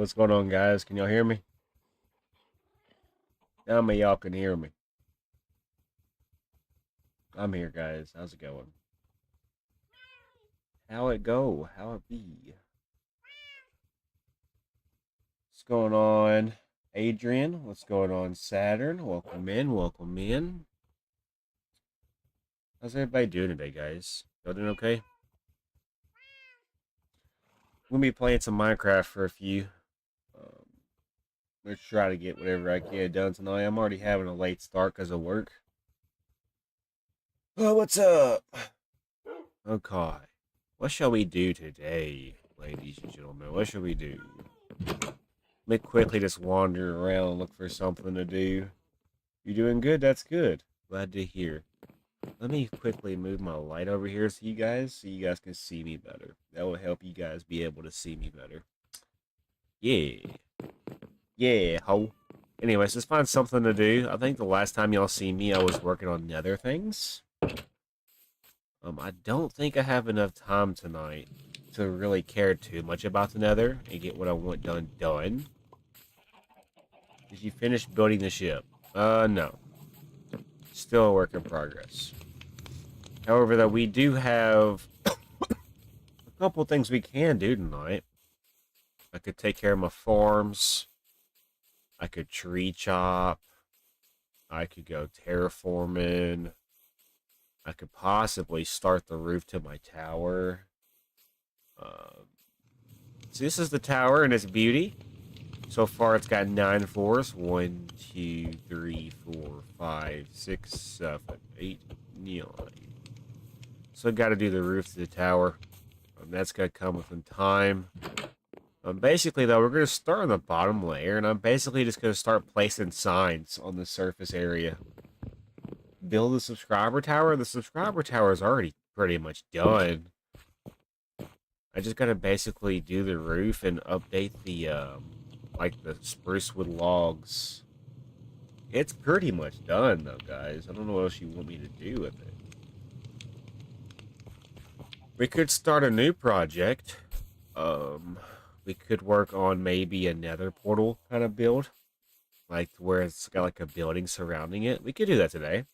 What's going on, guys? Can y'all hear me? Tell me y'all can hear me. I'm here, guys. How's it going? How it go? How it be? What's going on, Adrian? What's going on, Saturn? Welcome in. Welcome in. How's everybody doing today, guys? Y'all doing okay? We're gonna be playing some Minecraft for a few. Um, let's try to get whatever I can done tonight. I'm already having a late start because of work. Oh, what's up? Okay. What shall we do today, ladies and gentlemen? What shall we do? Let me quickly just wander around and look for something to do. You doing good? That's good. Glad to hear. Let me quickly move my light over here so you guys can see me better. That will help you guys be able to see me better. Yeah. Yeah, ho. Anyways, let's find something to do. I think the last time y'all see me, I was working on nether things. I don't think I have enough time tonight to really care too much about the nether and get what I want done. Did you finish building the ship? No. Still a work in progress. However, though, we do have a couple things we can do tonight. I could take care of my farms. I could tree chop. I could go terraforming. I could possibly start the roof to my tower. So this is the tower and its beauty. So far, it's got 9 floors. 1, 2, 3, 4, 5, 6, 7, 8, 9. So I got to do the roof to the tower. That's going to come within time. Basically, though, we're going to start on the bottom layer, and I'm basically just going to start placing signs on the surface area. Build the subscriber tower. The subscriber tower is already pretty much done. I just got to basically do the roof and update the, like the spruce wood logs. It's pretty much done, though, guys. I don't know what else you want me to do with it. We could start a new project. We could work on maybe a nether portal kind of build. Like where it's got like a building surrounding it. We could do that today.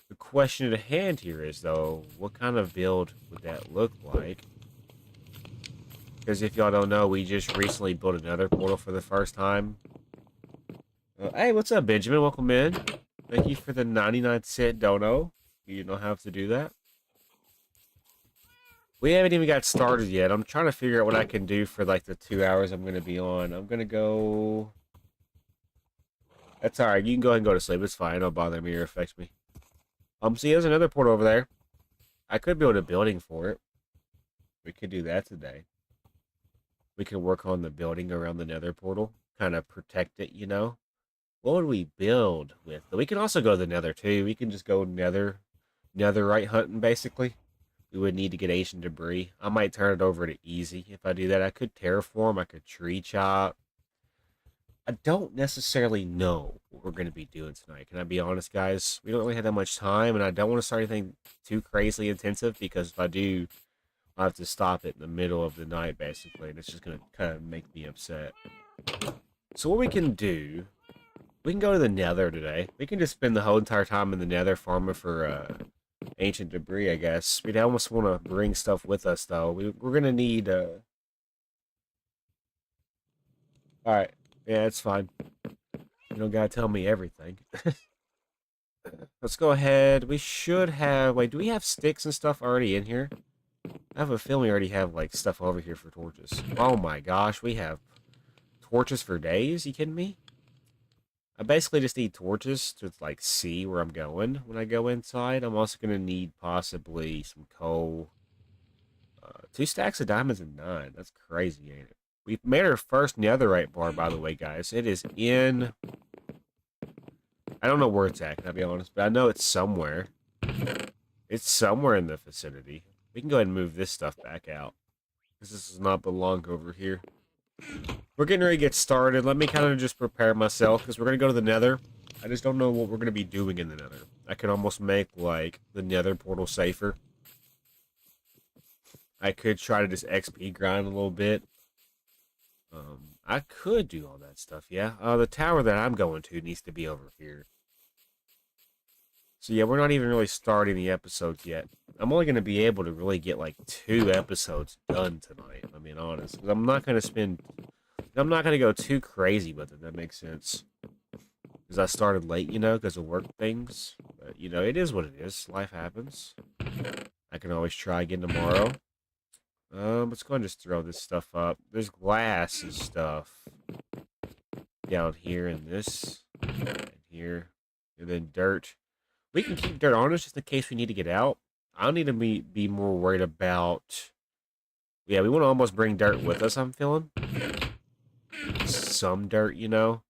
The question at hand here is, though, what kind of build would that look like? Because if y'all don't know, we just recently built another portal for the first time. Hey, what's up, Benjamin? Welcome in. Thank you for the 99-cent dono. You don't have to do that. We haven't even got started yet. I'm trying to figure out what I can do for like the 2 hours I'm going to be on. I'm going to go... That's alright. You can go ahead and go to sleep. It's fine. Don't bother me or affect me. See, there's another portal over there. I could build a building for it. We could do that today. We could work on the building around the nether portal. Kind of protect it, you know? What would we build with? We can also go to the nether, too. We can just go netherite hunting, basically. We would need to get ancient debris. I might turn it over to easy if I do that. I could terraform. I could tree chop. I don't necessarily know what we're going to be doing tonight. Can I be honest, guys? We don't really have that much time, and I don't want to start anything too crazily intensive, because if I do, I'll have to stop it in the middle of the night, basically, and it's just going to kind of make me upset. So what we can do, we can go to the nether today. We can just spend the whole entire time in the nether farming for ancient debris, I guess. We'd almost want to bring stuff with us, though. We're going to need... Alright. Yeah, it's fine. You don't gotta tell me everything. Let's go ahead. We should have... Wait, do we have sticks and stuff already in here? I have a feeling we already have, like, stuff over here for torches. Oh my gosh, we have torches for days? You kidding me? I basically just need torches to, like, see where I'm going when I go inside. I'm also gonna need possibly some coal. 2 stacks of diamonds and 9. That's crazy, ain't it? We've made our first netherite bar, by the way, guys. It is in... I don't know where it's at, can I be honest? But I know it's somewhere. It's somewhere in the vicinity. We can go ahead and move this stuff back out, because this does not belong over here. We're getting ready to get started. Let me kind of just prepare myself, because we're going to go to the nether. I just don't know what we're going to be doing in the nether. I could almost make, like, the nether portal safer. I could try to just XP grind a little bit. I could do all that stuff, yeah. The tower that I'm going to needs to be over here. So yeah, we're not even really starting the episodes yet. I'm only going to be able to really get like 2 episodes done tonight, if I'm being honest. Because I'm not going to go too crazy with it, that makes sense. Because I started late, you know, because of work things. But, you know, it is what it is. Life happens. I can always try again tomorrow. Let's go and just throw this stuff up. There's glass and stuff down here and this and here. And then dirt. We can keep dirt on us just in case we need to get out. I need to be more worried about... Yeah, we want to almost bring dirt with us, I'm feeling. Some dirt, you know.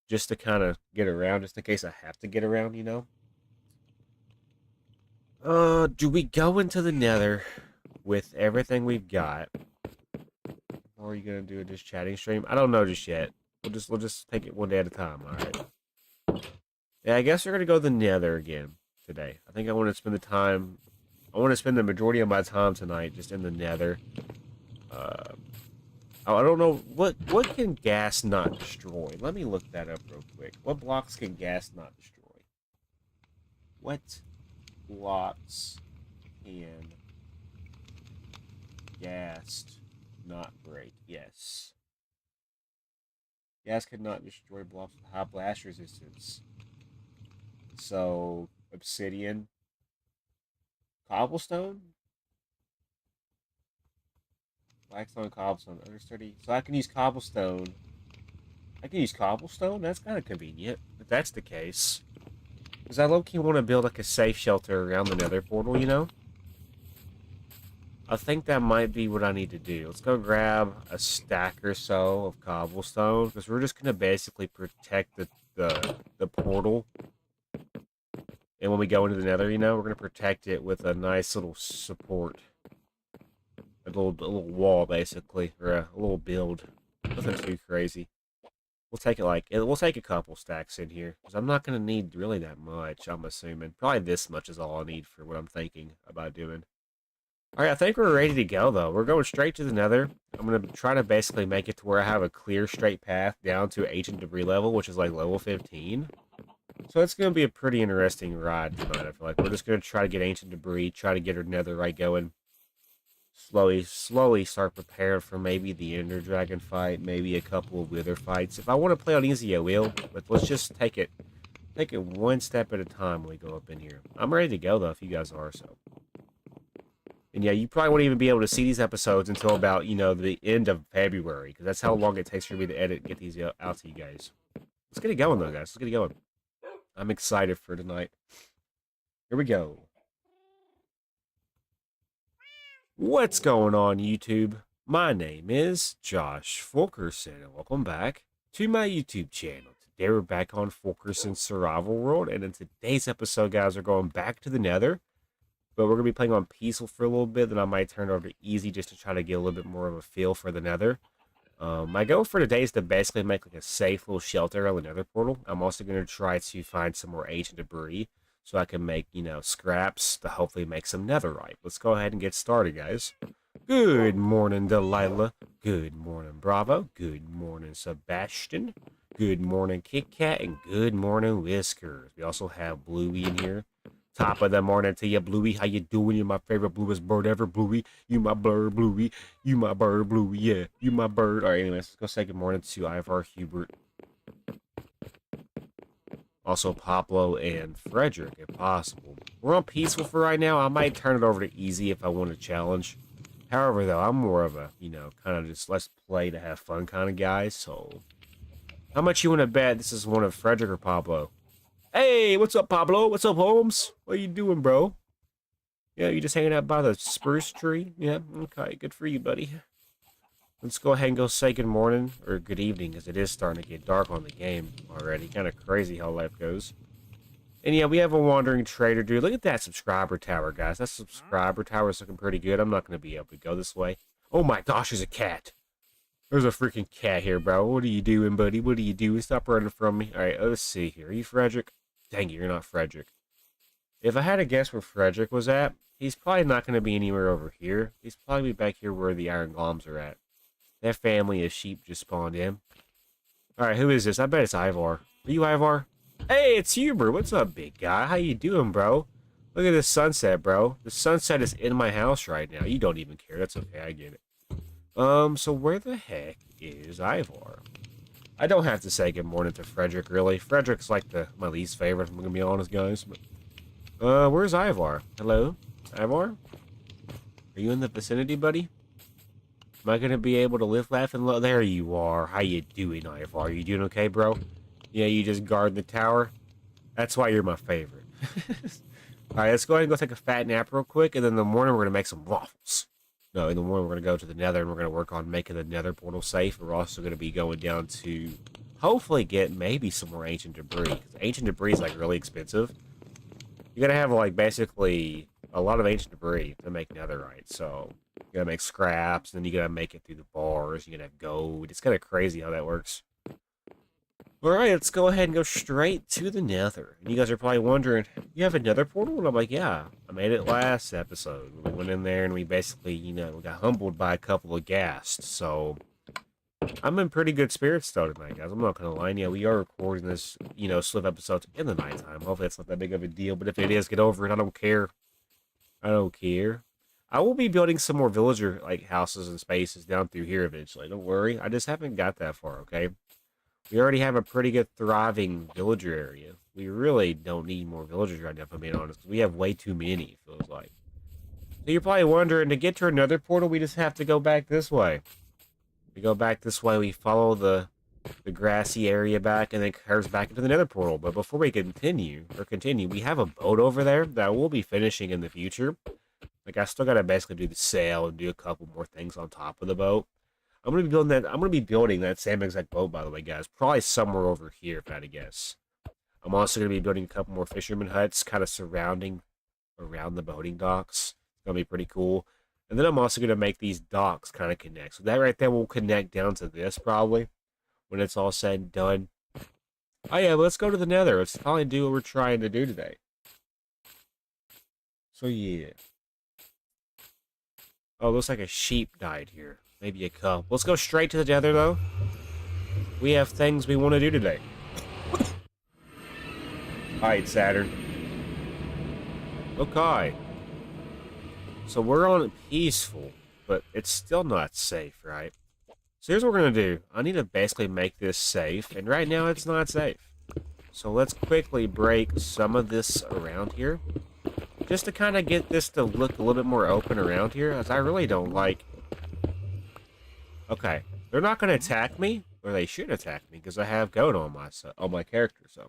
Just to kind of get around, just in case I have to get around, you know. Do we go into the nether with everything we've got? Or are you going to do a just chatting stream? I don't know just yet. We'll just take it one day at a time, alright? Yeah, I guess we're going to go to the nether again today. I think I want to spend the time... I want to spend the majority of my time tonight just in the nether. I don't know, what can gas not destroy? Let me look that up real quick. What blocks can gas not destroy? What blocks can gas not break? Yes. Gas cannot destroy blocks with high blast resistance. So, obsidian. Cobblestone? Blackstone, cobblestone, under 30. So I can use cobblestone. I can use cobblestone? That's kind of convenient, if that's the case. Because I low-key want to build like a safe shelter around the nether portal, you know? I think that might be what I need to do. Let's go grab a stack or so of cobblestone. Because we're just going to basically protect the portal. And when we go into the nether, you know, we're going to protect it with a nice little support. A little wall, basically, or a little build. Nothing too crazy. We'll take we'll take a couple stacks in here, because I'm not going to need really that much, I'm assuming. Probably this much is all I need for what I'm thinking about doing. Alright, I think we're ready to go, though. We're going straight to the nether. I'm going to try to basically make it to where I have a clear, straight path down to ancient debris level, which is like level 15. So it's going to be a pretty interesting ride tonight, I feel like. We're just going to try to get ancient debris, try to get our netherite going. Slowly start preparing for maybe the Ender Dragon fight, maybe a couple of Wither fights. If I want to play on easy, I will, but let's just take it one step at a time when we go up in here. I'm ready to go, though, if you guys are, so. And yeah, you probably won't even be able to see these episodes until about, you know, the end of February, because that's how long it takes for me to edit and get these out to you guys. Let's get it going, though, guys. Let's get it going. I'm excited for tonight. Here we go. What's going on, YouTube? My name is Josh Fulkerson, and welcome back to my YouTube channel. Today we're back on Fulkerson's Survival World, and in today's episode, guys, we're going back to the nether, but we're going to be playing on peaceful for a little bit, then I might turn it over to easy just to try to get a little bit more of a feel for the nether. My goal for today is to basically make like a safe little shelter around the nether portal. I'm also going to try to find some more ancient debris, so I can make, you know, scraps to hopefully make some netherite. Let's go ahead and get started, guys. Good morning, Delilah. Good morning, Bravo. Good morning, Sebastian. Good morning, Kit Kat. And good morning, Whiskers. We also have Bluey in here. Top of the morning to you, Bluey. How you doing? You're my favorite bluest bird ever, Bluey. You my bird, Bluey. You my bird, Bluey. Yeah, you my bird. All right, anyways, let's go say good morning to Ivar Hubert. Also, Pablo and Frederick, if possible. We're on peaceful for right now. I might turn it over to easy if I want a challenge. However, though, I'm more of a, you know, kind of just let's play to have fun kind of guy. So, how much you want to bet this is one of Frederick or Pablo? Hey, what's up, Pablo? What's up, Holmes? What are you doing, bro? Yeah, you just hanging out by the spruce tree? Yeah, okay, good for you, buddy. Let's go ahead and go say good morning, or good evening, because it is starting to get dark on the game already. Kind of crazy how life goes. And yeah, we have a wandering trader, dude. Look at that subscriber tower, guys. That subscriber tower is looking pretty good. I'm not going to be able to go this way. Oh my gosh, there's a cat. There's a freaking cat here, bro. What are you doing, buddy? What are you doing? Stop running from me. All right, let's see here. Are you Frederick? Dang it, you're not Frederick. If I had to guess where Frederick was at, he's probably not going to be anywhere over here. He's probably back here where the iron golems are at. That family of sheep just spawned in. Alright, who is this? I bet it's Ivar. Are you Ivar? Hey, it's you, bro. What's up, big guy? How you doing, bro? Look at this sunset, bro. The sunset is in my house right now. You don't even care. That's okay. I get it. So where the heck is Ivar? I don't have to say good morning to Frederick, really. Frederick's like my least favorite, if I'm gonna be honest, guys. But, where's Ivar? Hello? Ivar? Are you in the vicinity, buddy? Am I gonna be able to live, laugh, and love? There you are. How you doing, Ivar? Are you doing okay, bro? Yeah, you just guard the tower? That's why you're my favorite. Alright, let's go ahead and go take a fat nap real quick, and then in the morning we're gonna make some waffles. No, in the morning we're going to go to the nether, and we're going to work on making the nether portal safe. We're also going to be going down to hopefully get maybe some more ancient debris. Because ancient debris is, like, really expensive. You got to have, like, basically a lot of ancient debris to make netherite. So you got to make scraps, and then you got to make it through the bars. You got to have gold. It's kind of crazy how that works. Alright, let's go ahead and go straight to the nether. And you guys are probably wondering, you have a nether portal? And I'm like, yeah, I made it last episode. We went in there and we basically, you know, got humbled by a couple of ghasts. So, I'm in pretty good spirits though tonight, guys. I'm not going to lie. Yeah, we are recording this, you know, Swift episodes in the nighttime. Hopefully it's not that big of a deal. But if it is, get over it. I don't care. I don't care. I will be building some more villager, like, houses and spaces down through here eventually. Don't worry. I just haven't got that far, okay? We already have a pretty good, thriving villager area. We really don't need more villagers right now, if I'm being honest. We have way too many, it feels like. So you're probably wondering, to get to another portal, we just have to go back this way. We go back this way, we follow the grassy area back, and then it curves back into the nether portal. But before we continue, we have a boat over there that we'll be finishing in the future. Like, I still gotta basically do the sail and do a couple more things on top of the boat. I'm gonna be building that same exact boat, by the way, guys. Probably somewhere over here, if I had to guess. I'm also gonna be building a couple more fisherman huts, kind of surrounding around the boating docks. It's gonna be pretty cool. And then I'm also gonna make these docks kind of connect. So that right there will connect down to this probably when it's all said and done. Oh yeah, let's go to the nether. Let's finally do what we're trying to do today. So yeah. Oh, looks like a sheep died here. Maybe a cup. Let's go straight to the nether, though. We have things we want to do today. Alright, Saturn. Okay. So we're on peaceful, but it's still not safe, right? So here's what we're going to do. I need to basically make this safe, and right now it's not safe. So let's quickly break some of this around here. Just to kind of get this to look a little bit more open around here, as I really don't like... Okay, they're not going to attack me, or they should attack me, because I have goat on my character, so.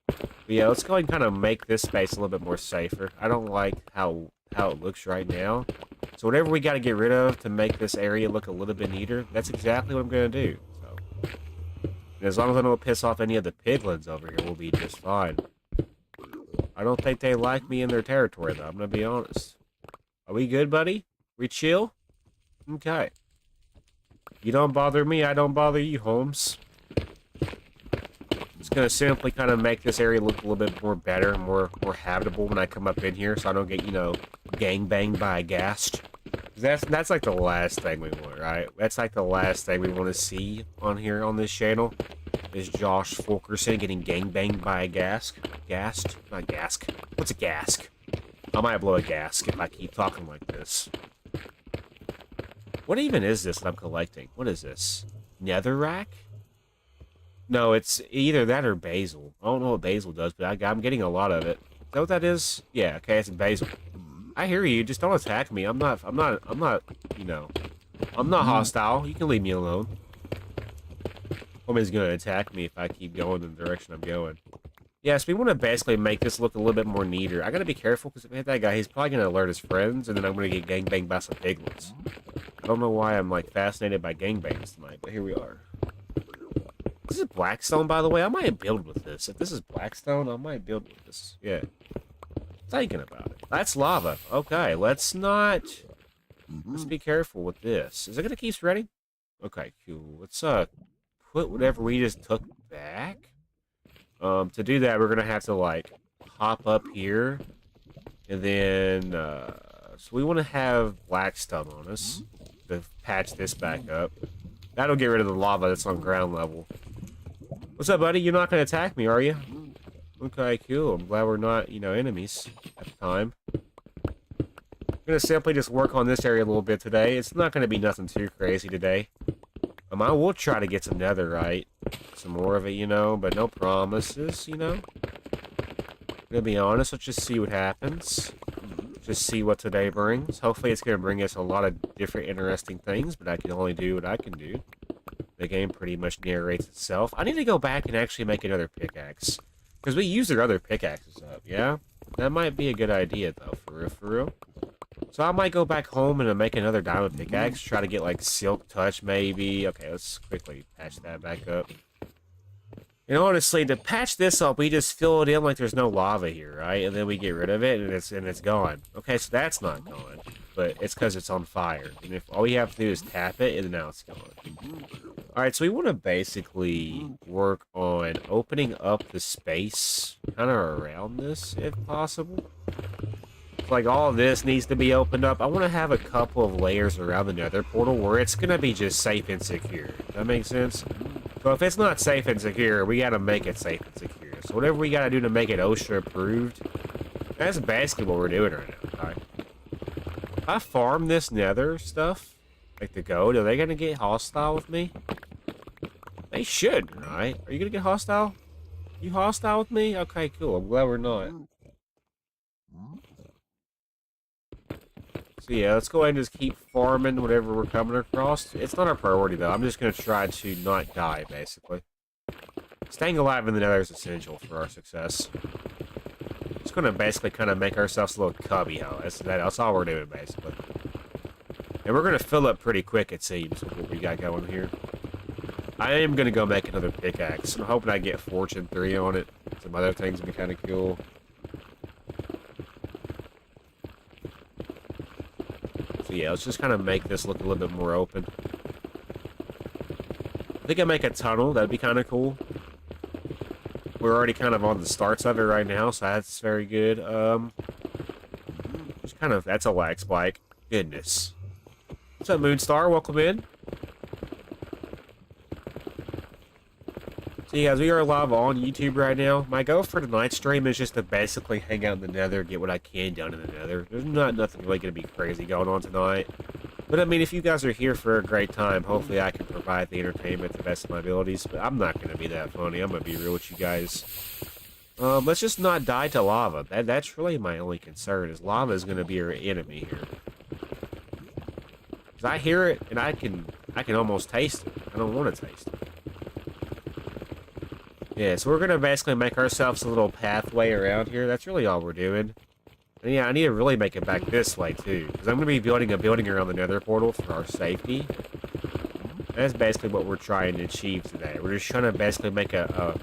But yeah, let's go ahead and kind of make this space a little bit more safer. I don't like how it looks right now. So whatever we got to get rid of to make this area look a little bit neater, that's exactly what I'm going to do. So, and as long as I don't piss off any of the piglins over here, we'll be just fine. I don't think they like me in their territory, though. I'm going to be honest. Are we good, buddy? We chill? Okay. You don't bother me, I don't bother you, Holmes. Just gonna simply kind of make this area look a little bit more better, more habitable when I come up in here, so I don't get, you know, gangbanged by a ghast. That's like the last thing we want, right? That's like the last thing we want to see on here on this channel. Is Josh Fulkerson getting gangbanged by a ghast? Ghast? Not gask. What's a gask? I might blow a gask if I keep talking like this. What even is this that I'm collecting? What is this? Netherrack? No, it's either that or basil. I don't know what basil does, but I'm getting a lot of it. Is that what that is? Yeah, okay, it's basil. I hear you, just don't attack me. I'm not, you know, I'm not hostile. You can leave me alone. Somebody's gonna attack me if I keep going in the direction I'm going. Yes, we want to basically make this look a little bit more neater. I gotta be careful, because if I hit that guy, he's probably gonna alert his friends, and then I'm gonna get gangbanged by some piglins. I don't know why I'm, like, fascinated by gangbangs tonight, but here we are. This is Blackstone, by the way. I might build with this. If this is Blackstone, I might build with this. Yeah. Thinking about it. That's lava. Okay, let's not... Let's be careful with this. Is it gonna keep spreading? Okay, cool. Let's, put whatever we just took back. To do that, we're gonna have to, like, hop up here. And then, so we want to have Blackstone on us to patch this back up. That'll get rid of the lava that's on ground level. What's up, buddy? You're not going to attack me, are you? Okay, cool. I'm glad we're not, you know, enemies at the time. I'm going to simply just work on this area a little bit today. It's not going to be nothing too crazy today. I will try to get some netherite. Some more of it, you know, but no promises, you know. To be honest, let's just see what happens. Just see what today brings. Hopefully it's going to bring us a lot of different interesting things, but I can only do what I can do. The game pretty much narrates itself. I need to go back and actually make another pickaxe. Because we used our other pickaxes up, yeah? That might be a good idea, though, for real, for real. So I might go back home and make another diamond pickaxe. Try to get, like, silk touch, maybe. Okay, let's quickly patch that back up. And honestly, to patch this up, we just fill it in like there's no lava here, right? And then we get rid of it, and it's gone. Okay, so that's not gone, but it's because it's on fire. And if all we have to do is tap it, and now it's gone. All right, so we want to basically work on opening up the space kind of around this, if possible. Like, all of this needs to be opened up. I want to have a couple of layers around the nether portal where it's going to be just safe and secure. Does that make sense? So if it's not safe and secure, we got to make it safe and secure. So whatever we got to do to make it OSHA approved, that's basically what we're doing right now. All right. If I farm this nether stuff, like the gold, are they going to get hostile with me? They should, right? Are you going to get hostile? You hostile with me? Okay, cool. I'm glad we're not. So yeah, let's go ahead and just keep farming whatever we're coming across. It's not our priority, though. I'm just going to try to not die, basically. Staying alive in the nether is essential for our success. Just going to basically kind of make ourselves a little cubby hoe. That's all we're doing, basically. And we're going to fill up pretty quick, it seems, with what we got going here. I am going to go make another pickaxe. I'm hoping I get Fortune 3 on it. Some other things would be kind of cool. Yeah, let's just kind of make this look a little bit more open. I think I make a tunnel. That'd be kind of cool. We're already kind of on the starts of it right now, so that's very good. Just kind of, that's a lag spike. Goodness. What's up, Moonstar? Welcome in. So, yeah, guys, we are live on YouTube right now. My goal for tonight's stream is just to basically hang out in the nether, get what I can done in the nether. There's nothing really going to be crazy going on tonight. But, I mean, if you guys are here for a great time, hopefully I can provide the entertainment to the best of my abilities. But I'm not going to be that funny. I'm going to be real with you guys. Let's just not die to lava. That's really my only concern, is lava is going to be our enemy here. Because I hear it, and I can almost taste it. I don't want to taste it. Yeah, so we're going to basically make ourselves a little pathway around here. That's really all we're doing. And yeah, I need to really make it back this way, too. Because I'm going to be building a building around the nether portal for our safety. That's basically what we're trying to achieve today. We're just trying to basically make a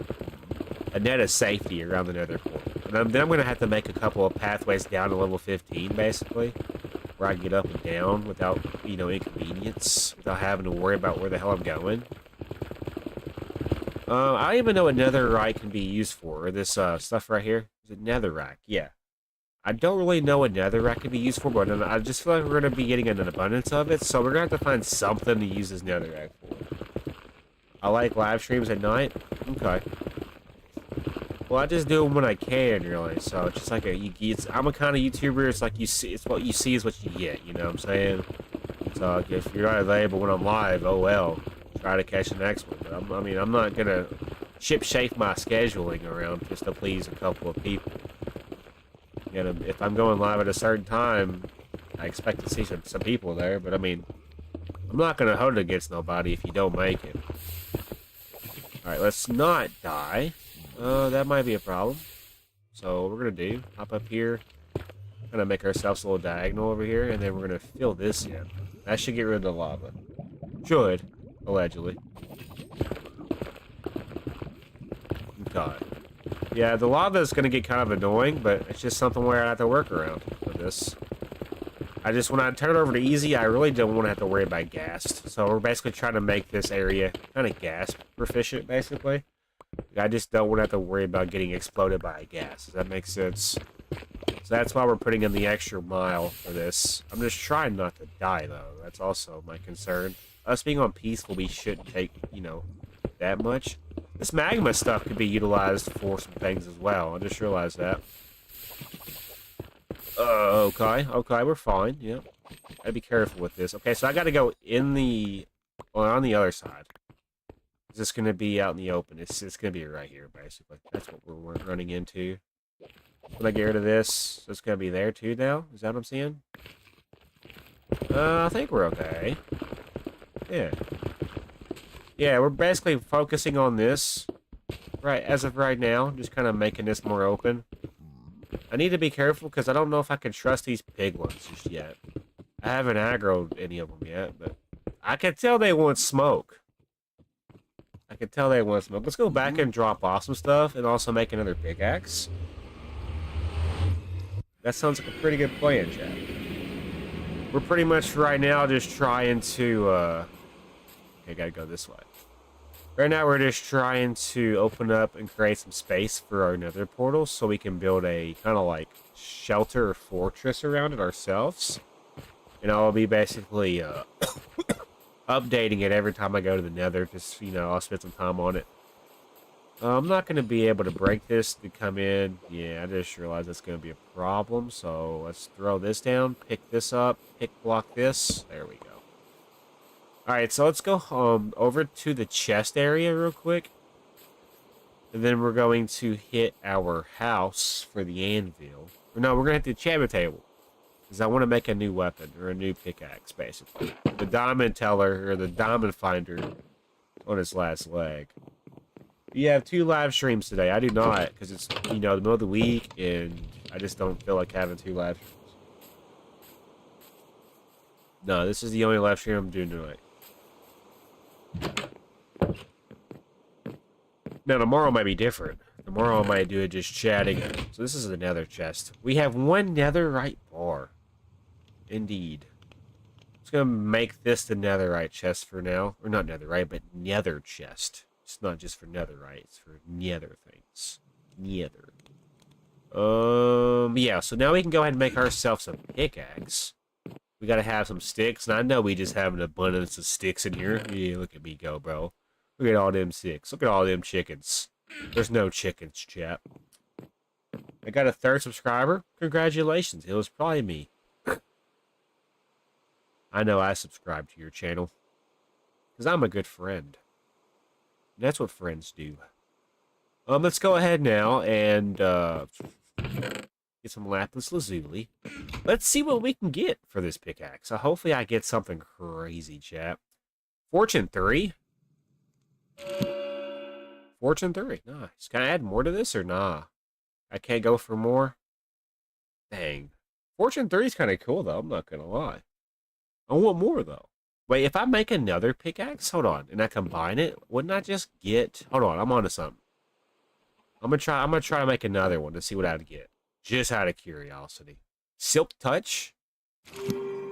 net of safety around the nether portal. And then I'm going to have to make a couple of pathways down to level 15, basically. Where I can get up and down without, you know, inconvenience. Without having to worry about where the hell I'm going. I don't even know what netherite can be used for. Or this stuff right here. Is it netherrack? Yeah. I don't really know what netherrack can be used for, but I just feel like we're going to be getting an abundance of it, so we're going to have to find something to use this netherrack for. I like live streams at night. Okay. Well, I just do them when I can, really. So it's just like I'm a kind of YouTuber. It's like it's what you see is what you get. You know what I'm saying? So if you're not available when I'm live, oh well. Try to catch the next one. But I mean, I'm not gonna shape my scheduling around just to please a couple of people. You know, if I'm going live at a certain time, I expect to see some people there. But I mean, I'm not gonna hold it against nobody if you don't make it. All right, let's not die. That might be a problem. So what we're gonna do, hop up here, kind of make ourselves a little diagonal over here, and then we're gonna fill this in. That should get rid of the lava. Should. Allegedly. Okay. Yeah, the lava is going to get kind of annoying, but it's just something where I have to work around for this. When I turn it over to easy, I really don't want to have to worry about gas. So we're basically trying to make this area kind of gas proficient, basically. I just don't want to have to worry about getting exploded by a gas. Does that make sense? So that's why we're putting in the extra mile for this. I'm just trying not to die, though. That's also my concern. us being on peaceful, we shouldn't take, you know, that much. This magma stuff could be utilized for some things as well. I just realized that. Okay, we're fine. Yep. Gotta be careful with this. Okay, so I gotta go in the, well, on the other side. Is this gonna be out in the open? It's gonna be right here, basically. That's what we're running into. When I get rid of this, it's gonna be there too now? Is that what I'm seeing? I think we're okay. Yeah. Yeah, we're basically focusing on this. Right, as of right now, just kind of making this more open. I need to be careful because I don't know if I can trust these pig ones just yet. I haven't aggroed any of them yet, but I can tell they want smoke. I can tell they want smoke. Let's go back and drop off some stuff and also make another pickaxe. That sounds like a pretty good plan, chat. We're pretty much right now just trying to, okay, gotta go this way. Right now we're just trying to open up and create some space for our nether portal so we can build a kind of like shelter or fortress around it ourselves. And I'll be basically updating it every time I go to the nether. Just, you know, I'll spend some time on it. I'm not going to be able to break this to come in. Yeah, I just realized that's going to be a problem. So let's throw this down, pick this up, pick block this. There we go. Alright, so let's go over to the chest area real quick. And then we're going to hit our house for the anvil. Or no, we're going to hit the enchantment table. Because I want to make a new weapon, or a new pickaxe, basically. The diamond teller, or the diamond finder, on its last leg. You have 2 live streams today. I do not, because it's, you know, the middle of the week, and I just don't feel like having 2 live streams. No, this is the only live stream I'm doing tonight. Now, tomorrow might be different. Tomorrow I might do it just chatting. So this is the nether chest. We have 1 netherite bar. Indeed. I'm just going to make this the netherite chest for now. Or not netherite, but nether chest. It's not just for netherite. It's for nether things. Nether. Yeah, so now we can go ahead and make ourselves a pickaxe. We got to have some sticks. And I know we just have an abundance of sticks in here. Yeah, look at me go, bro. Look at all them sticks. Look at all them chickens. There's no chickens, chap. I got a 3rd subscriber. Congratulations. It was probably me. I know I subscribed to your channel. Because I'm a good friend. And that's what friends do. Let's go ahead now and get some lapis lazuli. Let's see what we can get for this pickaxe. So hopefully I get something crazy, chap. Fortune 3. Fortune 3. Nice. Can I add more to this or nah? I can't go for more? Dang. Fortune 3 is kind of cool, though. I'm not going to lie. I want more, though. Wait, if I make another pickaxe, hold on, and I combine it, wouldn't I just get... Hold on, I'm onto something. I'm gonna try to make another one to see what I'd get. Just out of curiosity. Silk Touch?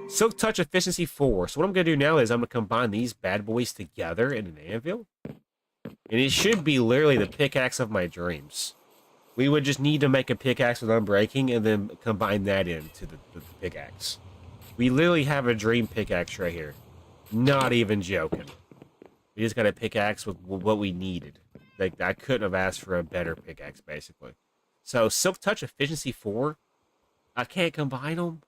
Silk Touch Efficiency 4. So what I'm going to do now is I'm going to combine these bad boys together in an anvil. And it should be literally the pickaxe of my dreams. We would just need to make a pickaxe with unbreaking and then combine that into the pickaxe. We literally have a dream pickaxe right here. Not even joking. We just got a pickaxe with what we needed. Like, I couldn't have asked for a better pickaxe, basically. So, Silk Touch Efficiency 4. I can't combine them?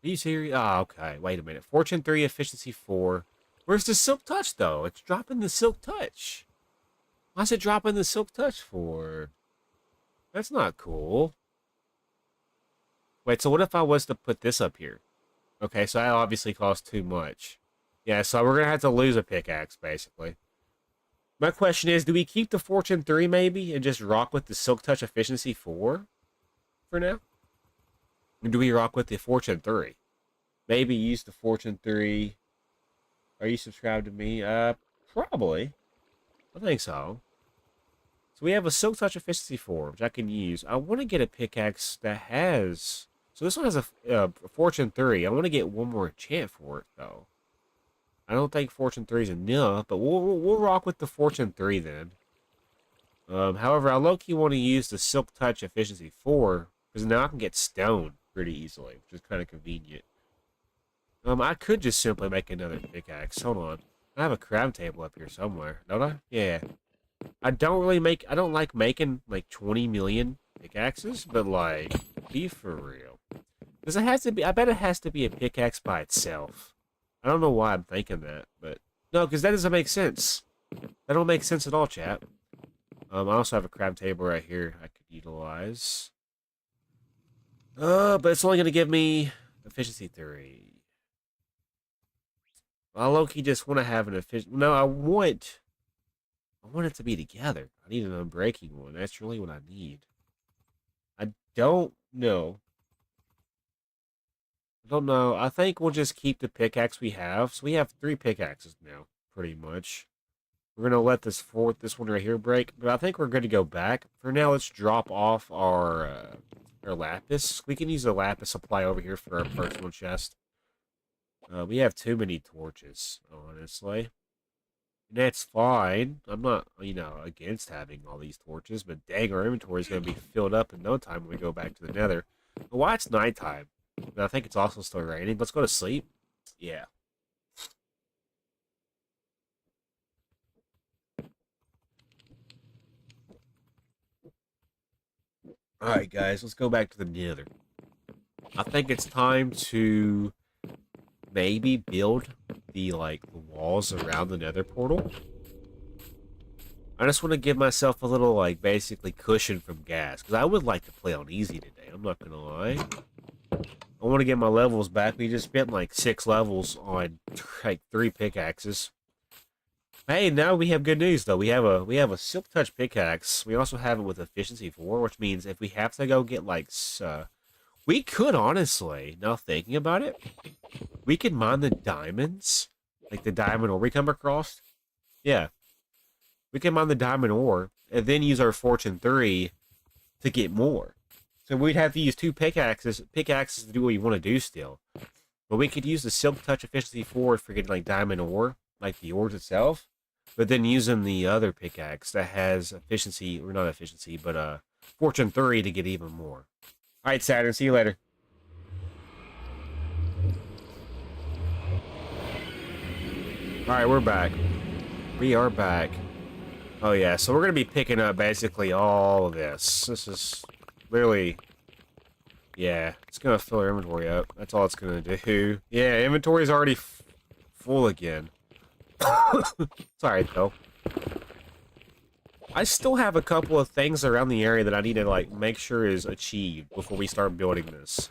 Are you serious? Oh, okay. Wait a minute. Fortune 3, Efficiency 4. Where's the Silk Touch, though? It's dropping the Silk Touch. Why's it dropping the Silk Touch for? That's not cool. Wait, so what if I was to put this up here? Okay, so that obviously costs too much. Yeah, so we're going to have to lose a pickaxe, basically. My question is, do we keep the Fortune 3, maybe, and just rock with the Silk Touch Efficiency 4 for now? Or do we rock with the Fortune 3? Maybe use the Fortune 3. Are you subscribed to me? Probably. I think so. So we have a Silk Touch Efficiency 4, which I can use. I want to get a pickaxe that has... So this one has a Fortune 3. I want to get one more enchant for it, though. I don't think Fortune 3 is enough, but we'll rock with the Fortune 3 then. However, I low-key want to use the Silk Touch Efficiency 4, because now I can get stone pretty easily, which is kind of convenient. I could just simply make another pickaxe. Hold on. I have a crab table up here somewhere, don't I? Yeah. I don't like making like 20 million pickaxes, but like, be for real. Because it has to be, I bet it has to be a pickaxe by itself. I don't know why I'm thinking that, but no, because that doesn't make sense. That don't make sense at all, chat. I also have a crab table right here I could utilize. But it's only going to give me efficiency 3. I low-key just want to have an efficient... No, I want it to be together. I need an unbreaking one. That's really what I need. I don't know. I don't know. I think we'll just keep the pickaxe we have. So we have 3 pickaxes now, pretty much. We're going to let this one right here break. But I think we're good to go back. For now, let's drop off our lapis. We can use the lapis supply over here for our personal chest. We have too many torches, honestly. And that's fine. I'm not, against having all these torches, but dang, our inventory is going to be filled up in no time when we go back to the nether. But why it's nighttime? And I think it's also still raining. Let's go to sleep. Yeah. Alright, guys, let's go back to the nether. I think it's time to maybe build the walls around the nether portal. I just want to give myself a little, basically cushion from gas. Because I would like to play on easy today. I'm not going to lie. I want to get my levels back. We just spent, 6 levels on, 3 pickaxes. Hey, now we have good news, though. We have a Silk Touch pickaxe. We also have it with Efficiency 4, which means if we have to go get, we could, honestly, now thinking about it, we could mine the diamonds. Like the diamond ore we come across. Yeah. We can mine the diamond ore and then use our Fortune 3 to get more. So we'd have to use 2 pickaxes to do what we want to do still. But we could use the Silk Touch Efficiency 4 for getting diamond ore, like the ores itself. But then using the other pickaxe that has efficiency, or not efficiency, but Fortune 3 to get even more. Alright, Saturn, see you later. Alright, we're back. We are back. Oh yeah, so we're going to be picking up basically all of this. This is literally... Yeah, it's going to fill our inventory up. That's all it's going to do. Yeah, inventory's already full again. Sorry, though. I still have a couple of things around the area that I need to, make sure is achieved before we start building this.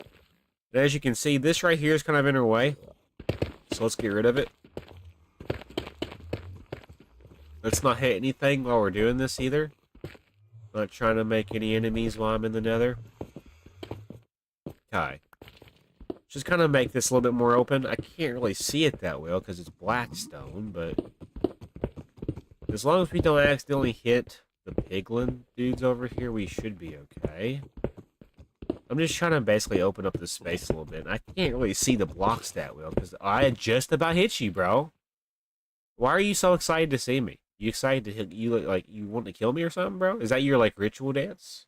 And as you can see, this right here is kind of in our way. So let's get rid of it. Let's not hit anything while we're doing this either. Not trying to make any enemies while I'm in the nether. Okay. Just kind of make this a little bit more open. I can't really see it that well because it's black stone, but as long as we don't accidentally hit the piglin dudes over here, we should be okay. I'm just trying to basically open up this space a little bit. I can't really see the blocks that well because I just about hit you, bro. Why are you so excited to see me? You excited to hit you you want to kill me or something, bro? Is that your ritual dance?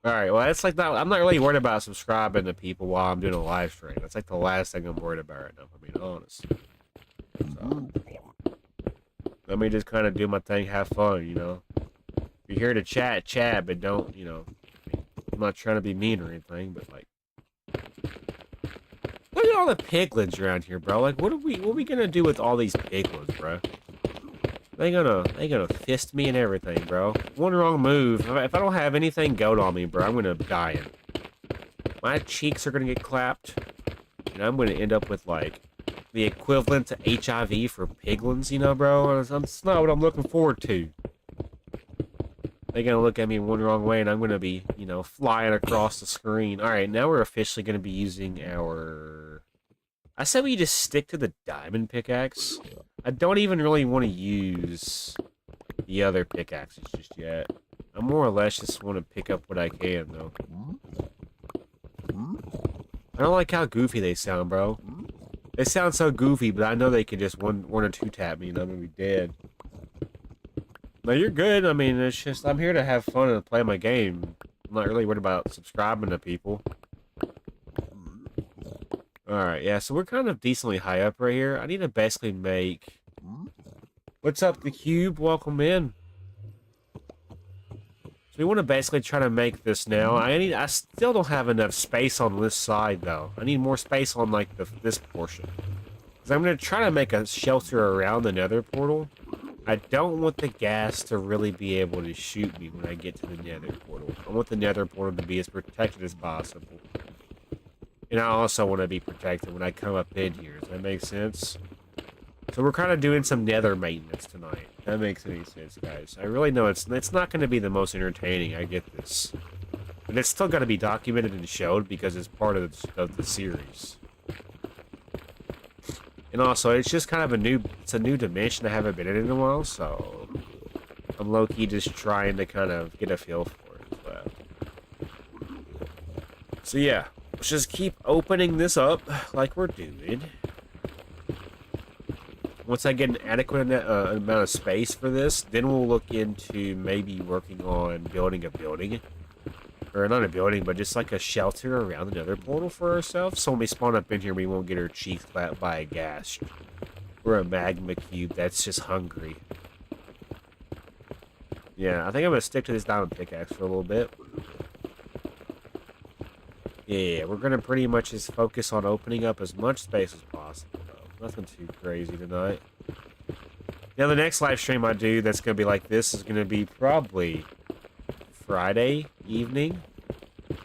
Alright, well that's not I'm not really worried about subscribing to people while I'm doing a live stream. That's the last thing I'm worried about right now, if I'm being honest. So, let me just kind of do my thing, have fun, If you're here to chat, but don't, I'm not trying to be mean or anything, but look at all the piglins around here, bro. What are we gonna do with all these piglins, bro? They gonna fist me and everything, bro. One wrong move. If I don't have anything goat on me, bro, I'm gonna die. My cheeks are gonna get clapped, and I'm gonna end up with the equivalent to HIV for piglins, bro. That's not what I'm looking forward to. They're gonna look at me one wrong way, and I'm gonna be, flying across the screen. All right, now we're officially gonna be using our. I said we just stick to the diamond pickaxe. I don't even really want to use the other pickaxes just yet. I more or less just want to pick up what I can, though. I don't like how goofy they sound, bro. They sound so goofy, but I know they could just one or two tap me and I'm gonna be dead. No, you're good. I mean, it's just, I'm here to have fun and play my game. I'm not really worried about subscribing to people. Alright, yeah, so we're kind of decently high up right here. I need to basically make... What's up, the cube? Welcome in. So we want to basically try to make this now. I still don't have enough space on this side, though. I need more space on, like, this portion. Because I'm going to try to make a shelter around the nether portal. I don't want the gas to really be able to shoot me when I get to the nether portal. I want the nether portal to be as protected as possible. And I also want to be protected when I come up in here. Does that make sense? So we're kind of doing some nether maintenance tonight. If that makes any sense, guys. I really know it's not going to be the most entertaining. I get this. But it's still got to be documented and showed because it's part of the series. And also, it's just kind of a new dimension I haven't been in a while, so I'm low-key just trying to kind of get a feel for it. So yeah, let's just keep opening this up like we're doing. Once I get an adequate amount of space for this, then we'll look into maybe working on building a building. Or not a building, but just like a shelter around another portal for ourselves. So when we spawn up in here, we won't get our cheeks slapped by a gas. Or a magma cube that's just hungry. Yeah, I think I'm going to stick to this diamond pickaxe for a little bit. Yeah, we're going to pretty much just focus on opening up as much space as possible, though. Nothing too crazy tonight. Now, the next live stream I do that's going to be like this is going to be probably Friday evening.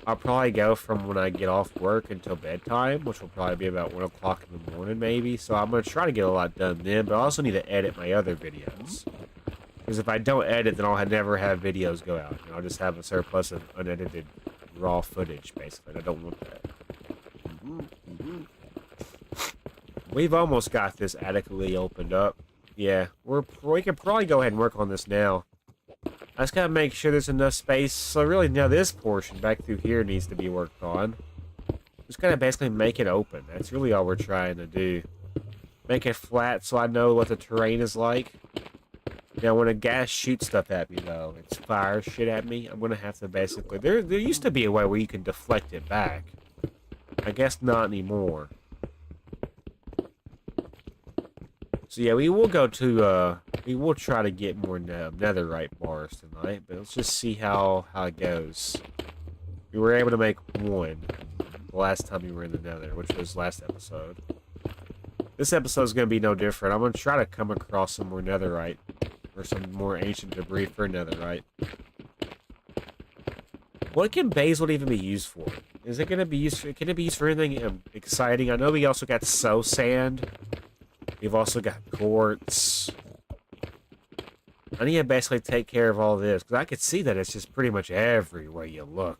I'll probably go from when I get off work until bedtime, which will probably be about 1 o'clock in the morning, maybe. So I'm going to try to get a lot done then, but I also need to edit my other videos. Because if I don't edit, then I'll never have videos go out. I'll just have a surplus of unedited raw footage, basically. I don't want that. We've almost got this adequately opened up. Yeah, we can probably go ahead and work on this now. I just gotta make sure there's enough space. So really now this portion back through here needs to be worked on. Just gotta basically make it open. That's really all we're trying to do. Make it flat so I know what the terrain is like. Now when a gas shoots stuff at me though, it's fire shit at me, I'm gonna have to basically... There used to be a way where you can deflect it back. I guess not anymore. So yeah, we will go to, we will try to get more netherite bars tonight, but let's just see how it goes. We were able to make one the last time we were in the nether, which was last episode. This episode is going to be no different. I'm going to try to come across some more netherite, or some more ancient debris for netherite. What can basalt even be used for? Is it going to be used for, can it be used for anything exciting? I know we also got sow sand. We've also got quartz. I need to basically take care of all this, because I could see that it's just pretty much everywhere you look.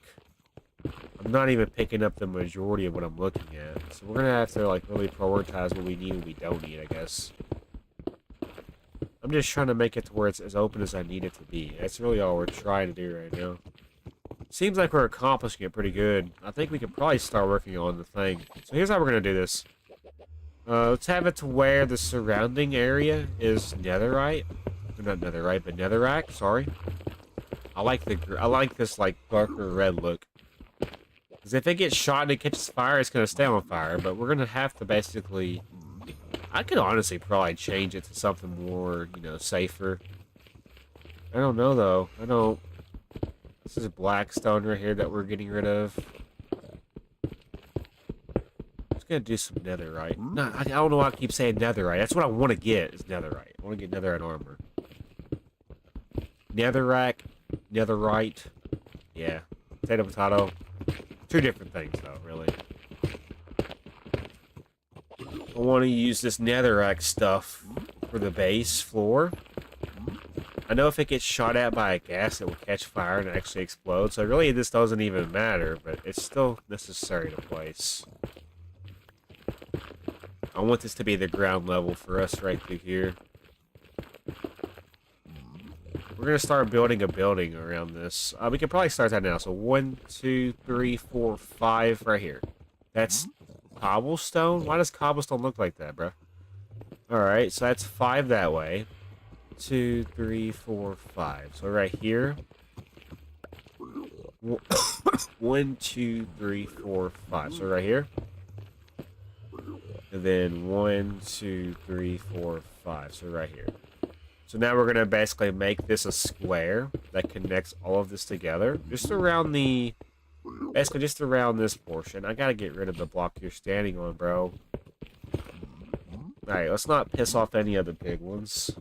I'm not even picking up the majority of what I'm looking at. So we're going to have to, like, really prioritize what we need and what we don't need, I guess. I'm just trying to make it to where it's as open as I need it to be. That's really all we're trying to do right now. Seems like we're accomplishing it pretty good. I think we could probably start working on the thing. So here's how we're going to do this. Let's have it to where the surrounding area is netherite. Or not netherite, but netherrack, sorry. I like this, like, darker red look. Because if it gets shot and it catches fire, it's going to stay on fire. But we're going to have to basically... I could honestly probably change it to something more, you know, safer. I don't know, though. I don't... This is black stone right here that we're getting rid of. Gonna do some netherite. No, I don't know why I keep saying netherite. That's what I want to get, is netherite. I want to get netherite armor. Netherrack, netherite. Yeah. Potato, potato. Two different things, though, really. I want to use this netherrack stuff for the base floor. I know if it gets shot at by a gas, it will catch fire and actually explode. So really, this doesn't even matter, but it's still necessary to place. I want this to be the ground level for us right through here. We're going to start building a building around this. We can probably start that now. So 1, 2, 3, 4, 5 right here. That's cobblestone? Why does cobblestone look like that, bro? Alright, so that's 5 that way. 2, 3, 4, 5. So right here. 1, 2, 3, 4, 5. So right here. And then 1, 2, 3, 4, 5. So right here. So now we're going to basically make this a square that connects all of this together. Just around the... Basically just around this portion. I got to get rid of the block you're standing on, bro. Alright, let's not piss off any of the big ones.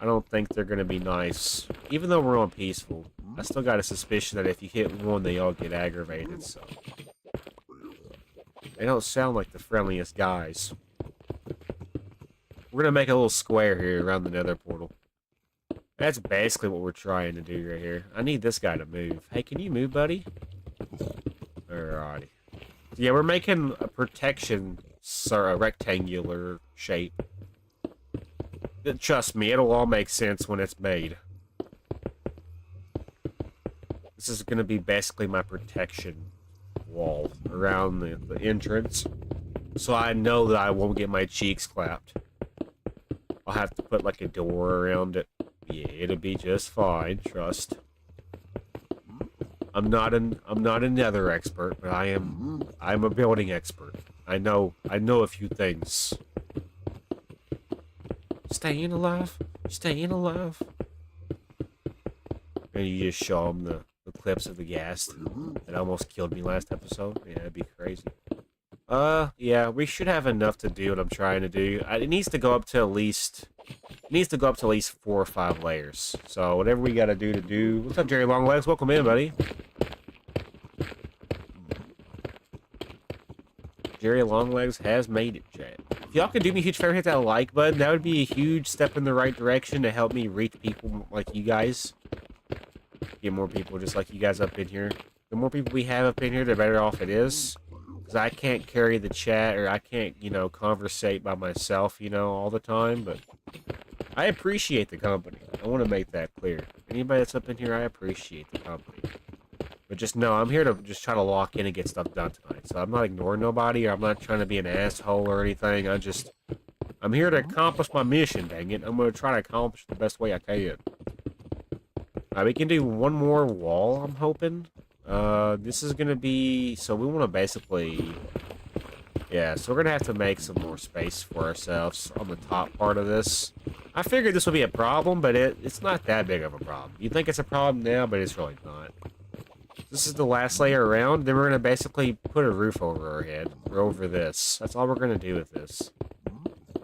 I don't think they're going to be nice. Even though we're on peaceful, I still got a suspicion that if you hit one, they all get aggravated, so... They don't sound like the friendliest guys. We're going to make a little square here around the nether portal. That's basically what we're trying to do right here. I need this guy to move. Hey, can you move, buddy? Alrighty. Yeah, we're making a protection, a rectangular shape. Trust me, it'll all make sense when it's made. This is going to be basically my protection wall around the entrance. So I know that I won't get my cheeks clapped. I'll have to put like a door around it. Yeah, it'll be just fine, trust. I'm not a nether expert, but I'm a building expert. I know a few things. Staying alive, staying alive. And you just show them the clips of the gas that almost killed me last episode. Yeah, that'd be crazy. Yeah, we should have enough to do what I'm trying to do. It needs to go up to at least... It needs to go up to at least 4 or 5 layers. So, whatever we gotta do to do... What's up, Jerry Longlegs? Welcome in, buddy. Jerry Longlegs has made it, chat. If y'all could do me a huge favor, hit that like button. That would be a huge step in the right direction to help me reach people like you guys. Get more people just like you guys up in here. The more people we have up in here, the better off it is. Because I can't carry the chat, or I can't, you know, conversate by myself, you know, all the time. But I appreciate the company. I want to make that clear. Anybody that's up in here, I appreciate the company. But just know, I'm here to just try to lock in and get stuff done tonight. So I'm not ignoring nobody, or I'm not trying to be an asshole or anything. I'm here to accomplish my mission, dang it. I'm going to try to accomplish the best way I can. We can do one more wall, I'm hoping. This is going to be... So we want to basically... Yeah, so we're going to have to make some more space for ourselves on the top part of this. I figured this would be a problem, but it's not that big of a problem. You think it's a problem now, but it's really not. This is the last layer around. Then we're going to basically put a roof over our head. Or over this. That's all we're going to do with this.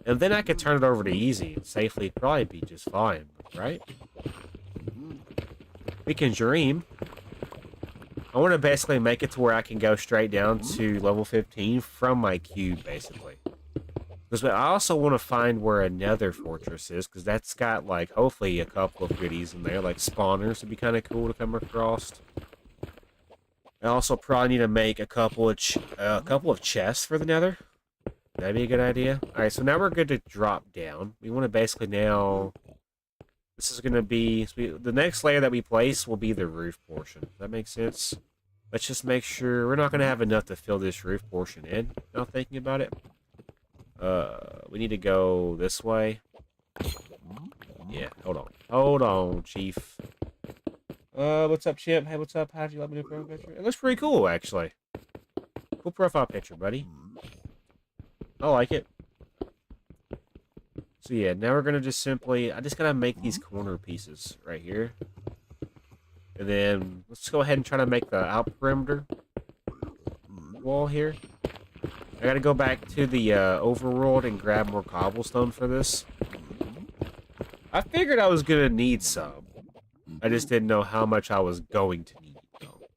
And then I could turn it over to easy and safely probably be just fine, right? We can dream. I want to basically make it to where I can go straight down to level 15 from my cube, basically. Because I also want to find where another fortress is, because that's got, like, hopefully a couple of goodies in there, like spawners would be kind of cool to come across. I also probably need to make a couple of chests for the nether. That'd be a good idea. Alright, so now we're good to drop down. We want to basically now... This is going to be... the next layer that we place will be the roof portion. Does that make sense? Let's just make sure... We're not going to have enough to fill this roof portion in. Now thinking about it. We need to go this way. Yeah, hold on. Hold on, Chief. What's up, Chip? Hey, what's up? How'd you like my new profile picture? It looks pretty cool, actually. Cool profile picture, buddy. I like it. So yeah, now we're gonna just simply... I just gotta make these corner pieces right here. And then, let's go ahead and try to make the out perimeter wall here. I gotta go back to the overworld and grab more cobblestone for this. I figured I was gonna need some. I just didn't know how much I was going to need, though.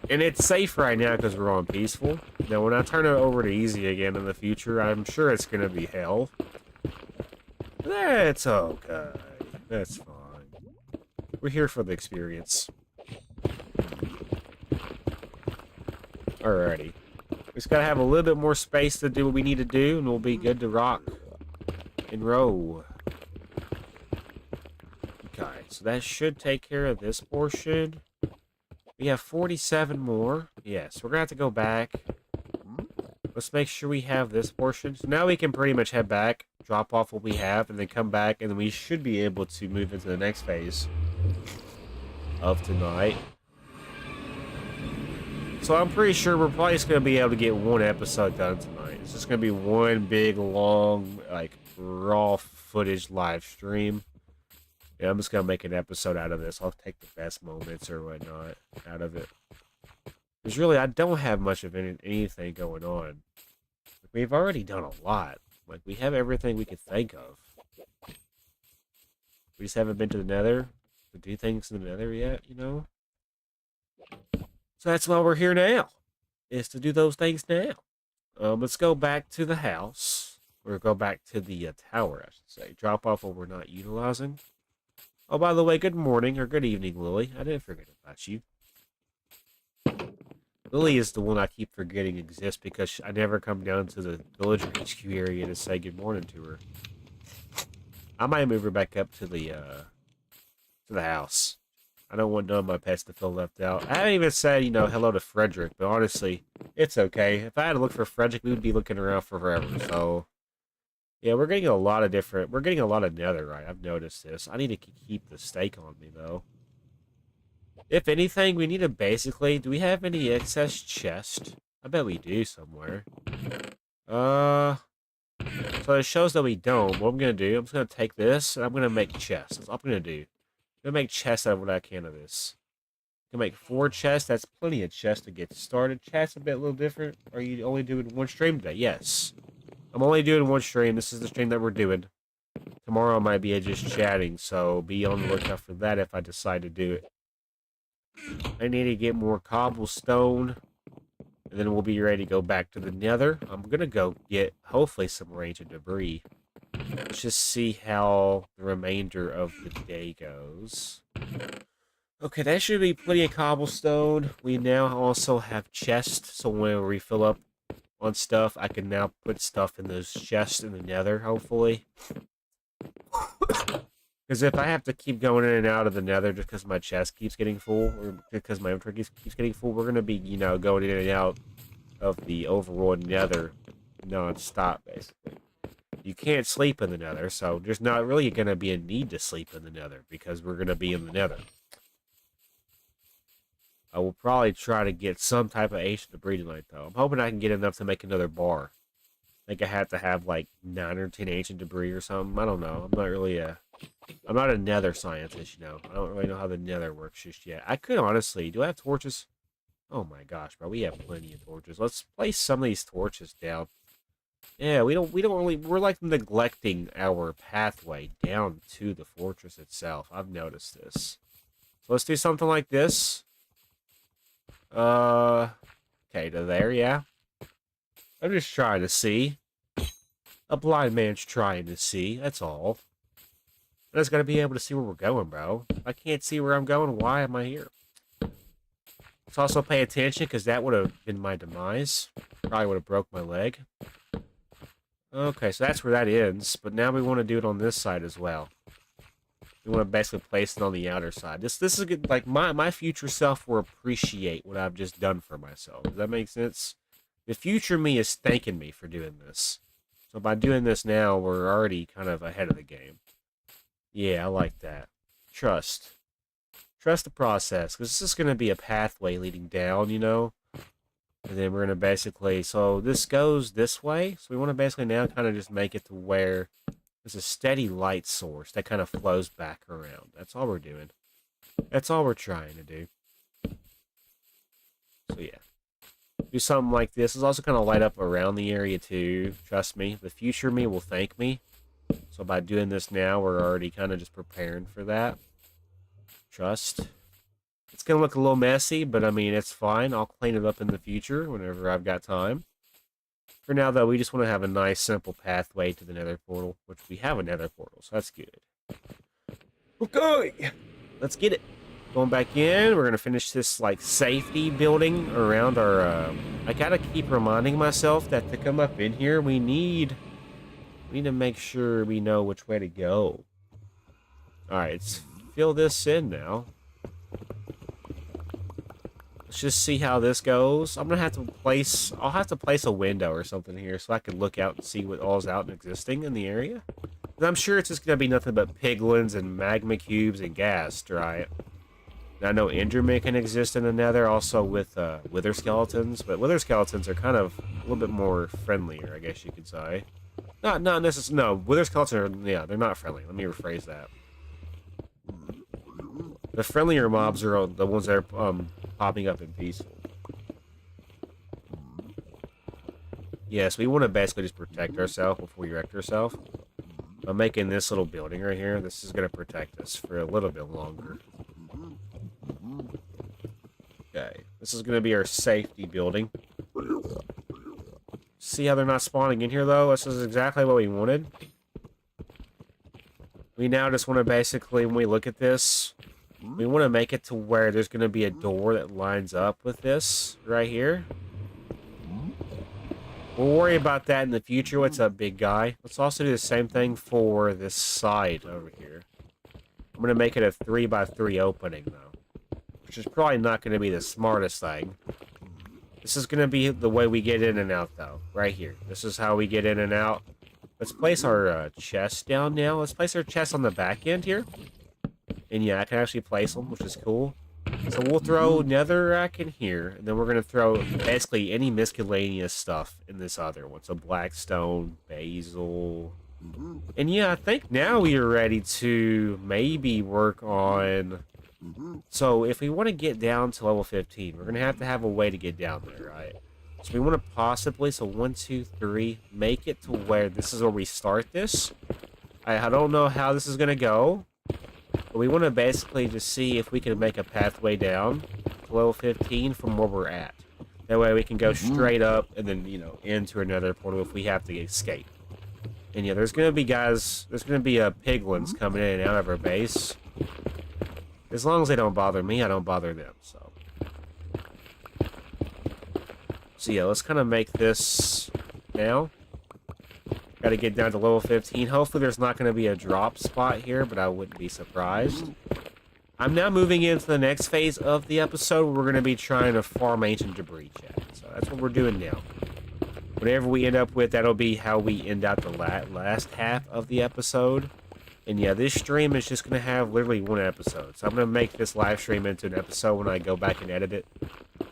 And it's safe right now because we're on peaceful. Now, when I turn it over to easy again in the future, I'm sure it's gonna be hell. That's okay. That's fine. We're here for the experience. Alrighty. We just gotta have a little bit more space to do what we need to do, and we'll be good to rock and roll. Okay, so that should take care of this portion. We have 47 more. Yes, we're gonna have to go back. Let's make sure we have this portion. So now we can pretty much head back, drop off what we have, and then come back, and then we should be able to move into the next phase of tonight. So so I'm pretty sure we're probably just going to be able to get one episode done tonight. It's just going to be one big, long, like, raw footage live stream. Yeah, I'm just going to make an episode out of this. I'll take the best moments or whatnot out of it. Because really, I don't have much of anything going on. We've already done a lot. Like, we have everything we could think of. We just haven't been to the Nether to do things in the Nether yet, you know? So that's why we're here now, is to do those things now. Let's go back to the house, or go back to the tower, I should say. Drop off what we're not utilizing. Oh, by the way, good morning, or good evening, Lily. I didn't forget about you. Lily is the one I keep forgetting exists because I never come down to the villager HQ area to say good morning to her. I might move her back up to the house. I don't want none of my pets to feel left out. I haven't even said, you know, hello to Frederick, but honestly, it's okay. If I had to look for Frederick, we would be looking around for forever, so... Yeah, we're getting a lot of netherite. I've noticed this. I need to keep the steak on me, though. If anything, we need to basically... Do we have any excess chest? I bet we do somewhere. So it shows that we don't. What I'm going to do, I'm just going to take this, and I'm going to make chests. That's all I'm going to do. I'm going to make chests out of what I can of this. I can make 4 chests. That's plenty of chests to get started. Chat's a little different. Are you only doing one stream today? Yes. I'm only doing one stream. This is the stream that we're doing. Tomorrow I might be just chatting, so be on the lookout for that if I decide to do it. I need to get more cobblestone, and then we'll be ready to go back to the Nether. I'm going to go get, hopefully, some range of debris. Let's just see how the remainder of the day goes. Okay, that should be plenty of cobblestone. We now also have chests, so when we refill up on stuff, I can now put stuff in those chests in the Nether, hopefully. Because if I have to keep going in and out of the Nether just because my chest keeps getting full, or because my inventory keeps getting full, we're going to be, you know, going in and out of the overall Nether non-stop, basically. You can't sleep in the Nether, so there's not really going to be a need to sleep in the Nether, because we're going to be in the Nether. I will probably try to get some type of ancient debris tonight, though. I'm hoping I can get enough to make another bar. I think I have to have, like, 9 or 10 ancient debris or something. I don't know. I'm not a Nether scientist, you know. I don't really know how the Nether works just yet. I could, honestly... Do I have torches? Oh my gosh, bro. We have plenty of torches. Let's place some of these torches down. Yeah, we don't really... We're, like, neglecting our pathway down to the fortress itself. I've noticed this. So let's do something like this. Okay, to there, yeah. I'm just trying to see. A blind man's trying to see, that's all. I just gotta be able to see where we're going, bro. If I can't see where I'm going, why am I here? Let's also pay attention, because that would have been my demise. Probably would have broke my leg. Okay, so that's where that ends, but now we want to do it on this side as well. We want to basically place it on the outer side. This is good. Like, my future self will appreciate what I've just done for myself. Does that make sense? The future me is thanking me for doing this. So by doing this now, we're already kind of ahead of the game. Yeah, I like that. Trust. Trust the process, because this is going to be a pathway leading down, you know? And then we're going to basically... So this goes this way. So we want to basically now kind of just make it to where there's a steady light source that kind of flows back around. That's all we're doing. That's all we're trying to do. So yeah. Do something like this. It's also kind of light up around the area too. Trust me. The future me will thank me. So by doing this now, we're already kind of just preparing for that. Trust. It's going to look a little messy, but I mean, it's fine. I'll clean it up in the future whenever I've got time. For now, though, we just want to have a nice, simple pathway to the Nether portal, which we have a Nether portal, so that's good. Okay, let's get it. Going back in, we're going to finish this, like, safety building around our, I gotta keep reminding myself that to come up in here, we need to make sure we know which way to go. Alright, let's fill this in now. Let's just see how this goes. I'll have to place a window or something here so I can look out and see what all's out and existing in the area. And I'm sure it's just going to be nothing but piglins and magma cubes and ghast, right? I know Enderman can exist in the Nether, also with Wither skeletons, but Wither skeletons are kind of a little bit more friendlier, I guess you could say. Not necessarily. No, Wither skeletons are, yeah, they're not friendly. Let me rephrase that. The friendlier mobs are the ones that are popping up in peaceful. Yes, we want to basically just protect ourselves before we wreck ourselves. By making this little building right here, this is going to protect us for a little bit longer. Okay, this is going to be our safety building. See how they're not spawning in here, though? This is exactly what we wanted. We now just want to basically, when we look at this, we want to make it to where there's going to be a door that lines up with this right here. We'll worry about that in the future. What's up, big guy? Let's also do the same thing for this side over here. I'm going to make it a 3x3 opening, though. Which is probably not going to be the smartest thing. This is going to be the way we get in and out, though. Right here. This is how we get in and out. Let's place our chest down now. Let's place our chest on the back end here. And yeah, I can actually place them, which is cool. So we'll throw netherrack in here, and then we're going to throw basically any miscellaneous stuff in this other one. So blackstone, basil. And yeah, I think now we are ready to maybe work on... So if we want to get down to level 15, we're going to have a way to get down there, right? So we want to possibly, so 1, 2, 3, make it to where this is where we start this. I don't know how this is going to go. But we want to basically just see if we can make a pathway down to level 15 from where we're at. That way we can go straight up and then, you know, into another portal if we have to escape. And yeah, there's going to be guys, there's going to be piglins coming in and out of our base. As long as they don't bother me, I don't bother them, so. So yeah, let's kind of make this now. Got to get down to level 15. Hopefully there's not going to be a drop spot here, but I wouldn't be surprised. I'm now moving into the next phase of the episode where we're going to be trying to farm ancient debris, chat. So that's what we're doing now. Whatever we end up with, that'll be how we end out the last half of the episode. And yeah, this stream is just going to have literally one episode. So I'm going to make this live stream into an episode when I go back and edit it.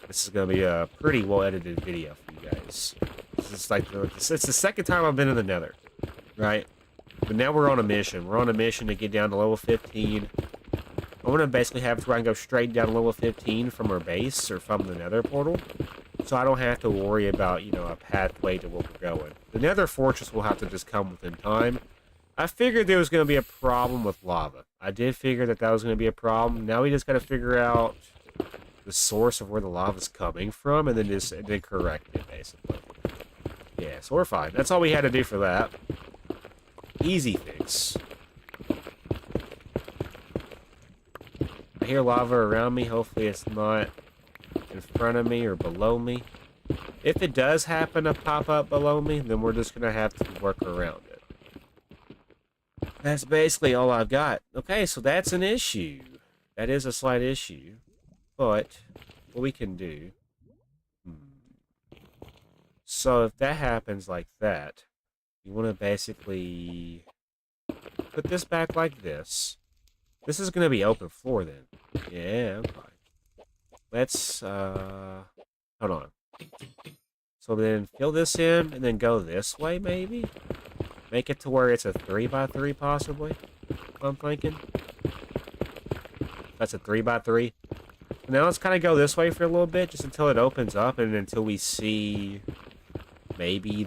This is going to be a pretty well-edited video for you guys. It's like it's the second time I've been in the Nether, right? But now we're on a mission. We're on a mission to get down to level 15. I want to basically have to try and go straight down to level 15 from our base or from the Nether portal, so I don't have to worry about, you know, a pathway to where we're going. The Nether fortress will have to just come within time. I figured there was going to be a problem with lava. I did figure that was going to be a problem. Now we just got to figure out the source of where the lava's coming from and then correct it, basically. Yeah, so we're fine. That's all we had to do for that. Easy fix. I hear lava around me. Hopefully it's not in front of me or below me. If it does happen to pop up below me, then we're just going to have to work around it. That's basically all I've got. Okay, so that's an issue. That is a slight issue. But what we can do... So if that happens like that, you want to basically put this back like this. This is going to be open floor then. Yeah, okay. Let's, hold on. So then fill this in and then go this way maybe? Make it to where it's a 3x3 possibly, I'm thinking. That's a 3x3. Now let's kind of go this way for a little bit just until it opens up and until we see... Maybe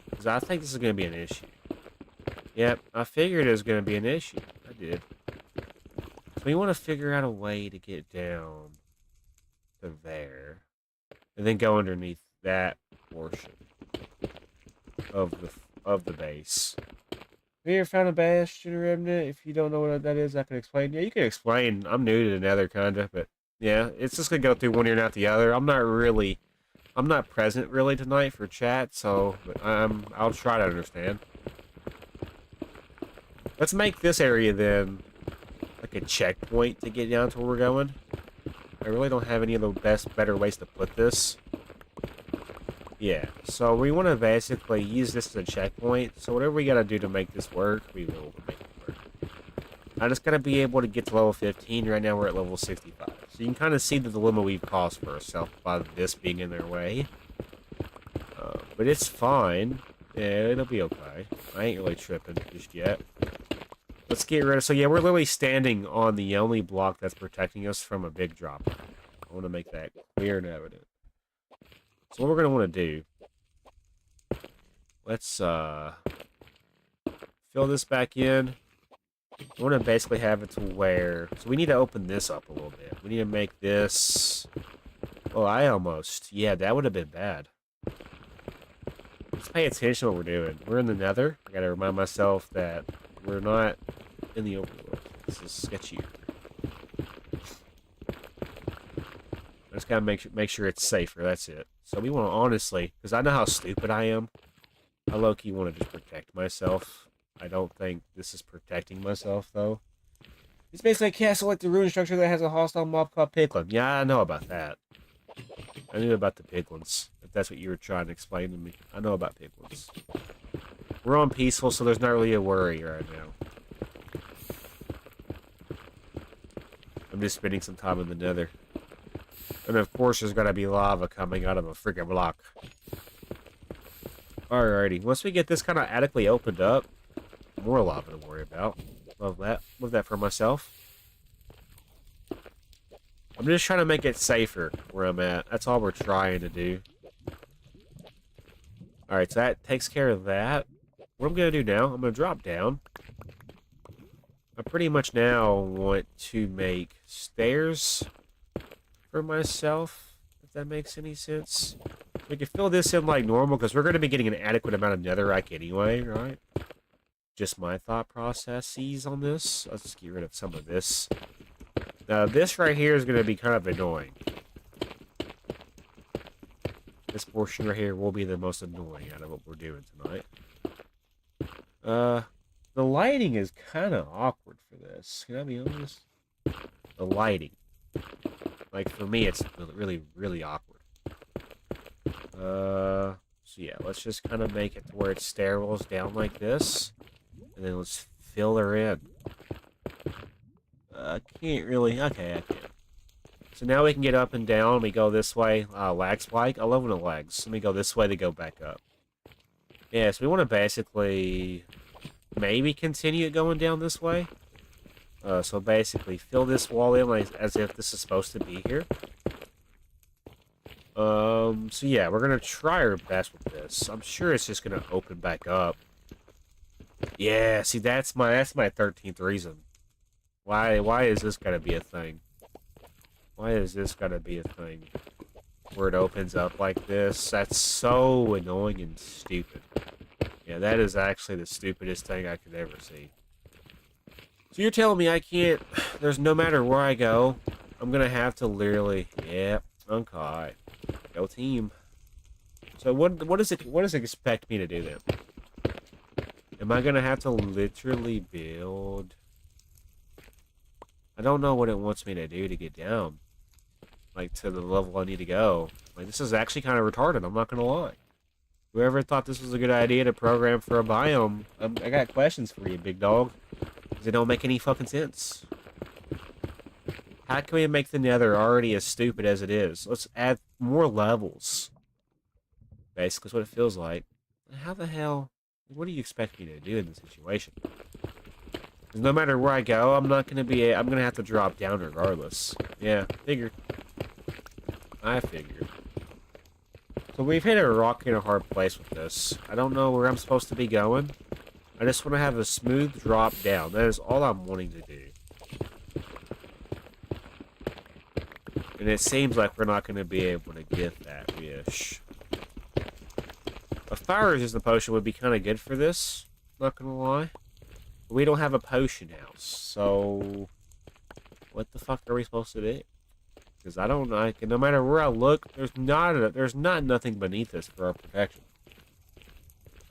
because I think this is going to be an issue. Yep, I figured it was going to be an issue. I did. So we want to figure out a way to get down to there. And then go underneath that portion of the base. Have you ever found a bastion remnant? If you don't know what that is, I can explain. Yeah, you can explain. I'm new to the Nether, kind of. But yeah, it's just going to go through one ear and out the other. I'm not present really tonight for chat, so I'll try to understand. Let's make this area then like a checkpoint to get down to where we're going. I really don't have any of the better ways to put this. Yeah, so we want to basically use this as a checkpoint. So whatever we gotta do to make this work, we will make it work. I just gotta be able to get to level 15. Right now we're at level 65. So you can kind of see the dilemma we've caused for ourselves by this being in their way. But it's fine. Yeah, it'll be okay. I ain't really tripping just yet. Let's get rid of... So yeah, we're literally standing on the only block that's protecting us from a big drop. I want to make that clear and evident. So what we're going to want to do... Let's fill this back in. I want to basically have it to where... So we need to open this up a little bit. We need to make this... Oh, I almost... Yeah, that would have been bad. Let's pay attention to what we're doing. We're in the Nether. I gotta remind myself that we're not in the overworld. This is sketchier. I just gotta make sure it's safer. That's it. So we want to honestly, because I know how stupid I am. I low-key want to just protect myself. I don't think this is protecting myself though. It's basically a castle like the ruin structure that has a hostile mob called Piglin. Yeah, I know about that. I knew about the piglins, if that's what you were trying to explain to me. I know about piglins. We're on peaceful, so there's not really a worry right now. I'm just spending some time in the Nether. And of course, there's gotta be lava coming out of a freaking block. Alrighty, once we get this kind of adequately opened up, more lava to worry about. Love that. Love that for myself. I'm just trying to make it safer where I'm at. That's all we're trying to do. Alright, so that takes care of that. What I'm going to do now, I'm going to drop down. I pretty much now want to make stairs for myself, if that makes any sense. We can fill this in like normal, because we're going to be getting an adequate amount of netherrack anyway, right? Just my thought processes on this. Let's just get rid of some of this. Now, this right here is going to be kind of annoying. This portion right here will be the most annoying out of what we're doing tonight. The lighting is kind of awkward for this. Can I be honest? The lighting. Like, for me, it's really, really awkward. So yeah, let's just kind of make it to where it stairwells down like this. And then let's fill her in. I can't really... Okay, I can. So now we can get up and down. We go this way. Lag spike. I love when it lags. Let me go this way to go back up. Yeah, so we want to basically... maybe continue going down this way. So basically fill this wall in like, as if this is supposed to be here. So yeah, we're going to try our best with this. I'm sure it's just going to open back up. Yeah, see, that's my 13th reason. Why is this gotta be a thing? Why is this gotta be a thing? Where it opens up like this? That's so annoying and stupid. Yeah, that is actually the stupidest thing I could ever see. So you're telling me I can't... There's no matter where I go, I'm gonna have to literally... Yep, okay. Go team. So what does it expect me to do then? Am I gonna have to literally build... I don't know what it wants me to do to get down. Like, to the level I need to go. Like, this is actually kind of retarded, I'm not gonna lie. Whoever thought this was a good idea to program for a biome, I got questions for you, big dog. Because it don't make any fucking sense. How can we make the Nether already as stupid as it is? Let's add more levels. Basically, is what it feels like. How the hell... What do you expect me to do in this situation? No matter where I go, I'm gonna have to drop down regardless. Yeah, figured. I figured. So we've hit a rock in a hard place with this. I don't know where I'm supposed to be going. I just want to have a smooth drop down. That is all I'm wanting to do. And it seems like we're not going to be able to get that wish. A fire resistant potion would be kind of good for this. Not going to lie. We don't have a potion house, so... What the fuck are we supposed to do? Because I don't know. No matter where I look, there's not nothing beneath us for our protection.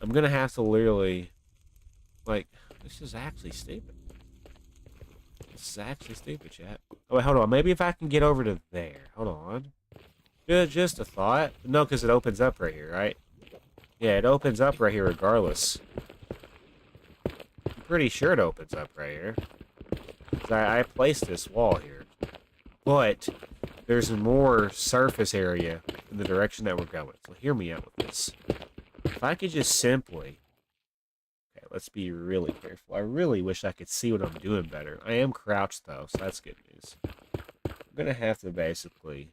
I'm gonna have to literally... Like, this is actually stupid. This is actually stupid, chat. Oh, wait, hold on. Maybe if I can get over to there. Hold on. Just a thought. No, because it opens up right here, right? Yeah, it opens up right here regardless. I'm pretty sure it opens up right here. I placed this wall here. But there's more surface area in the direction that we're going. So hear me out with this. If I could just simply... Okay, let's be really careful. I really wish I could see what I'm doing better. I am crouched, though, so that's good news. I'm going to have to basically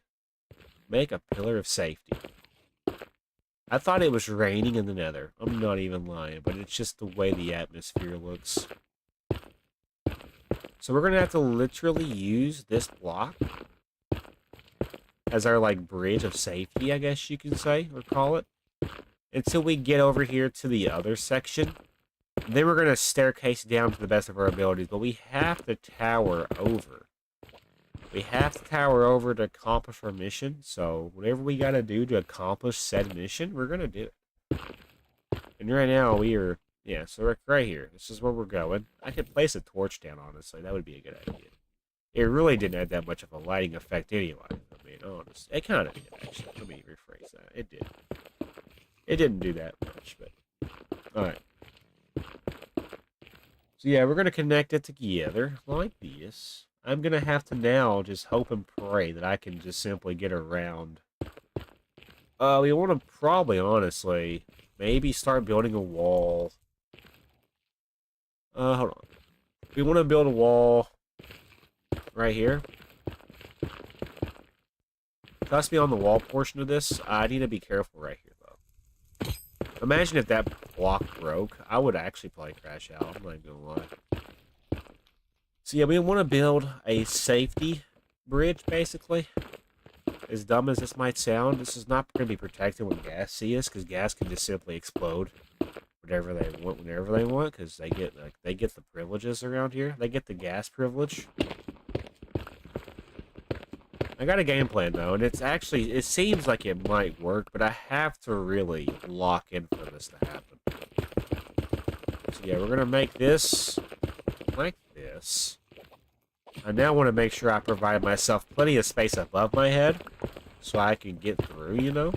make a pillar of safety. I thought it was raining in the nether. I'm not even lying, but it's just the way the atmosphere looks. So we're going to have to literally use this block as our, like, bridge of safety, I guess you can say, or call it, until we get over here to the other section. Then we're going to staircase down to the best of our abilities, but we have to tower over. We have to tower over to accomplish our mission, so whatever we got to do to accomplish said mission, we're going to do it. And right now, we are, yeah, so right here, this is where we're going. I could place a torch down, honestly, that would be a good idea. It really didn't have that much of a lighting effect anyway. I mean, honestly, it kind of did, actually. Let me rephrase that. It did. It didn't do that much, but... Alright. So yeah, we're going to connect it together like this. I'm going to have to now just hope and pray that I can just simply get around. We want to probably, honestly, maybe start building a wall. Hold on. We want to build a wall right here. Trust me on the wall portion of this. I need to be careful right here, though. Imagine if that block broke. I would actually probably crash out. I'm not going to lie. So yeah, we want to build a safety bridge, basically. As dumb as this might sound, this is not going to be protected when gas sees us, because gas can just simply explode whatever they want, whenever they want, because they get the privileges around here. They get the gas privilege. I got a game plan though, and it seems like it might work, but I have to really lock in for this to happen. So yeah, we're gonna make this like this. I now want to make sure I provide myself plenty of space above my head, so I can get through, you know?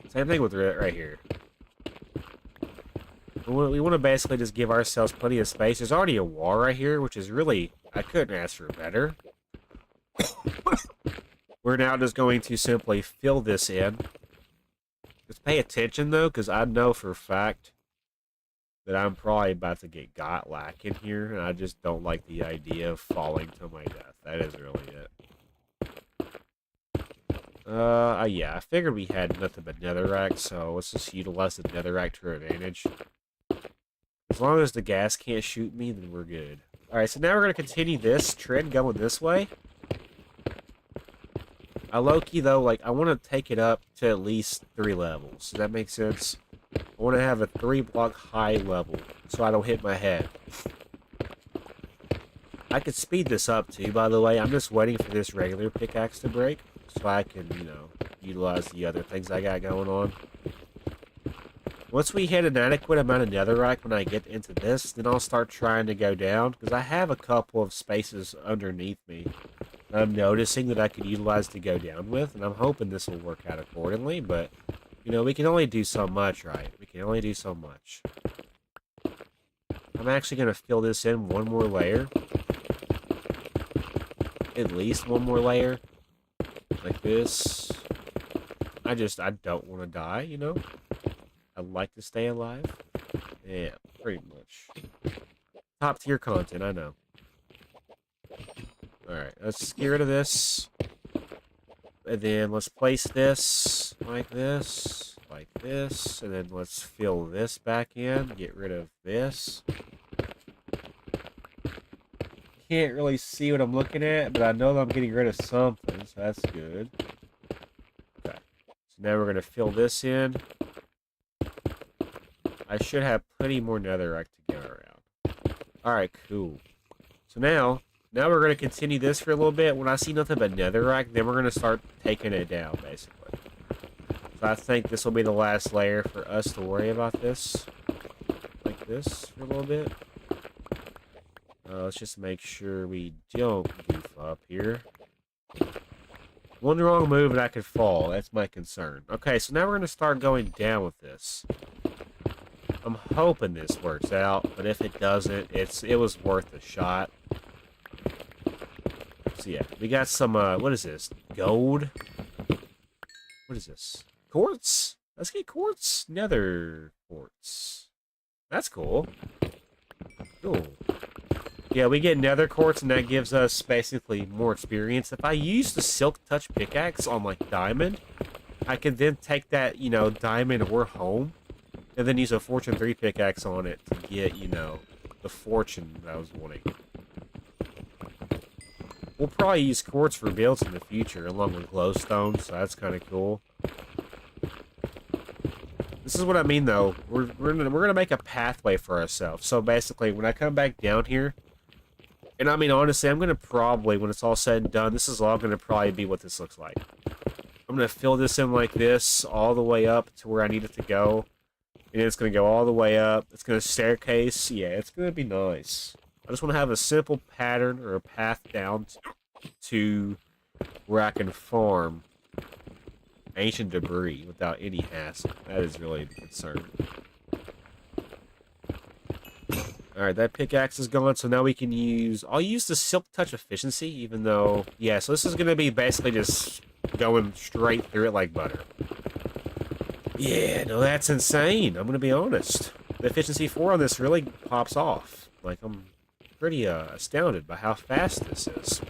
Same thing with right here. We want to basically just give ourselves plenty of space. There's already a wall right here, which is really... I couldn't ask for better. We're now just going to simply fill this in. Just pay attention, though, because I know for a fact that I'm probably about to get got lack in here, and I just don't like the idea of falling to my death. That is really it. Yeah, I figured we had nothing but netherrack, so let's just utilize the netherrack to our advantage. As long as the gas can't shoot me, then we're good. Alright, so now we're going to continue this trend going this way. I low-key, though, like, I want to take it up to at least 3 levels. Does that make sense? I want to have a 3-block high level, so I don't hit my head. I could speed this up, too, by the way. I'm just waiting for this regular pickaxe to break, so I can, you know, utilize the other things I got going on. Once we hit an adequate amount of netherrack when I get into this, then I'll start trying to go down, because I have a couple of spaces underneath me that I'm noticing that I could utilize to go down with, and I'm hoping this will work out accordingly, but, you know, we can only do so much, right? We can only do so much. I'm actually going to fill this in one more layer. At least one more layer. Like this. I don't want to die, you know? I'd like to stay alive. Yeah, pretty much. Top tier content, I know. Alright, let's get rid of this. And then let's place this like this. Like this. And then let's fill this back in. Get rid of this. Can't really see what I'm looking at, but I know that I'm getting rid of something, so that's good. Okay. So now we're going to fill this in. I should have plenty more netherrack to go around. Alright, cool. So now we're going to continue this for a little bit. When I see nothing but netherrack, then we're going to start taking it down, basically. So I think this will be the last layer for us to worry about this. Like this for a little bit. Let's just make sure we don't goof up here. One wrong move and I could fall. That's my concern. Okay, so now we're going to start going down with this. I'm hoping this works out, but if it doesn't, it was worth a shot. So yeah, we got some, what is this? Gold? What is this? Quartz? Let's get quartz. Nether quartz. That's cool. Cool. Yeah, we get nether quartz, and that gives us basically more experience. If I use the silk touch pickaxe on, like, diamond, I can then take that, you know, diamond or home, and then use a fortune 3 pickaxe on it to get, you know, the fortune that I was wanting. We'll probably use quartz for builds in the future, along with glowstone, so that's kind of cool. This is what I mean, though. We're gonna make a pathway for ourselves. So basically, when I come back down here, and I mean, honestly, I'm gonna probably, when it's all said and done, this is all gonna probably be what this looks like. I'm gonna fill this in like this, all the way up to where I need it to go. And it's gonna go all the way up. It's gonna staircase. Yeah, it's gonna be nice. I just want to have a simple pattern or a path down to where I can farm ancient debris without any hassle. That is really the concern. Alright, that pickaxe is gone, so now we can use... I'll use the silk touch efficiency, even though... Yeah, so this is going to be basically just going straight through it like butter. Yeah, no, that's insane. I'm going to be honest. The efficiency 4 on this really pops off. Like, I'm pretty astounded by how fast this is.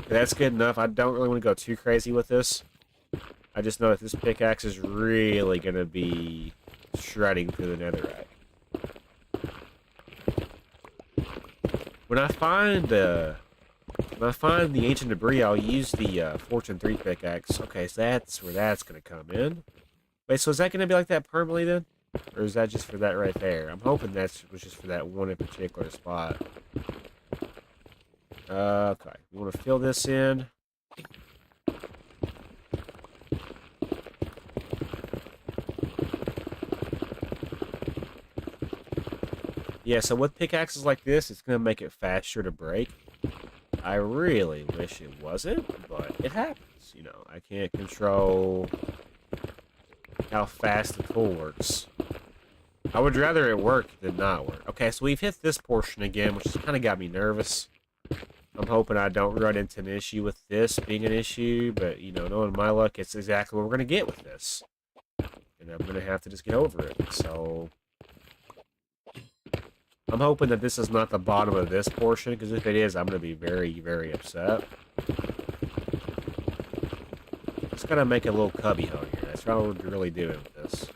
That's good enough. I don't really want to go too crazy with this. I just know that this pickaxe is really going to be shredding through the netherrack. When I find the ancient debris, I'll use the Fortune 3 pickaxe. Okay, so that's where that's going to come in. Wait, so is that going to be like that permanently then? Or is that just for that right there? I'm hoping that was just for that one in particular spot. Okay, we want to fill this in. Yeah, so with pickaxes like this, it's going to make it faster to break. I really wish it wasn't, but it happens. You know, I can't control how fast the tool works. I would rather it work than not work. Okay, so we've hit this portion again, which has kind of got me nervous. I'm hoping I don't run into an issue with this being an issue, but, you know, knowing my luck, it's exactly what we're going to get with this. And I'm going to have to just get over it, so... I'm hoping that this is not the bottom of this portion, because if it is, I'm going to be very, very upset. Just gotta make a little cubby hole here. That's what we're really doing with this.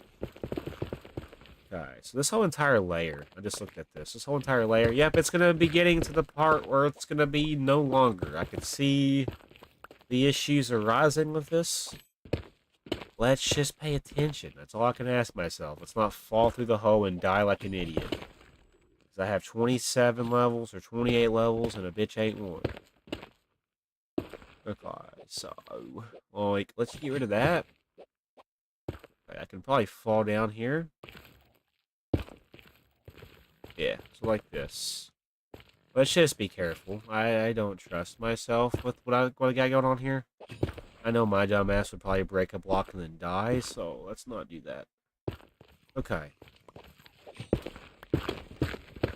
Okay, so this whole entire layer, I just looked at this. This whole entire layer, yep, it's going to be getting to the part where it's going to be no longer. I can see the issues arising with this. Let's just pay attention. That's all I can ask myself. Let's not fall through the hole and die like an idiot. Because I have 27 levels or 28 levels and a bitch ain't one. Okay, so, like, let's get rid of that. Okay, I can probably fall down here. Yeah, so like this. Let's just be careful. I don't trust myself with what I got going on here. I know my dumb ass would probably break a block and then die, so let's not do that. Okay.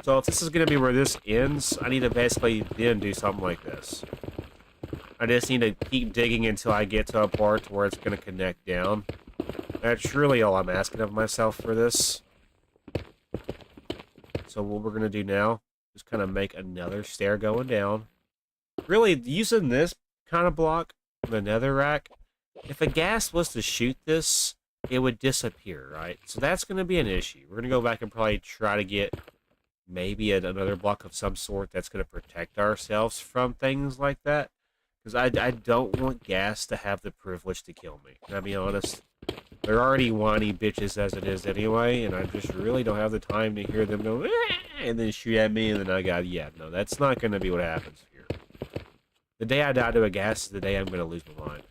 So if this is going to be where this ends, I need to basically then do something like this. I just need to keep digging until I get to a part where it's going to connect down. That's really all I'm asking of myself for this. So what we're going to do now is kind of make another stair going down. Really, using this kind of block, the netherrack, if a ghast was to shoot this, it would disappear, right? So that's going to be an issue. We're going to go back and probably try to get maybe another block of some sort that's going to protect ourselves from things like that. Because I don't want ghast to have the privilege to kill me. Can I be honest? They're already whiny bitches as it is anyway, and I just really don't have the time to hear them go, and then shoot at me, and then I got, yeah, no, that's not going to be what happens here. The day I die to a ghast is the day I'm going to lose my mind.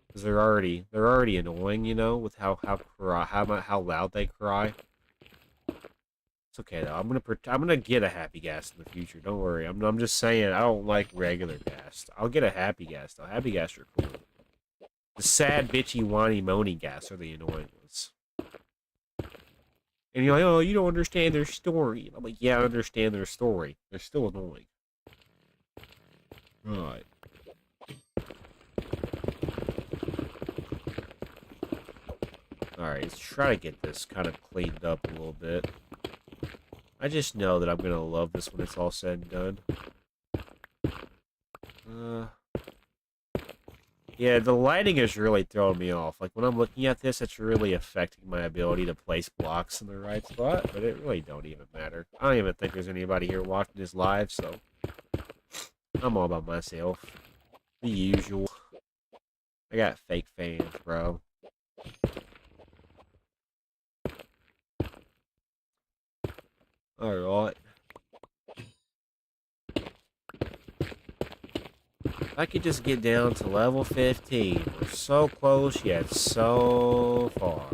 Because they're already annoying, you know, with how loud they cry. It's okay though. I'm gonna get a happy ghast in the future. Don't worry. I'm just saying I don't like regular ghast. I'll get a happy ghast though. Happy ghast are cool. The sad, bitchy, whiny, moany gas are the annoying ones. And you're like, oh, you don't understand their story. I'm like, yeah, I understand their story. They're still annoying. Right. Alright, let's try to get this kind of cleaned up a little bit. I just know that I'm going to love this when it's all said and done. Yeah, the lighting is really throwing me off. Like, when I'm looking at this, it's really affecting my ability to place blocks in the right spot, but it really don't even matter. I don't even think there's anybody here watching this live, so I'm all by myself. The usual. I got fake fans, bro. Alright. If I could just get down to level 15. We're so close, yet so far.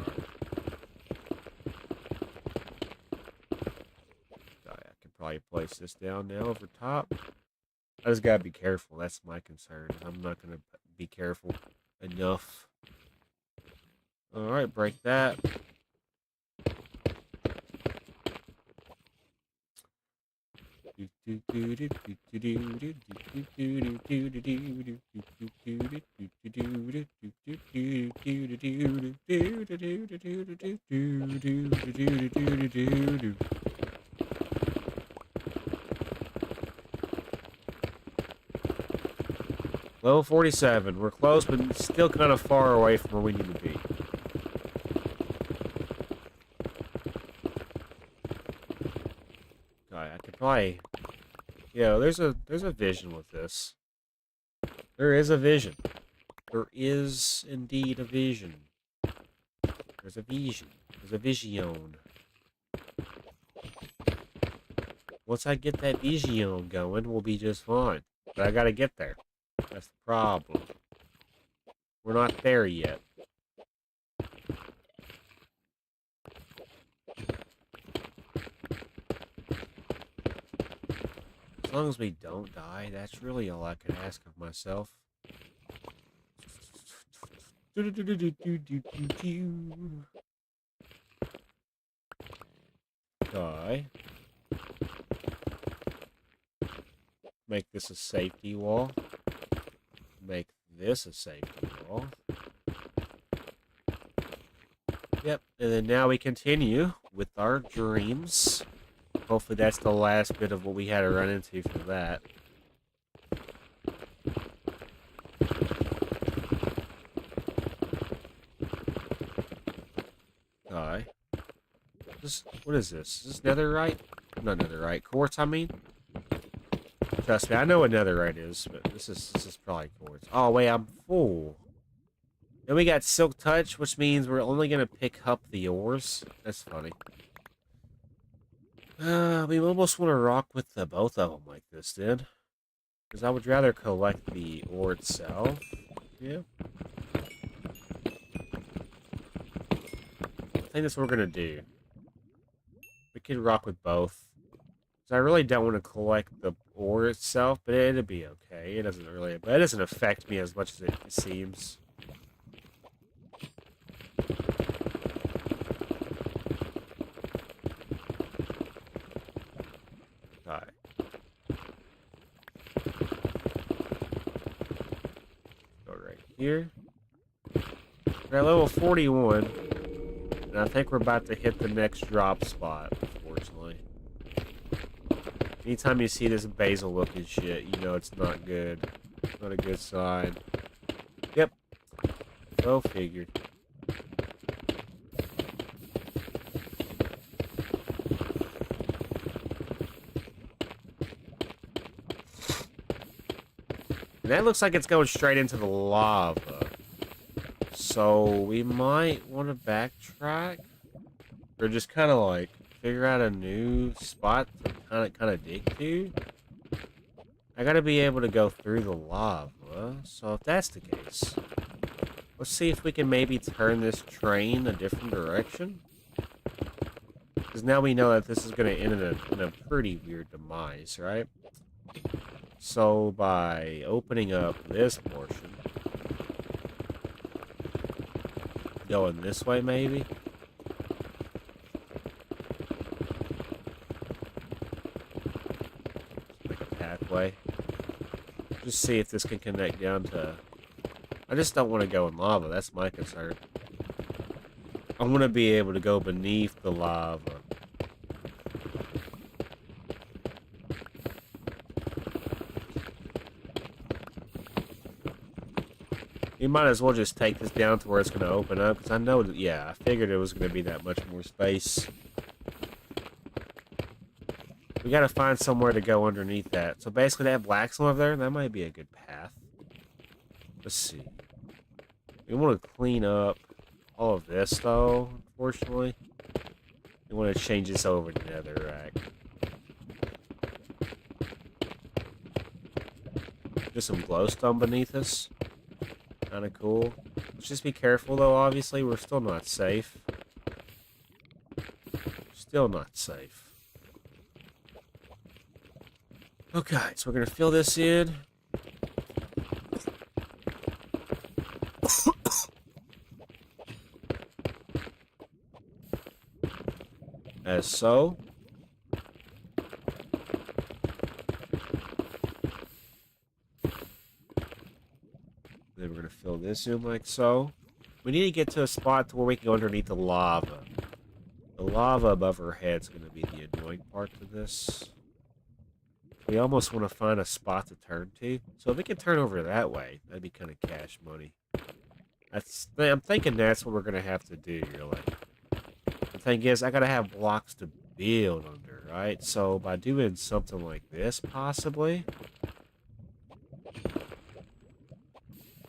I could probably place this down now over top. I just gotta be careful. That's my concern. I'm not gonna be careful enough. Alright, break that. Level 47. We're close, but still kind of far away from where we need to be. God, I could probably... Yeah, there's a vision with this. There is a vision. There is indeed a vision. There's a vision. There's a vision. Once I get that vision going, we'll be just fine. But I gotta get there. That's the problem. We're not there yet. As long as we don't die, that's really all I can ask of myself. Die. Make this a safety wall. Make this a safety wall. Yep, and then now we continue with our dreams. Hopefully that's the last bit of what we had to run into for that. Alright. What is this? Is this netherite? Not netherite. Quartz, I mean? Trust me, I know what netherite is, but this is probably quartz. Oh, wait, I'm full. Then we got silk touch, which means we're only going to pick up the ores. That's funny. We almost want to rock with both of them like this, then. Because I would rather collect the ore itself. Yeah. I think that's what we're going to do. We could rock with both. Because I really don't want to collect the ore itself, but it'll be okay. It doesn't affect me as much as it seems. Alright. Go right here. We're at level 41. And I think we're about to hit the next drop spot, unfortunately. Anytime you see this basil looking shit, you know it's not good. It's not a good sign. Yep. Go figured. And that looks like it's going straight into the lava. So we might want to backtrack. Or just kind of like figure out a new spot to kind of dig to. I gotta be able to go through the lava. So if that's the case, let's see if we can maybe turn this train a different direction. Because now we know that this is going to end in a pretty weird demise, right? So by opening up this portion, going this way, maybe? Like a pathway. Just see if this can connect down to... I just don't want to go in lava. That's my concern. I want to be able to go beneath the lava. You might as well just take this down to where it's going to open up, because I know that, yeah, I figured it was going to be that much more space. We got to find somewhere to go underneath that. So basically that blacksmith over there, that might be a good path. Let's see. We want to clean up all of this, though, unfortunately. We want to change this over to netherrack. Just some glowstone beneath us. Kind of cool. Let's just be careful, though, obviously. We're still not safe. Still not safe. Okay, so we're going to fill this in. As so. Then we're going to fill this in like so. We need to get to a spot to where we can go underneath the lava. The lava above our head's going to be the annoying part to this. We almost want to find a spot to turn to. So if we can turn over that way, that'd be kind of cash money. I'm thinking that's what we're going to have to do, really. The thing is, I got to have blocks to build under, right? So by doing something like this, possibly...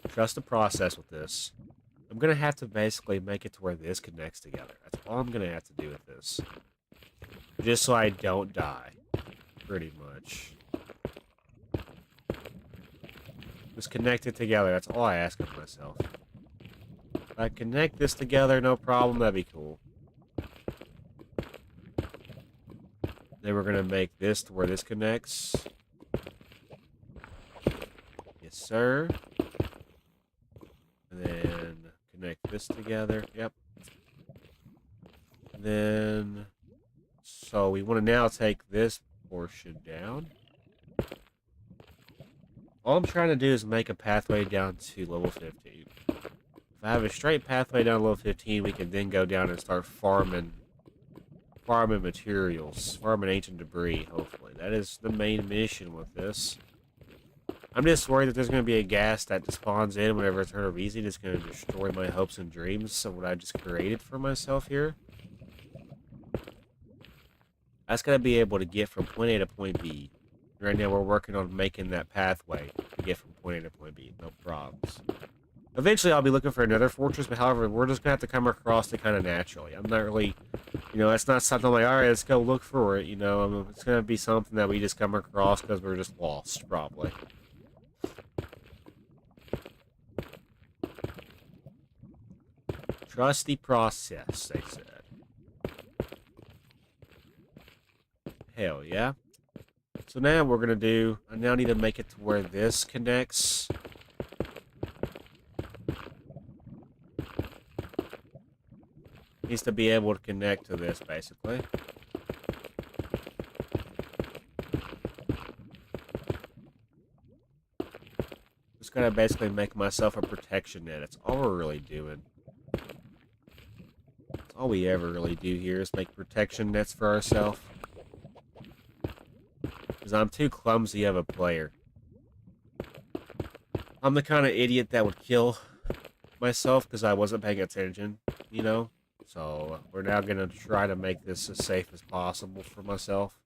Trust the process with this. I'm going to have to basically make it to where this connects together. That's all I'm going to have to do with this. Just so I don't die. Pretty much. Just connect it together. That's all I ask of myself. If I connect this together, no problem. That'd be cool. Then we're going to make this to where this connects. Yes, sir. And then connect this together. Yep. And then... So we want to now take this portion down. All I'm trying to do is make a pathway down to level 15. If I have a straight pathway down to level 15, we can then go down and start farming materials, farming ancient debris, hopefully. That is the main mission with this. I'm just worried that there's going to be a gas that spawns in whenever I turn over easy that's going to destroy my hopes and dreams of what I just created for myself here. I just got to be able to get from point A to point B. Right now we're working on making that pathway to get from point A to point B. No problems. Eventually I'll be looking for another fortress, but however, we're just going to have to come across it kind of naturally. I'm not really, you know, it's not something like, alright, let's go look for it, you know. It's going to be something that we just come across because we're just lost, probably. Trust the process, they said. Hell yeah. So now we're going to do... I now need to make it to where this connects. Needs to be able to connect to this, basically. Just got to basically make myself a protection net. That's all we're really doing. That's all we ever really do here is make protection nets for ourselves. Because I'm too clumsy of a player. I'm the kind of idiot that would kill myself because I wasn't paying attention, you know? So, we're now going to try to make this as safe as possible for myself.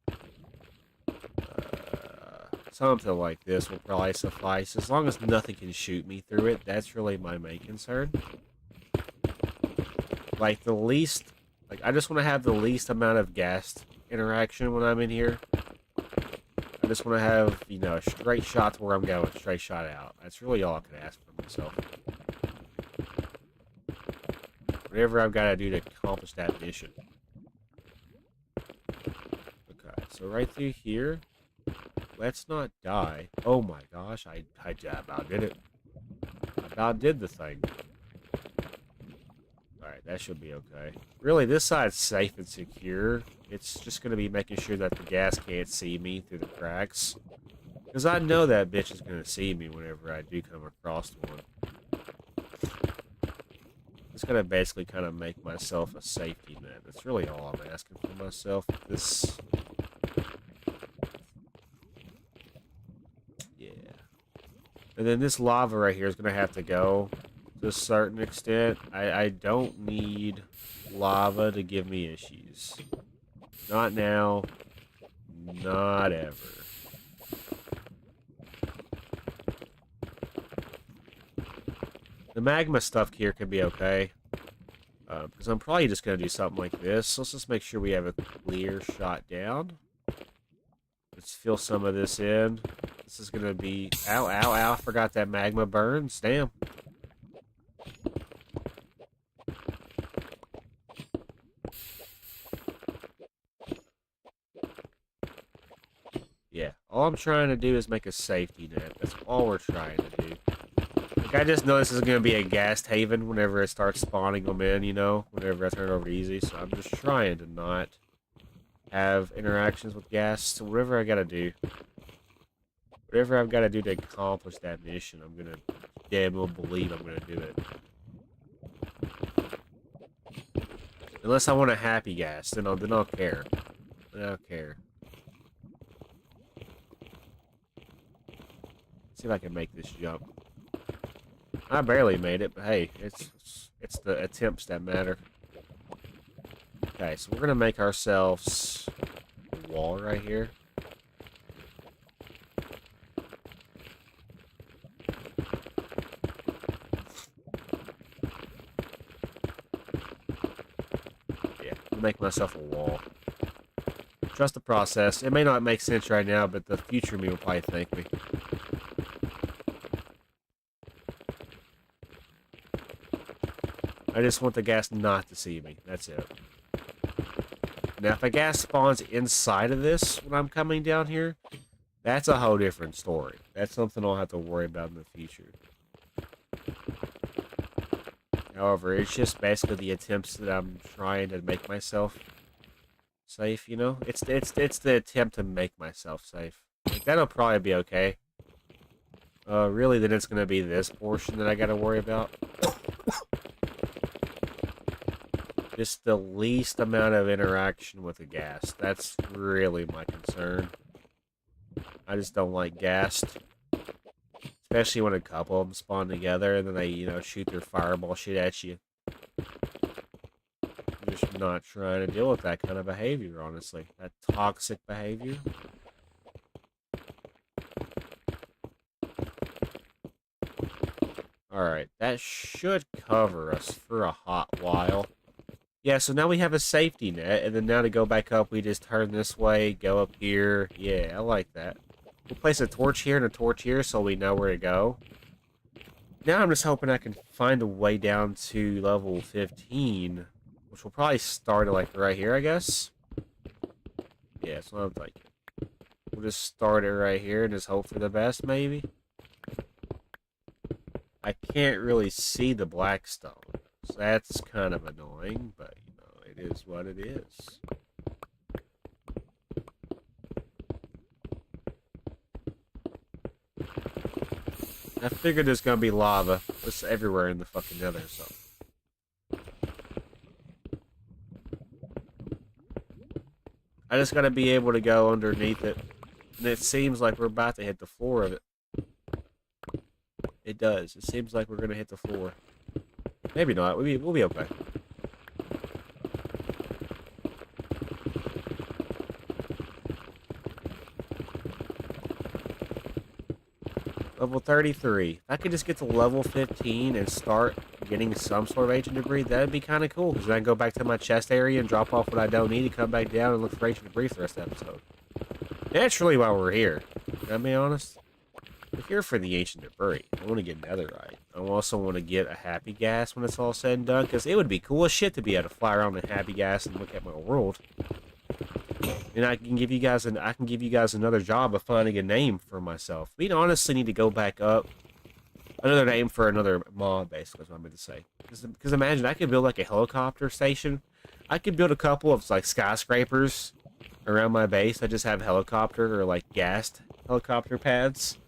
Something like this will probably suffice. As long as nothing can shoot me through it, that's really my main concern. Like, the least... Like, I just want to have the least amount of gas interaction when I'm in here. I just want to have, you know, a straight shot to where I'm going, straight shot out. That's really all I can ask for myself. Whatever I've got to do to accomplish that mission. Okay, so right through here, let's not die. Oh my gosh, I about did it. I about did the thing. Alright, that should be okay. Really, this side's safe and secure. It's just going to be making sure that the gas can't see me through the cracks. Because I know that bitch is going to see me whenever I do come across one. Just going to basically kind of make myself a safety net. That's really all I'm asking for myself. This... Yeah. And then this lava right here is going to have to go to a certain extent. I don't need lava to give me issues. Not now. Not ever. The magma stuff here could be okay. Because I'm probably just going to do something like this. Let's just make sure we have a clear shot down. Let's fill some of this in. This is going to be... Ow, ow, ow. I forgot that magma burns. Damn. Yeah. All I'm trying to do is make a safety net. That's all we're trying to do. Like, I just know this is going to be a gas haven whenever it starts spawning them in, you know? Whenever I turn it over to easy. So I'm just trying to not have interactions with gas. So whatever I got to do... Whatever I've got to do to accomplish that mission, I'm going to damn well believe I'm going to do it. Unless I want a happy gas, then I'll care. Then I'll care. See if I can make this jump. I barely made it, but hey, it's the attempts that matter. Okay, so we're going to make ourselves a wall right here. Make myself a wall. Trust the process. It may not make sense right now, but the future me will probably thank me. I just want the gas not to see me. That's it. Now, if a gas spawns inside of this when I'm coming down here, that's a whole different story. That's something I'll have to worry about in the future. However, it's just basically the attempts that I'm trying to make myself safe, you know? It's the attempt to make myself safe. Like, that'll probably be okay. Really, then it's going to be this portion that I got to worry about. Just the least amount of interaction with the gas. That's really my concern. I just don't like gas. Especially when a couple of them spawn together and then they, you know, shoot their fireball shit at you. I'm just not trying to deal with that kind of behavior, honestly. That toxic behavior. Alright, that should cover us for a hot while. Yeah, so now we have a safety net, and then now to go back up, we just turn this way, go up here. Yeah, I like that. We'll place a torch here and a torch here so we know where to go. Now I'm just hoping I can find a way down to level 15, which will probably start like right here, I guess. Yeah, that's what I'm thinking. We'll just start it right here and just hope for the best, maybe. I can't really see the black stone, so that's kind of annoying, but, you know, it is what it is. I figured there's gonna be lava. It's everywhere in the fucking nether, so. I just gotta be able to go underneath it. And it seems like we're about to hit the floor of it. It does. It seems like we're gonna hit the floor. Maybe not. We'll be okay. Level 33. If I could just get to level 15 and start getting some sort of ancient debris, that'd be kind of cool. Because then I can go back to my chest area and drop off what I don't need and come back down and look for ancient debris for the rest of the episode. That's really why we're here. Can I be honest? We're here for the ancient debris. I want to get netherite. I also want to get a happy gas when it's all said and done. Because it would be cool as shit to be able to fly around in happy gas and look at my world. And I can give you guys another job of finding a name for myself. We'd honestly need to go back up Another name for another mod, basically, is what I meant to say. Because imagine, I could build like a helicopter station. I could build a couple of like skyscrapers around my base. I just have helicopter or like gassed helicopter pads,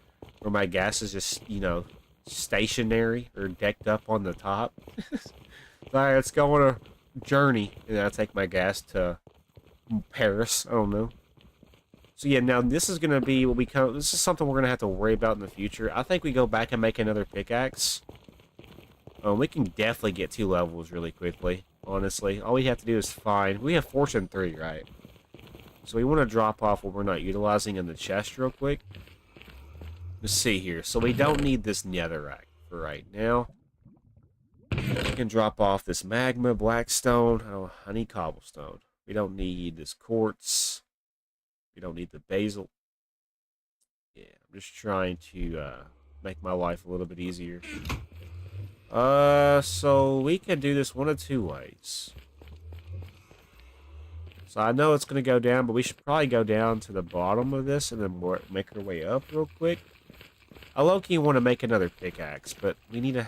where my gas is just, you know, stationary or decked up on the top. Alright, let's go on a journey, and I'll take my gas to Paris. I don't know. So yeah, now this is gonna be what we come. This is something we're gonna have to worry about in the future. I think we go back and make another pickaxe. We can definitely get 2 levels really quickly. Honestly, all we have to do is find. We have Fortune 3, right? So we want to drop off what we're not utilizing in the chest real quick. Let's see here. So we don't need this netherrack for right now. We can drop off this magma, blackstone. Oh, I need cobblestone. We don't need this quartz. We don't need the basil. Yeah, I'm just trying to make my life a little bit easier. So we can do this one of 2 ways. So I know it's going to go down, but we should probably go down to the bottom of this and then make our way up real quick. I low-key want to make another pickaxe, but we need to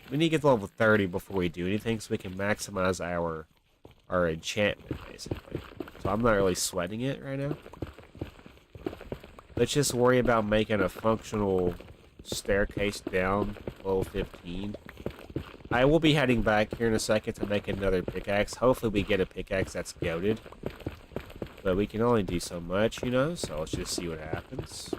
get to level 30 before we do anything so we can maximize our enchantment, basically. So I'm not really sweating it right now. Let's just worry about making a functional staircase down level 15. I will be heading back here in a second to make another pickaxe. Hopefully we get a pickaxe that's goated. But we can only do so much, you know, so let's just see what happens.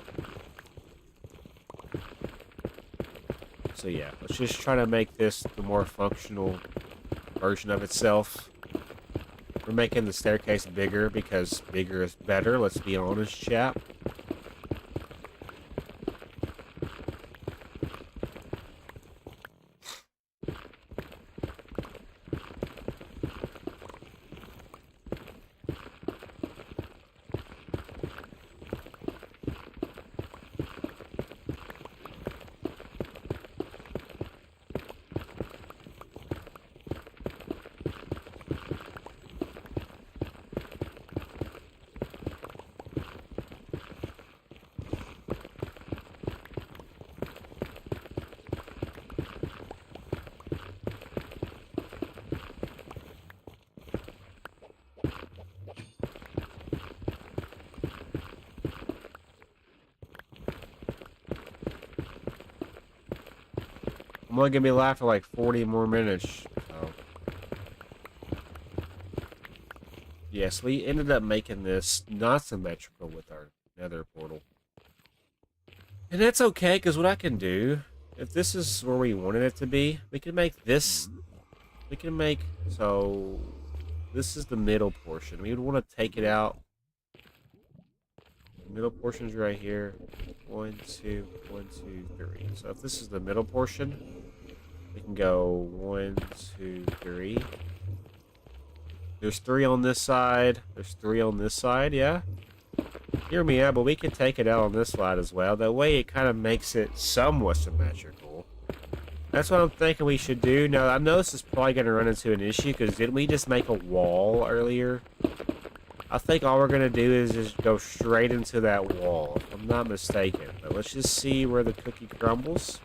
So yeah, let's just try to make this the more functional version of itself. We're making the staircase bigger because bigger is better, let's be honest, chap. I'm only gonna be live for like 40 more minutes. So. Yes, we ended up making this not symmetrical with our nether portal. And that's okay, because what I can do, if this is where we wanted it to be, we can make this, so this is the middle portion. We would want to take it out. The middle portion is right here. 1, 2, 1, 2, 3. So if this is the middle portion, we can go 1, 2, 3. There's 3 on this side. There's 3 on this side, yeah? Hear me out, but we can take it out on this side as well. That way it kind of makes it somewhat symmetrical. That's what I'm thinking we should do. Now, I know this is probably going to run into an issue, because didn't we just make a wall earlier? I think all we're going to do is just go straight into that wall, if I'm not mistaken. But let's just see where the cookie crumbles.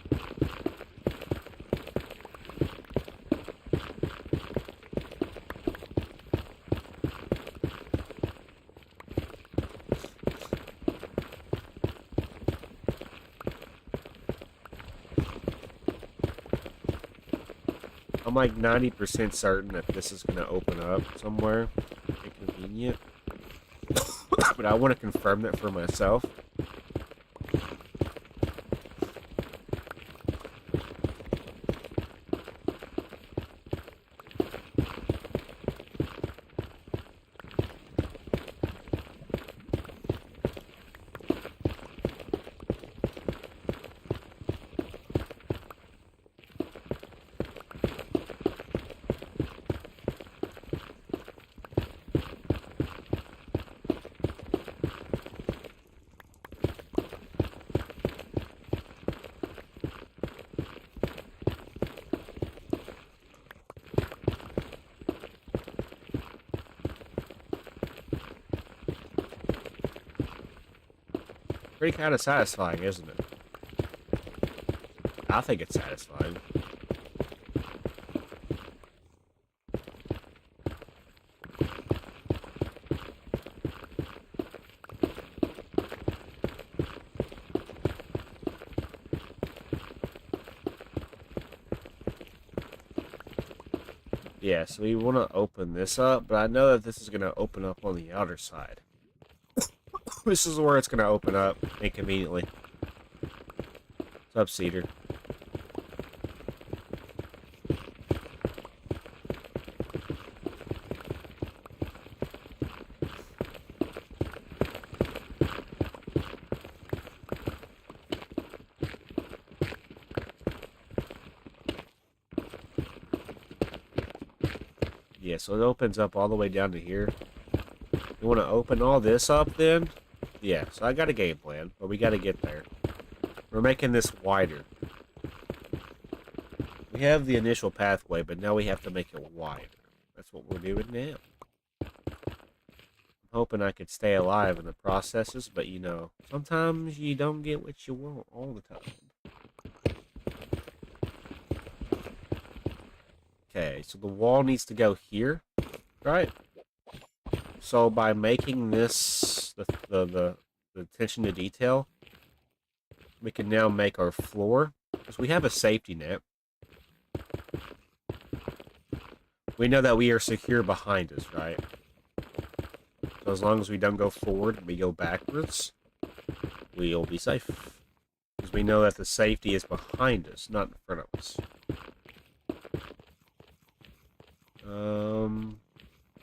I'm like 90% certain that this is going to open up somewhere inconvenient. But I want to confirm that for myself. Pretty kind of satisfying, isn't it? I think it's satisfying. Yeah, so we want to open this up, but I know that this is going to open up on the outer side. This is where it's going to open up inconveniently. What's up, Cedar? Yeah, so it opens up all the way down to here. You want to open all this up then? Yeah, so I got a game plan, but we got to get there. We're making this wider. We have the initial pathway, but now we have to make it wider. That's what we're doing now. I'm hoping I could stay alive in the processes, but you know, sometimes you don't get what you want all the time. Okay, so the wall needs to go here, right? So by making this the attention to detail, we can now make our floor, because we have a safety net. We know that we are secure behind us, right? So as long as we don't go forward, we go backwards, we'll be safe. Because we know that the safety is behind us, not in front of us.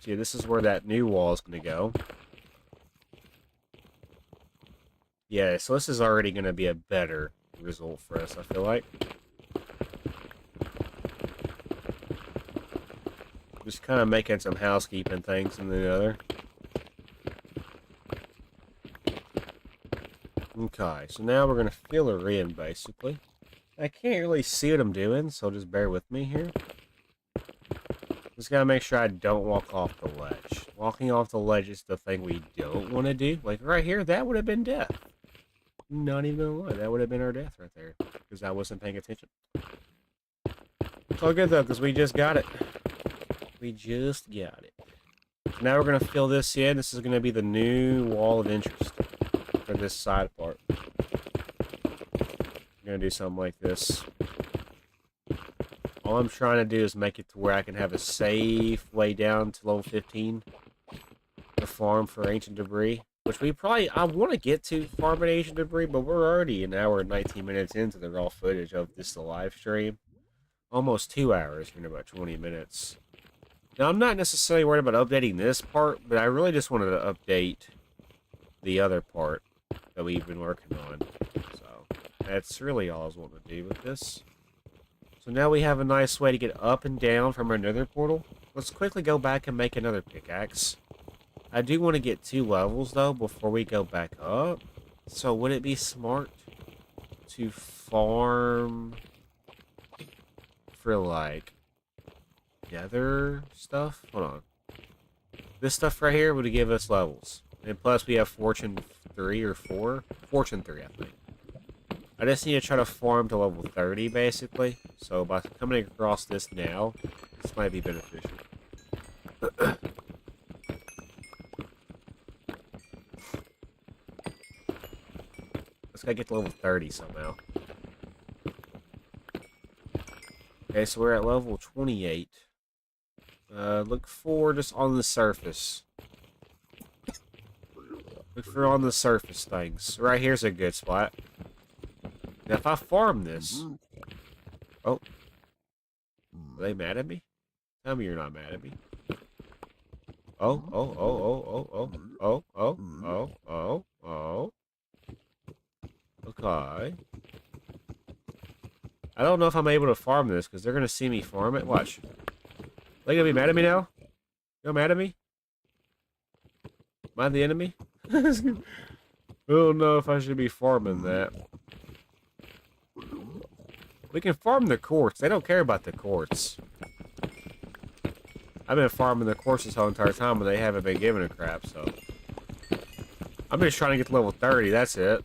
See, this is where that new wall is going to go. Yeah, so this is already going to be a better result for us, I feel like. Just kind of making some housekeeping things in the other. Okay, so now we're going to fill her in, basically. I can't really see what I'm doing, so just bear with me here. Just gotta make sure I don't walk off the ledge. Walking off the ledge is the thing we don't want to do. Like right here, that would have been death. Not even gonna lie, that would have been our death right there. Because I wasn't paying attention. It's all good though, because we just got it. We just got it. So now we're gonna fill this in. This is gonna be the new wall of interest for this side part. I'm gonna do something like this. All I'm trying to do is make it to where I can have a safe way down to level 15 to farm for ancient debris. Which I want to get to farming ancient debris, but we're already an hour and 19 minutes into the raw footage of this live stream. Almost 2 hours in about 20 minutes. Now, I'm not necessarily worried about updating this part, but I really just wanted to update the other part that we've been working on. So, that's really all I was wanting to do with this. So now we have a nice way to get up and down from our nether portal. Let's quickly go back and make another pickaxe. I do want to get 2 levels, though, before we go back up. So would it be smart to farm for, like, nether stuff? Hold on. This stuff right here would give us levels. And plus we have Fortune 3 or 4. Fortune 3, I think. I just need to try to farm to level 30, basically. So by coming across this now, this might be beneficial. Let's gotta get to level 30 somehow. Okay, so we're at level 28. Look for just on the surface. Look for on the surface things. Right here's a good spot. Now, if I farm this... Oh. Are they mad at me? Tell me you're not mad at me. Oh, oh, oh, oh, oh, oh, oh, oh, oh, oh, oh. Okay. I don't know if I'm able to farm this, because they're going to see me farm it. Watch. They going to be mad at me now? You're mad at me? Am I the enemy? I don't know if I should be farming that. We can farm the quartz. They don't care about the quartz. I've been farming the quartz this whole entire time, but they haven't been giving a crap, so... I'm just trying to get to level 30, that's it.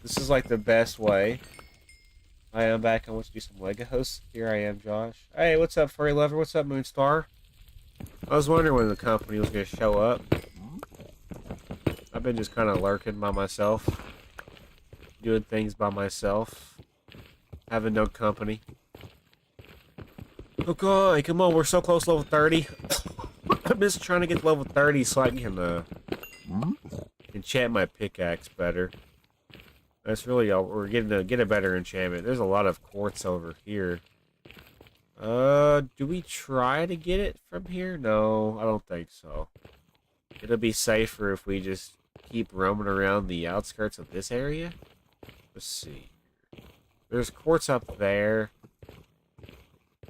This This is like the best way. I am back. I want to do some Legos. Here I am, Josh. Hey, what's up, Furry Lover? What's up, Moonstar? I was wondering when the company was going to show up. I've been just kind of lurking by myself. Doing things by myself. Having no company. Okay, come on, we're so close to level 30. I'm just trying to get to level 30 so I can enchant my pickaxe better. That's really all. We're getting to get a better enchantment. There's a lot of quartz over here. Do we try to get it from here? No, I don't think so. It'll be safer if we just keep roaming around the outskirts of this area. Let's see. There's quartz up there.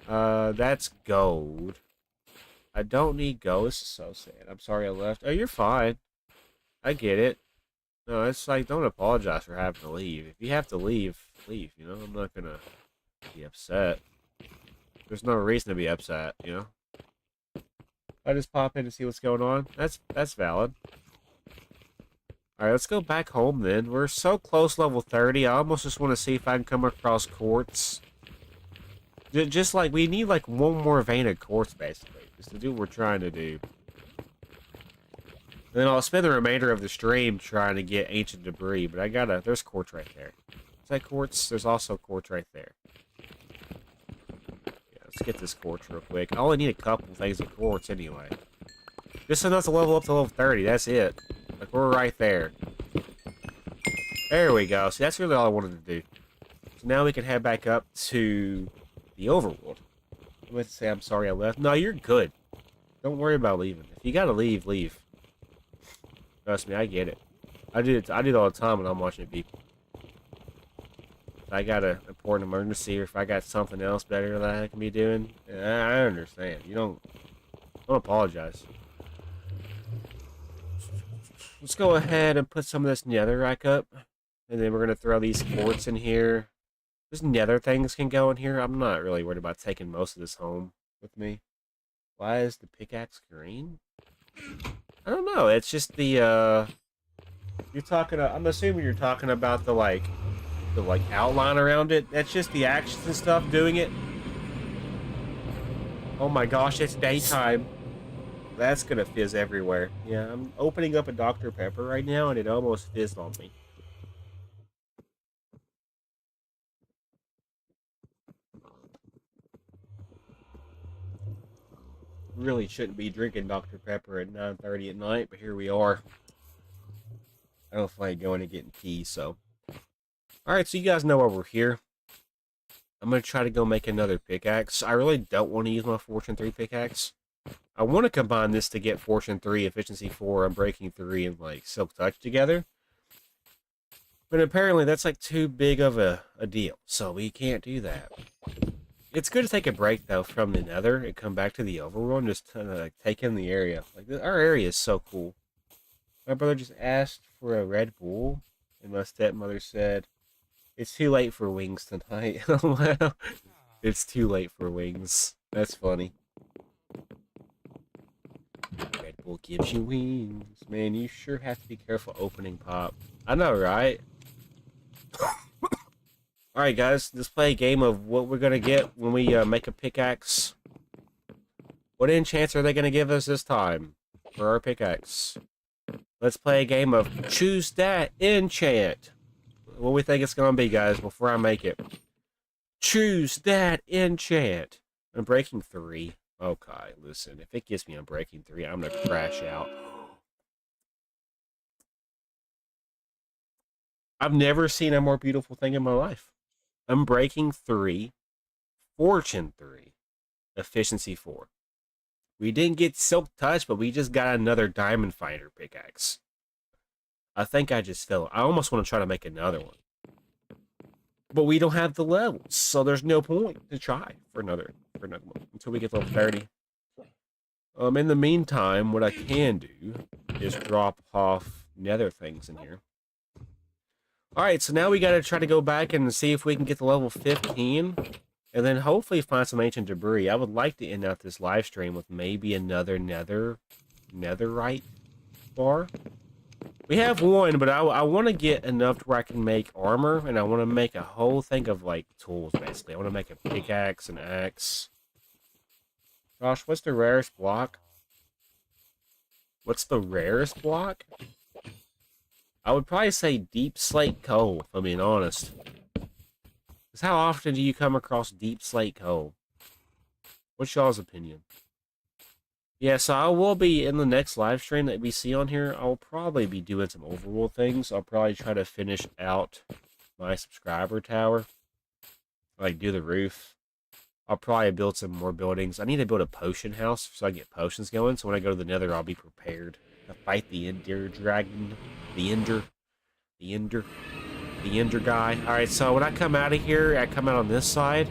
That's gold. I don't need gold. This is so sad. I'm sorry I left. Oh, you're fine. I get it. No, it's like, don't apologize for having to leave. If you have to leave, leave, you know? I'm not gonna be upset. There's no reason to be upset, you know? I just pop in to see what's going on. That's valid. Alright, let's go back home then. We're so close level 30. I almost just want to see if I can come across quartz. Just like, we need like one more vein of quartz, basically. Just to do what we're trying to do. And then I'll spend the remainder of the stream trying to get ancient debris, but there's quartz right there. Is that quartz? There's also quartz right there. Yeah, let's get this quartz real quick. I only need a couple things of quartz anyway. Just enough to level up to level 30, that's it. Like, we're right there. There we go. See, that's really all I wanted to do. So now we can head back up to the overworld. I'm going to say I'm sorry I left. No, you're good. Don't worry about leaving. If you gotta leave, leave. Trust me, I get it. I do it all the time when I'm watching people. If I got an important emergency or if I got something else better that I can be doing, I understand. You don't apologize. Let's go ahead and put some of this netherrack up. And then we're going to throw these quartz in here. These nether things can go in here. I'm not really worried about taking most of this home with me. Why is the pickaxe green? I don't know. It's just the, you're talking, I'm assuming you're talking about the outline around it. That's just the actions and stuff doing it. Oh my gosh, it's daytime. That's gonna fizz everywhere. Yeah, I'm opening up a Dr. Pepper right now, and it almost fizzed on me. Really shouldn't be drinking Dr. Pepper at 9:30 at night, but here we are. I don't feel like going and getting tea, so. Alright, so you guys know why we're here. I'm gonna try to go make another pickaxe. I really don't want to use my Fortune 3 pickaxe. I want to combine this to get Fortune 3, Efficiency 4, Unbreaking 3, and like Silk Touch together. But apparently that's like too big of a deal, so we can't do that. It's good to take a break though from the nether and come back to the overworld and just kind of like take in the area. Like our area is so cool. My brother just asked for a Red Bull, and my stepmother said, "It's too late for wings tonight." Wow, it's too late for wings. That's funny. Red Bull gives you wings. Man, you sure have to be careful opening pop. I know, right? Alright, guys, let's play a game of what we're gonna get when we make a pickaxe. What enchants are they gonna give us this time for our pickaxe? Let's play a game of choose that enchant. What we think it's gonna be, guys, before I make it. Choose that enchant. Unbreaking 3. Okay, listen, if it gives me Unbreaking 3, I'm gonna crash out. I've never seen a more beautiful thing in my life. Unbreaking 3, Fortune 3, Efficiency 4. We didn't get Silk Touch, but we just got another Diamond Finder pickaxe. I think I just fell. I almost want to try to make another one. But we don't have the levels, so there's no point to try for another one until we get level 30. In the meantime, what I can do is drop off nether things in here. Alright, so now we gotta try to go back and see if we can get to level 15. And then hopefully find some ancient debris. I would like to end out this live stream with maybe another netherite bar. We have one, but I want to get enough to where I can make armor, and I want to make a whole thing of, like, tools, basically. I want to make a pickaxe, an axe. Gosh, what's the rarest block? What's the rarest block? I would probably say deep slate coal, if I'm being honest. Because how often do you come across deep slate coal? What's y'all's opinion? Yeah, so I will be in the next live stream that we see on here. I'll probably be doing some overworld things. I'll probably try to finish out my subscriber tower. Like, do the roof. I'll probably build some more buildings. I need to build a potion house so I can get potions going. So when I go to the nether, I'll be prepared to fight the Ender Dragon. The Ender guy. Alright, so when I come out of here, I come out on this side.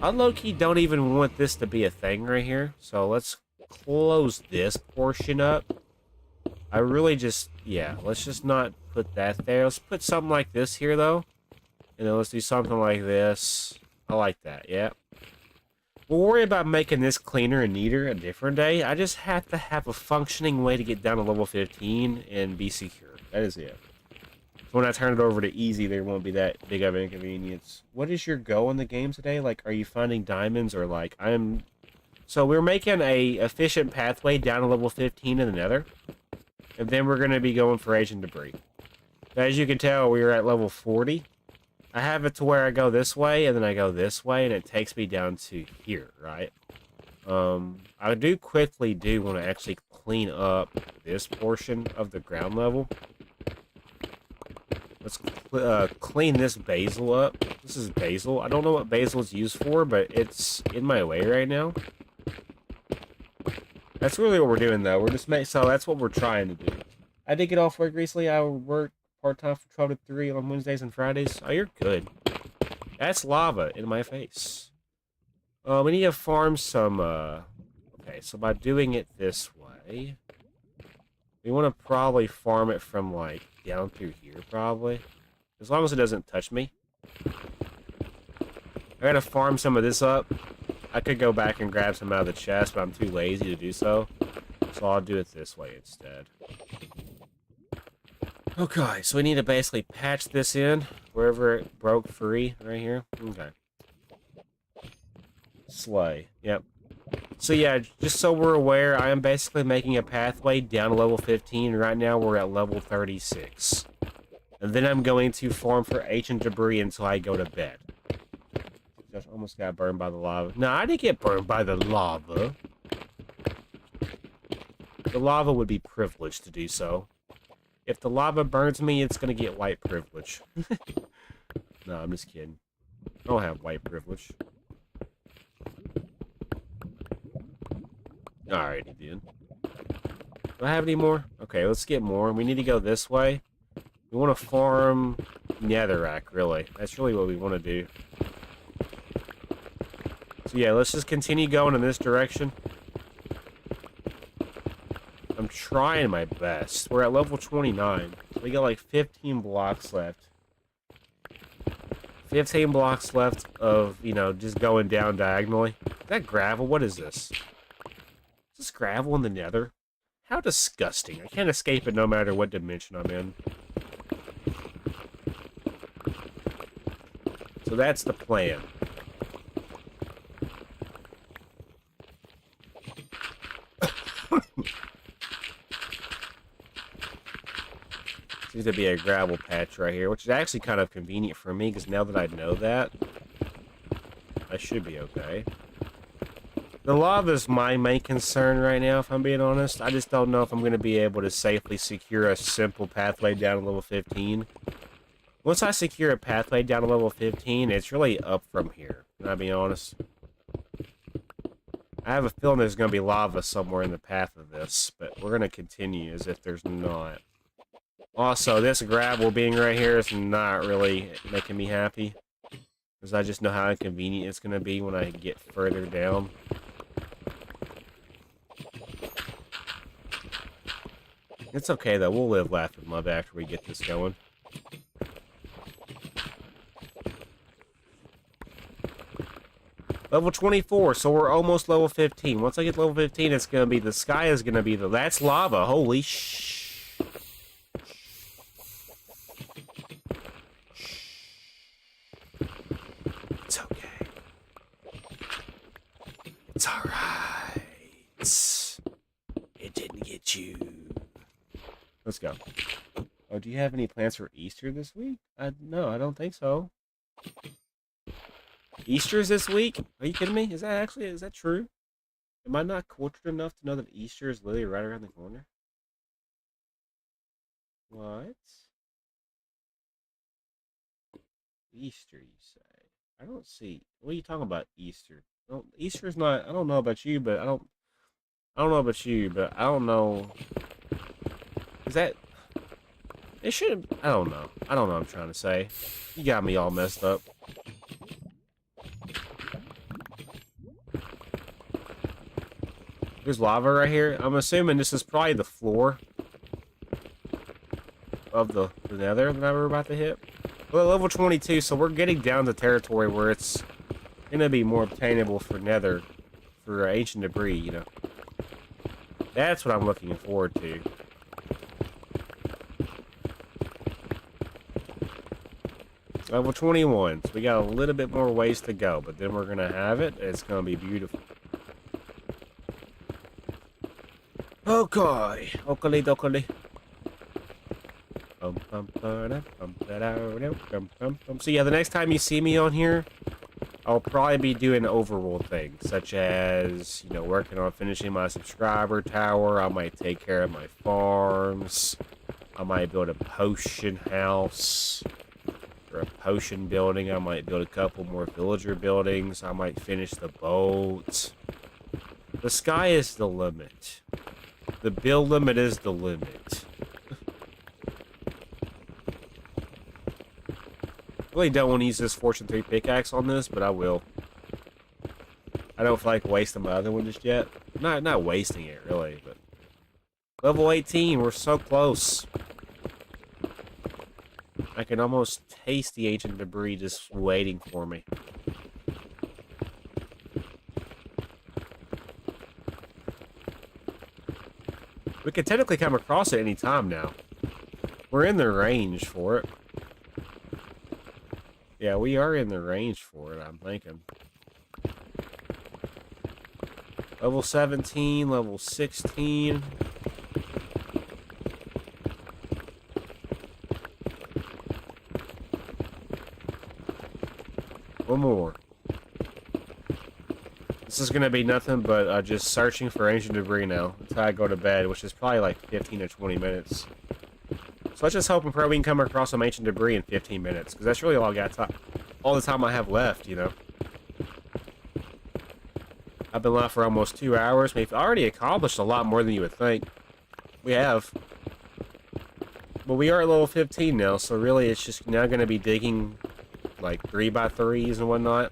I low-key don't even want this to be a thing right here. So let's close this portion up. I really just, yeah, let's just not put that there. Let's put something like this here, though. And then let's do something like this. I like that, yeah. We'll worry about making this cleaner and neater a different day. I just have to have a functioning way to get down to level 15 and be secure. That is it. When I turn it over to easy, there won't be that big of an inconvenience. What is your goal in the game today? Like, are you finding diamonds or like, So we're making a efficient pathway down to level 15 in the nether. And then we're going to be going for ancient debris. As you can tell, we are at level 40. I have it to where I go this way, and then I go this way, and it takes me down to here, right? I do quickly want to actually clean up this portion of the ground level. Let's clean this basil up. This is basil. I don't know what basil is used for, but it's in my way right now. That's really what we're doing, though. We're just so that's what we're trying to do. I did get off work recently. I work part-time from 12 to 3 on Wednesdays and Fridays. Oh, you're good. That's lava in my face. We need to farm some, Okay, so by doing it this way, we want to probably farm it from, like, down through here, probably. As long as it doesn't touch me. I gotta farm some of this up. I could go back and grab some out of the chest, but I'm too lazy to do so. So I'll do it this way instead. Okay, so we need to basically patch this in wherever it broke free, right here. Okay. Slay. Yep. So yeah, just so we're aware, I am basically making a pathway down to level 15. Right now we're at level 36. And then I'm going to farm for ancient debris until I go to bed. Just almost got burned by the lava. No, I didn't get burned by the lava. The lava would be privileged to do so. If the lava burns me, it's going to get white privilege. No, I'm just kidding. I don't have white privilege. Alrighty, dude. Do I have any more? Okay, let's get more. We need to go this way. We want to farm netherrack, really. That's really what we want to do. So yeah, let's just continue going in this direction. I'm trying my best. We're at level 29. We got like 15 blocks left. 15 blocks left of, you know, just going down diagonally. Is that gravel? What is this? Is this gravel in the nether? How disgusting. I can't escape it no matter what dimension I'm in. So that's the plan. Seems to be a gravel patch right here, which is actually kind of convenient for me, because now that I know that, I should be okay. The lava is my main concern right now, if I'm being honest. I just don't know if I'm going to be able to safely secure a simple pathway down to level 15. Once I secure a pathway down to level 15, it's really up from here, can I be honest? I have a feeling there's going to be lava somewhere in the path of this, but we're going to continue as if there's not. Also, this gravel being right here is not really making me happy, because I just know how inconvenient it's going to be when I get further down. It's okay, though. We'll live, laugh, and love after we get this going. Level 24, so we're almost level 15. Once I get level 15, it's going to be, the sky is going to be the, that's lava. Holy It's alright. It didn't get you. Let's go. Oh, do you have any plans for Easter this week? No, I don't think so. Easter's this week? Are you kidding me? Is that true? Am I not cultured enough to know that Easter is literally right around the corner? What? Easter, you say? I don't see. What are you talking about, Easter? No, Easter's not. I don't know about you, but I don't. I don't know about you, but I don't know. Is that? It should. I don't know. I don't know what I'm trying to say. You got me all messed up. There's lava right here. I'm assuming this is probably the floor of the nether that we're about to hit. Well, level 22, so we're getting down to territory where it's gonna be more obtainable for nether, for ancient debris, you know. That's what I'm looking forward to. Level 21, so we got a little bit more ways to go, but then we're gonna have it. It's gonna be beautiful. Okay, oakley dokley. So yeah, the next time you see me on here, I'll probably be doing overworld things, such as, you know, working on finishing my subscriber tower. I might take care of my farms. I might build a potion house or a potion building. I might build a couple more villager buildings. I might finish the boat. The sky is the limit. The build limit is the limit. Really don't want to use this Fortune 3 pickaxe on this, but I will. I don't feel like wasting my other one just yet. Not wasting it, really, but... Level 18, we're so close. I can almost taste the ancient debris just waiting for me. We could technically come across it any time now. We're in the range for it. Yeah, we are in the range for it, I'm thinking. Level 17, level 16. One more. This is going to be nothing but just searching for ancient debris now until I go to bed, which is probably like 15 to 20 minutes. So let's just hope and pray we can come across some ancient debris in 15 minutes, because that's really all I got all the time I have left, you know. I've been live for almost 2 hours. We've already accomplished a lot more than you would think. We have. But we are at level 15 now, so really it's just now going to be digging like 3x3s and whatnot.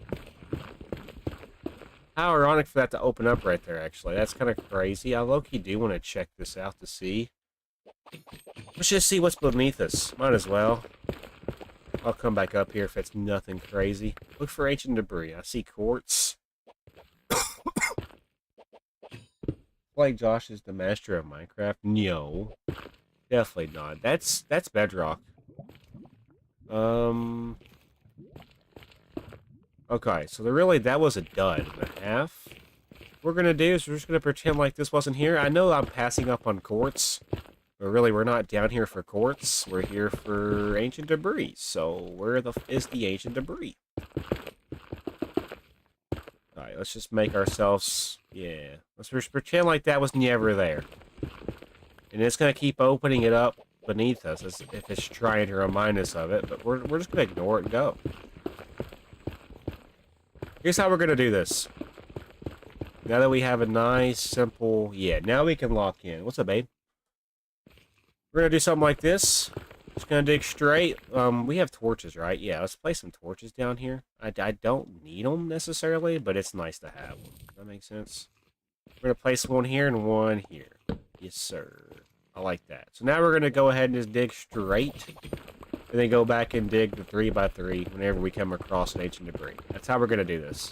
How ironic for that to open up right there, actually. That's kind of crazy. I low-key do want to check this out to see. Let's just see what's beneath us. Might as well. I'll come back up here if it's nothing crazy. Look for ancient debris. I see quartz. Like Josh is the master of Minecraft? No. Definitely not. That's bedrock. Okay, so that was a dud and a half. What we're gonna do is we're just gonna pretend like this wasn't here. I know I'm passing up on quartz. But really, we're not down here for quartz. We're here for ancient debris. So, where the is the ancient debris? Alright, let's just make ourselves... Yeah. Let's just pretend like that was never there. And it's going to keep opening it up beneath us as if it's trying to remind us of it. But we're just going to ignore it and go. Here's how we're going to do this. Now that we have a nice, simple... Yeah, now we can lock in. What's up, babe? We're going to do something like this. Just going to dig straight. We have torches, right? Yeah, let's place some torches down here. I don't need them necessarily, but it's nice to have them. Does that make sense? We're going to place one here and one here. Yes, sir. I like that. So now we're going to go ahead and just dig straight. And then go back and dig the 3x3 whenever we come across an ancient debris. That's how we're going to do this.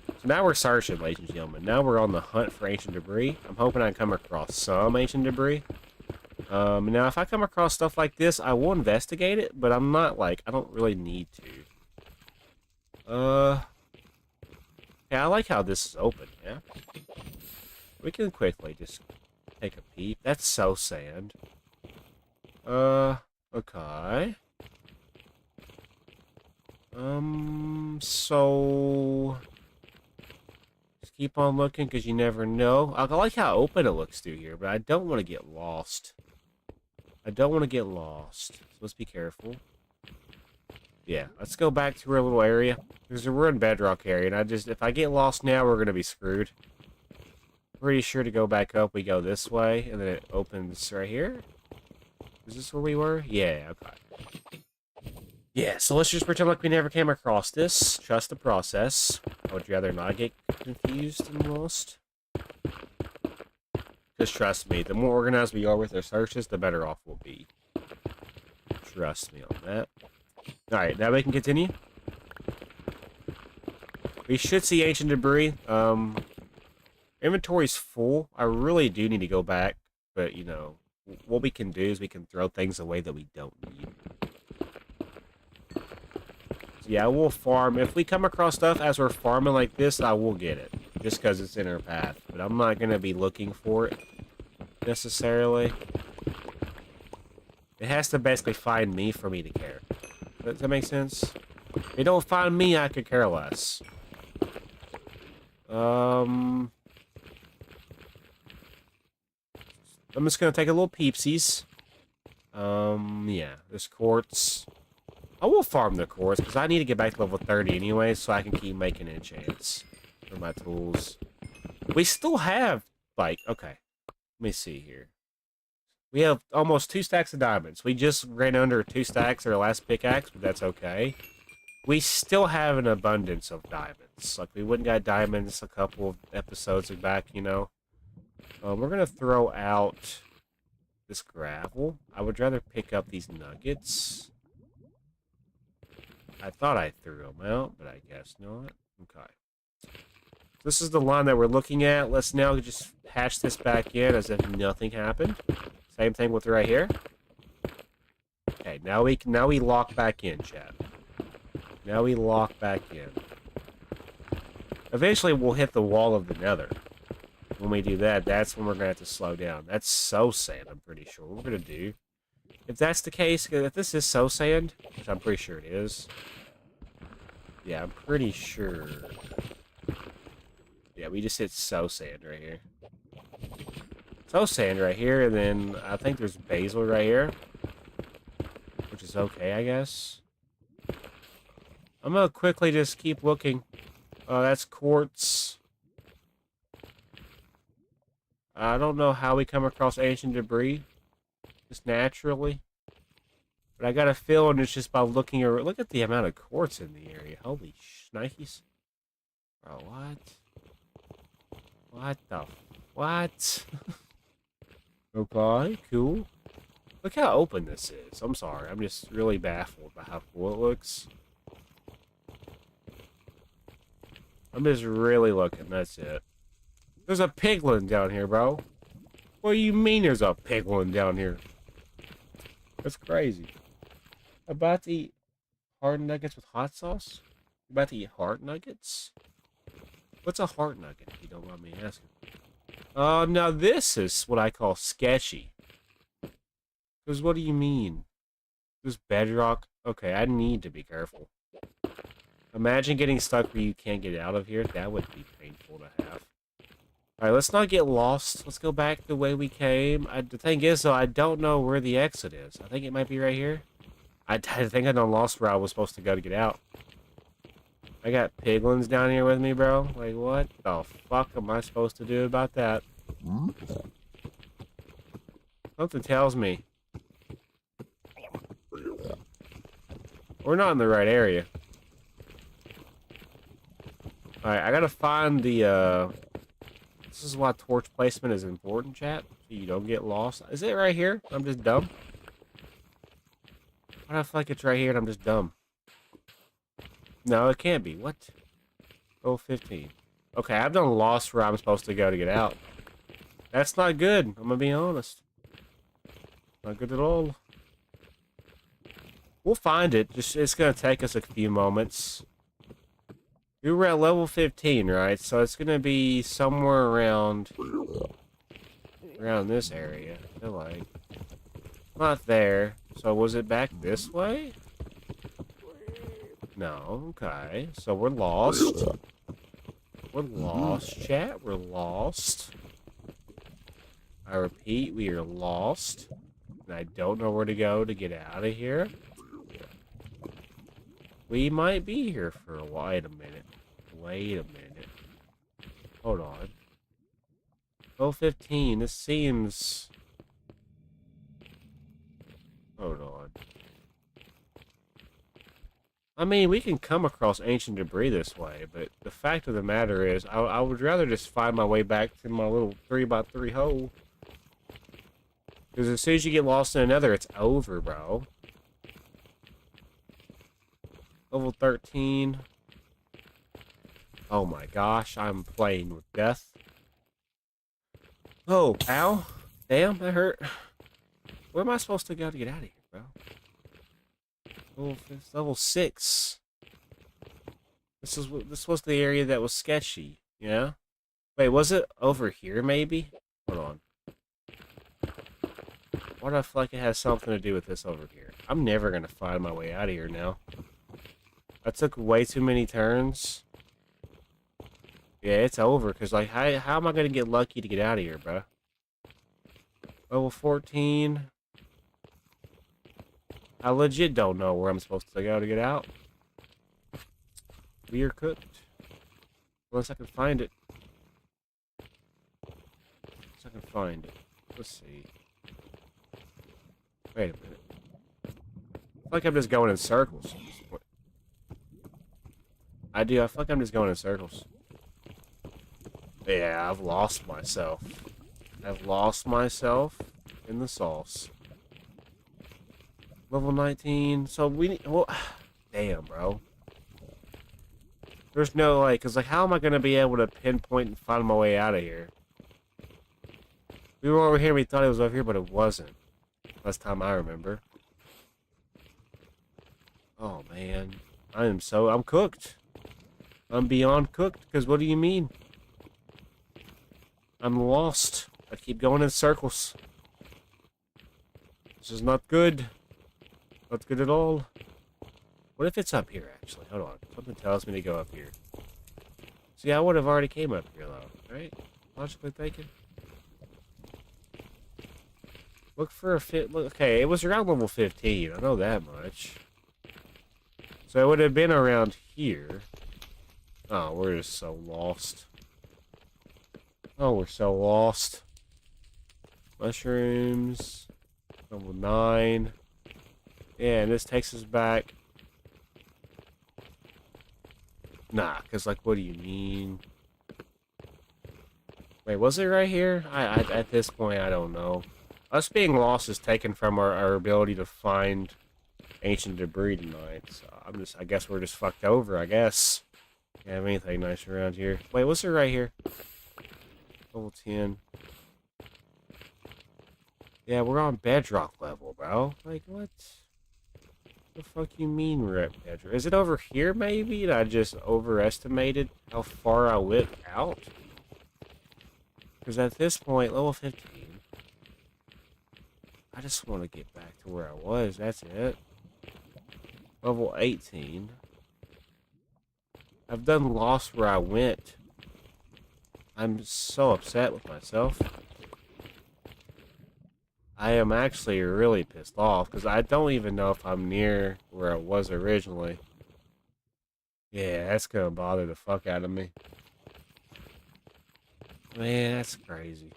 So now we're searching, ladies and gentlemen. Now we're on the hunt for ancient debris. I'm hoping I come across some ancient debris. Now, if I come across stuff like this, I will investigate it, but I'm not, like, I don't really need to. Yeah, I like how this is open, yeah? We can quickly just take a peep. That's so sand. Okay. So... Just keep on looking, because you never know. I like how open it looks through here, but I don't want to get lost. I don't want to get lost. So let's be careful. Yeah, let's go back to our little area. Because we're in bedrock area, and if I get lost now, we're going to be screwed. Pretty sure to go back up, we go this way, and then it opens right here. Is this where we were? Yeah, okay. Yeah, so let's just pretend like we never came across this. Trust the process. I would rather not get confused and lost. Just trust me, the more organized we are with our searches, the better off we'll be. Trust me on that. Alright, now we can continue. We should see ancient debris. Inventory's full. I really do need to go back, but, you know, what we can do is we can throw things away that we don't need. So yeah, we'll farm. If we come across stuff as we're farming like this, I will get it. Just because it's in our path. But I'm not going to be looking for it, necessarily. It has to basically find me for me to care. Does that make sense? If they don't find me, I could care less. I'm just gonna take a little peepsies. Yeah, there's quartz. I will farm the quartz, because I need to get back to level 30 anyway, so I can keep making enchants for my tools. We still have, like, okay. Let me see here. We have almost 2 stacks of diamonds. We just ran under 2 stacks of our last pickaxe, but that's okay. We still have an abundance of diamonds. Like, we went and got diamonds a couple of episodes back, you know. We're going to throw out this gravel. I would rather pick up these nuggets. I thought I threw them out, but I guess not. Okay. This is the line that we're looking at. Let's now just hatch this back in as if nothing happened. Same thing with right here. Okay, now we lock back in, chat. Now we lock back in. Eventually, we'll hit the wall of the nether. When we do that, that's when we're going to have to slow down. That's so sand, I'm pretty sure. What we're going to do, if that's the case, if this is so sand, which I'm pretty sure it is. Yeah, I'm pretty sure. Yeah, we just hit so sand right here. So sand right here, and then I think there's basil right here. Which is okay, I guess. I'm going to quickly just keep looking. That's quartz. I don't know how we come across ancient debris. Just naturally. But I got a feeling it's just by looking around. Look at the amount of quartz in the area. Holy shnikes. Bro, what? What the... What? Okay, cool. Look how open this is. I'm sorry. I'm just really baffled by how cool it looks. I'm just really looking. That's it. There's a piglin down here, bro. What do you mean there's a piglin down here? That's crazy. About to eat hard nuggets with hot sauce? About to eat heart nuggets? What's a heart nugget, if you don't mind me asking? Now this is what I call sketchy. Because what do you mean? This bedrock? Okay, I need to be careful. Imagine getting stuck where you can't get out of here. That would be painful to have. Alright, let's not get lost. Let's go back the way we came. The thing is, though, I don't know where the exit is. I think it might be right here. I think I done lost where I was supposed to go to get out. I got piglins down here with me, bro. Like, what the fuck am I supposed to do about that? Something tells me we're not in the right area. Alright, I gotta find the, this is why torch placement is important, chat. So you don't get lost. Is it right here? I'm just dumb. Why do I feel like it's right here and I'm just dumb? No, it can't be. What? Oh, 15. Okay, I've done lost where I'm supposed to go to get out. That's not good. I'm gonna be honest. Not good at all. We'll find it. Just it's gonna take us a few moments. We were at level 15, right? So it's gonna be somewhere around this area. I feel like not there. So was it back this way? No. Okay. So we're lost. We're lost, chat. We're lost. I repeat, we are lost. And I don't know where to go to get out of here. We might be here for a while. Wait a minute. Wait a minute. Hold on. 12:15. This seems... Hold on. I mean, we can come across ancient debris this way, but the fact of the matter is, I would rather just find my way back to my little 3x3 hole. Because as soon as you get lost in another, it's over, bro. Level 13. Oh my gosh, I'm playing with death. Oh, ow. Damn, that hurt. Where am I supposed to go to get out of here, bro? Level 6. This was the area that was sketchy, yeah? Wait, was it over here, maybe? Hold on. Why do I feel like it has something to do with this over here? I'm never gonna find my way out of here now. I took way too many turns. Yeah, it's over, because, like, how am I gonna get lucky to get out of here, bro? Level 14. I legit don't know where I'm supposed to go to get out. We are cooked. Unless I can find it. Unless I can find it. Let's see. Wait a minute. I feel like I'm just going in circles. I feel like I'm just going in circles. Yeah, I've lost myself. I've lost myself in the sauce. Level 19. So we need... Well, damn, bro. There's no, like... Because, like, how am I going to be able to pinpoint and find my way out of here? We were over here, we thought it was over here, but it wasn't. Last time I remember. Oh, man. I'm cooked. I'm beyond cooked, because what do you mean? I'm lost. I keep going in circles. This is not good. Not good at all. What if it's up here, actually? Hold on. Something tells me to go up here. See, I would have already came up here, though. Right? Logically thinking. Look for a fit. Look, okay, it was around level 15. I know that much. So it would have been around here. Oh, we're just so lost. Oh, we're so lost. Mushrooms. Level 9. Yeah, and this takes us back. Nah, because, like, what do you mean? Wait, was it right here? At this point, I don't know. Us being lost is taken from our ability to find ancient debris tonight. So I guess we're just fucked over, I guess. Can't have anything nice around here. Wait, what's it right here? Level 10. Yeah, we're on bedrock level, bro. Like, what? The fuck you mean we're at bedrock? Is it over here, maybe? And I just overestimated how far I went out? Because at this point, level 15, I just want to get back to where I was. That's it. Level 18. I've done lost where I went. I'm so upset with myself. I am actually really pissed off because I don't even know if I'm near where I was originally. Yeah, that's gonna bother the fuck out of me. Man, that's crazy.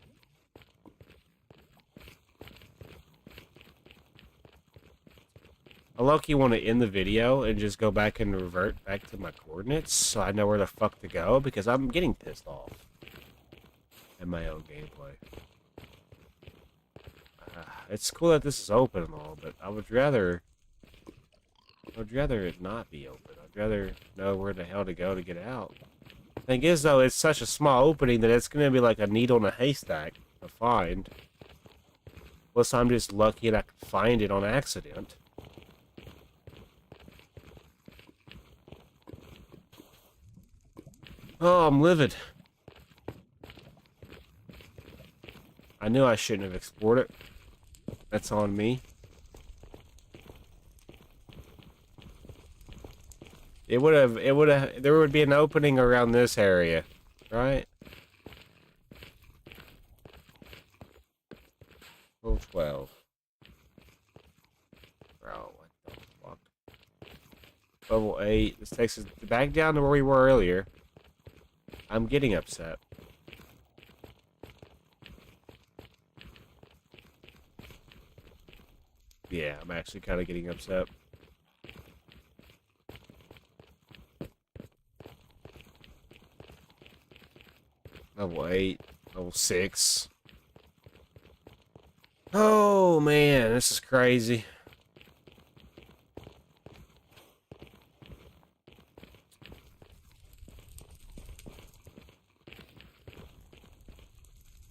I low-key want to end the video and just go back and revert back to my coordinates so I know where the fuck to go because I'm getting pissed off in my own gameplay. It's cool that this is open and all, but I would rather it not be open. I'd rather know where the hell to go to get out. Thing is, though, it's such a small opening that it's going to be like a needle in a haystack to find. Unless I'm just lucky and I can find it on accident. Oh, I'm livid. I knew I shouldn't have explored it. That's on me. It would have, there would be an opening around this area, right? 12. Bro, what the fuck? Level 8. This takes us back down to where we were earlier. I'm getting upset. Yeah, I'm actually kind of getting upset. Level 8. Level 6. Oh, man. This is crazy.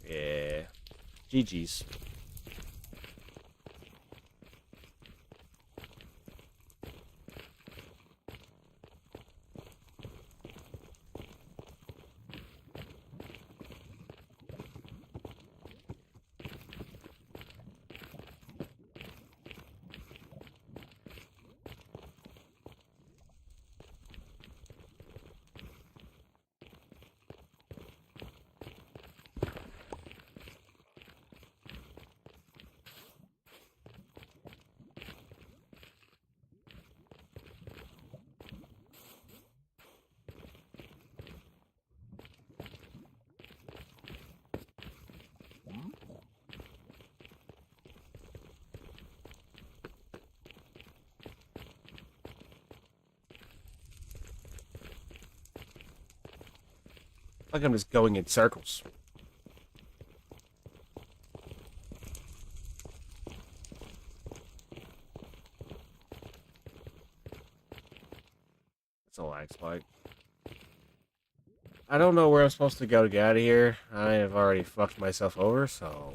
Yeah. GG's. Like I'm just going in circles. That's a lag spike. I don't know where I'm supposed to go to get out of here. I have already fucked myself over, so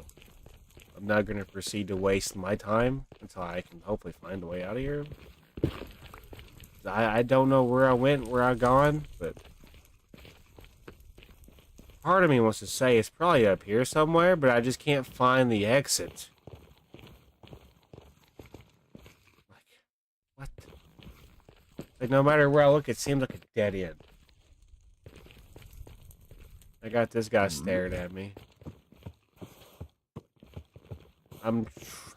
I'm not going to proceed to waste my time until I can hopefully find a way out of here. I don't know where I went, where I've gone, but part of me wants to say it's probably up here somewhere, but I just can't find the exit. Like, what? Like, no matter where I look, it seems like a dead end. I got this guy staring at me. I'm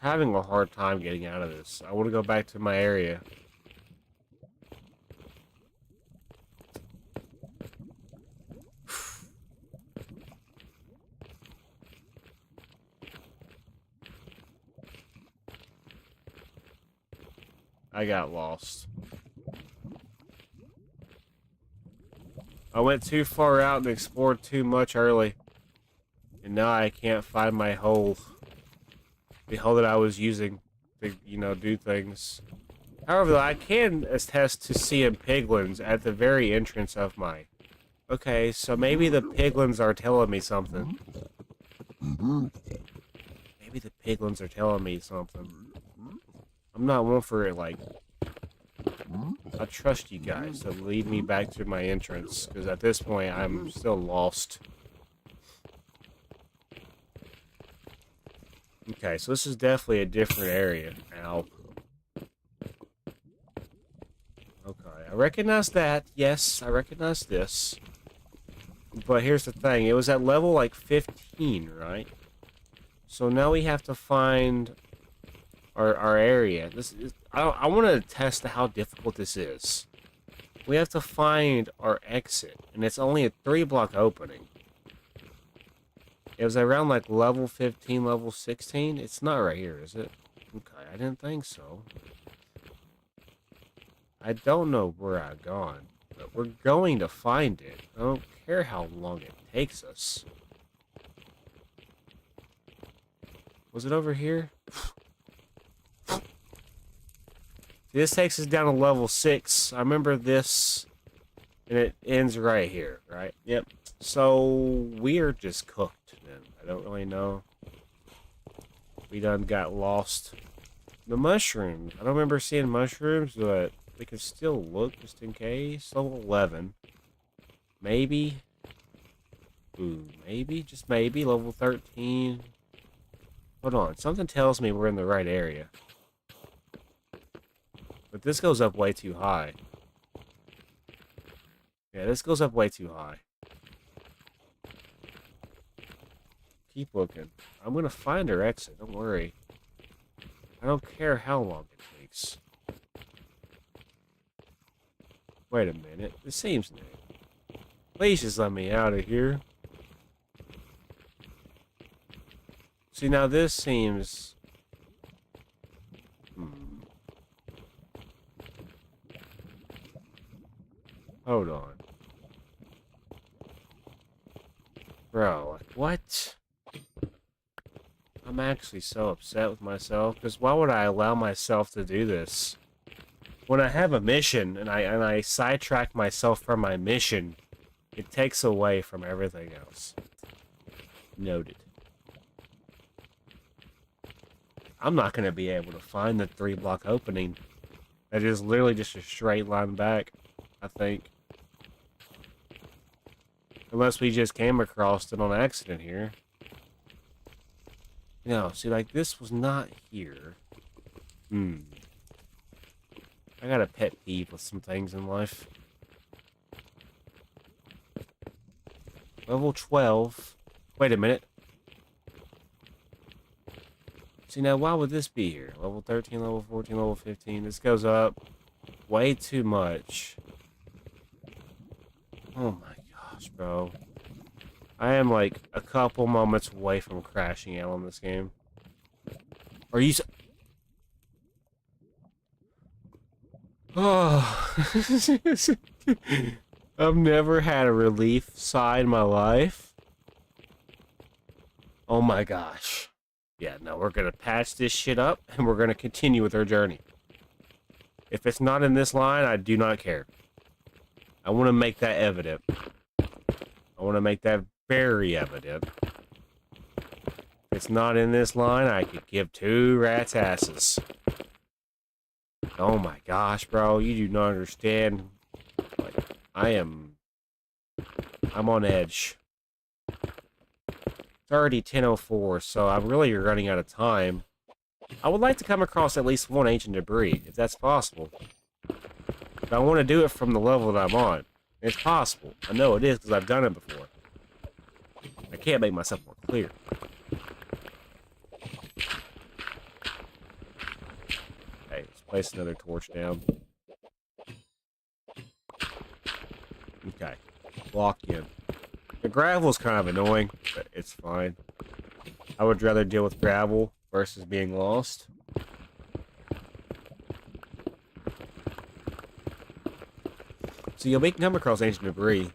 having a hard time getting out of this. I want to go back to my area. I got lost. I went too far out and explored too much early. And now I can't find my hole. The hole that I was using to, you know, do things. However, I can attest to seeing piglins at the very entrance of my... Okay, so maybe the piglins are telling me something. Maybe the piglins are telling me something. I'm not one for it, like... I trust you guys to lead me back to my entrance, because at this point, I'm still lost. Okay, so this is definitely a different area. Ow. Okay, I recognize that. Yes, I recognize this. But here's the thing. It was at level, like, 15, right? So now we have to find our area. This is... I want to test how difficult this is. We have to find our exit, and it's only a 3-block opening. It was around like level 15, level 16. It's not right here, is it? Okay, I didn't think so. I don't know where I've gone, but we're going to find it. I don't care how long it takes us. Was it over here? This takes us down to level 6. I remember this, and it ends right here, right? Yep. So, we are just cooked, then. I don't really know. We done got lost. The mushrooms. I don't remember seeing mushrooms, but we can still look just in case. Level 11. Maybe. Ooh, maybe, just maybe, level 13. Hold on, something tells me we're in the right area. But this goes up way too high. Yeah, this goes up way too high. Keep looking. I'm gonna find our exit, don't worry. I don't care how long it takes. Wait a minute, this seems new. Please just let me out of here. See, now this seems... Hold on. Bro, what? I'm actually so upset with myself, because why would I allow myself to do this? When I have a mission, and I sidetrack myself from my mission, it takes away from everything else. Noted. I'm not going to be able to find the 3-block opening. That is literally just a straight line back, I think. Unless we just came across it on accident here. No, see, like, this was not here. I got a pet peeve with some things in life. Level 12. Wait a minute. See, now, why would this be here? Level 13, level 14, level 15. This goes up way too much. Oh my gosh, bro. I am, like, a couple moments away from crashing out on this game. Are you... Oh. I've never had a relief sigh in my life. Oh my gosh. Yeah, no, we're gonna patch this shit up, and we're gonna continue with our journey. If it's not in this line, I do not care. I want to make that evident. I want to make that very evident. If it's not in this line, I could give 2 rats' asses. Oh my gosh, bro, you do not understand. Like, I'm on edge. It's already 10:04, so I'm really running out of time. I would like to come across at least one ancient debris, if that's possible. But I want to do it from the level that I'm on. It's possible. I know it is, because I've done it before. I can't make myself more clear. Okay, let's place another torch down. Okay. Lock in. The gravel's kind of annoying, but it's fine. I would rather deal with gravel versus being lost. So you'll come across ancient debris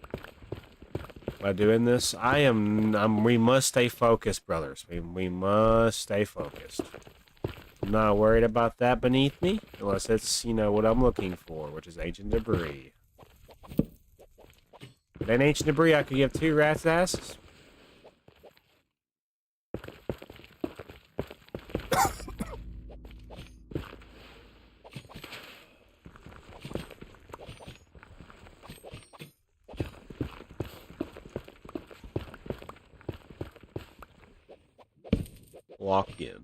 by doing this. We must stay focused, brothers. We must stay focused. I'm not worried about that beneath me, unless it's, you know, what I'm looking for, which is ancient debris. If that ancient debris, I could give 2 rats' asses. Lock in.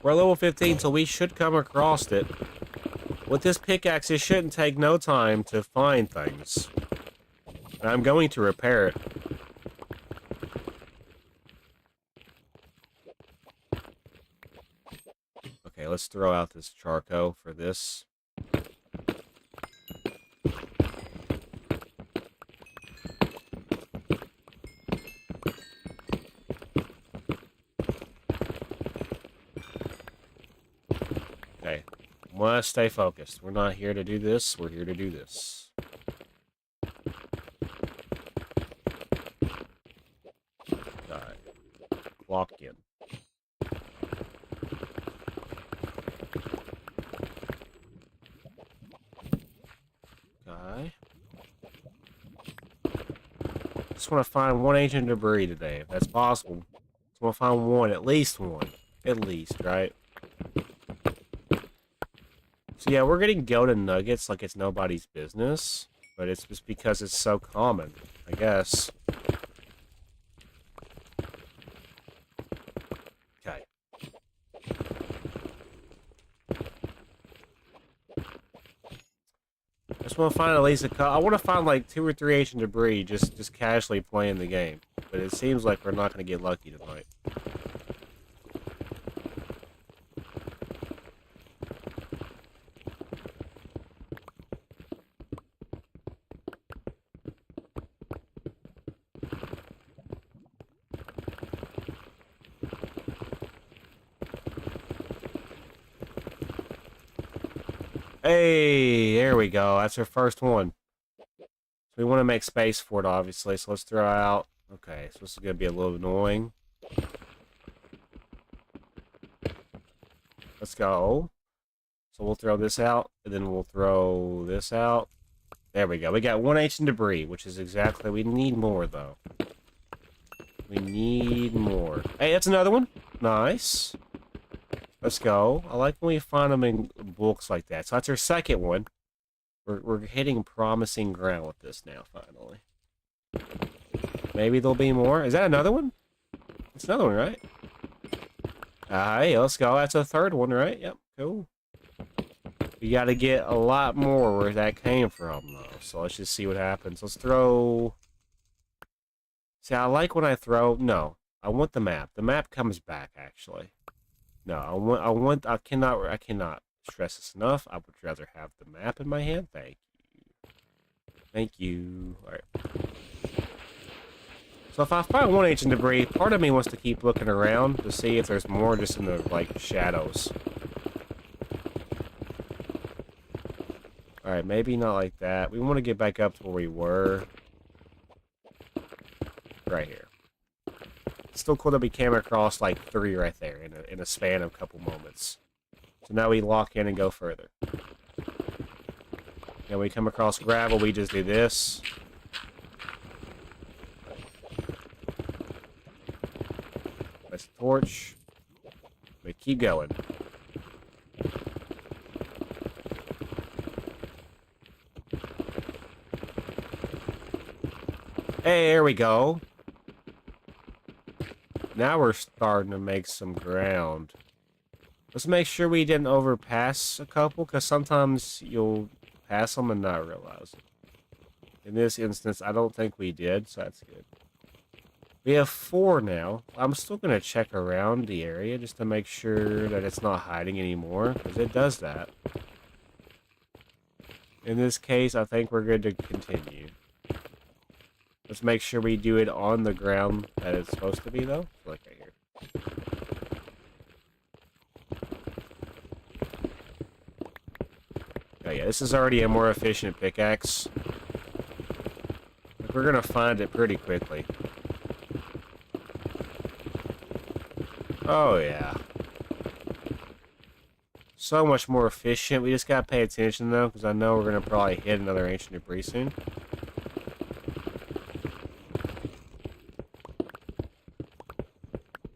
We're at level 15, so we should come across it. With this pickaxe, it shouldn't take no time to find things. And I'm going to repair it. Okay, let's throw out this charcoal for this. Okay, must stay focused. We're not here to do this, we're here to do this. Okay, lock in. Okay. Just want to find one ancient debris today, if that's possible. Just want to find one, at least one. At least, right? So yeah, we're getting golden nuggets like it's nobody's business, but it's just because it's so common, I guess. Okay. I just want to find at least I want to find like 2 or 3 ancient debris just casually playing the game. But it seems like we're not going to get lucky tonight. Hey, there we go. That's our first one. So we want to make space for it, obviously. So let's throw out. Okay, so this is going to be a little annoying. Let's go. So we'll throw this out, and then we'll throw this out. There we go. We got 1 ancient debris, which is exactly... We need more, though. We need more. Hey, that's another one. Nice. Let's go. I like when we find them in books like that. So that's our second one. We're hitting promising ground with this now, finally. Maybe there'll be more. Is that another one? It's another one, right? Hey, let's go. That's a third one, right? Yep, cool. We got to get a lot more where that came from, though. So let's just see what happens. Let's throw... See, I like when I throw... No, I want the map. The map comes back, actually. No, I cannot stress this enough. I would rather have the map in my hand. Thank you. Thank you. All right. So if I find 1 ancient debris, part of me wants to keep looking around to see if there's more just in the, like, shadows. Alright, maybe not like that. We want to get back up to where we were. Right here. It's still cool that we came across like 3 right there in a span of a couple moments. So now we lock in and go further. And we come across gravel, we just do this. That's the torch. We keep going. Hey, there we go. Now we're starting to make some ground. Let's make sure we didn't overpass a couple, because sometimes you'll pass them and not realize it. In this instance, I don't think we did, so that's good. We have 4 now. I'm still going to check around the area just to make sure that it's not hiding anymore, because it does that. In this case, I think we're good to continue. Let's make sure we do it on the ground that it's supposed to be, though. Like right here. Oh yeah, this is already a more efficient pickaxe. We're gonna find it pretty quickly. Oh yeah. So much more efficient. We just gotta pay attention, though, because I know we're gonna probably hit another ancient debris soon.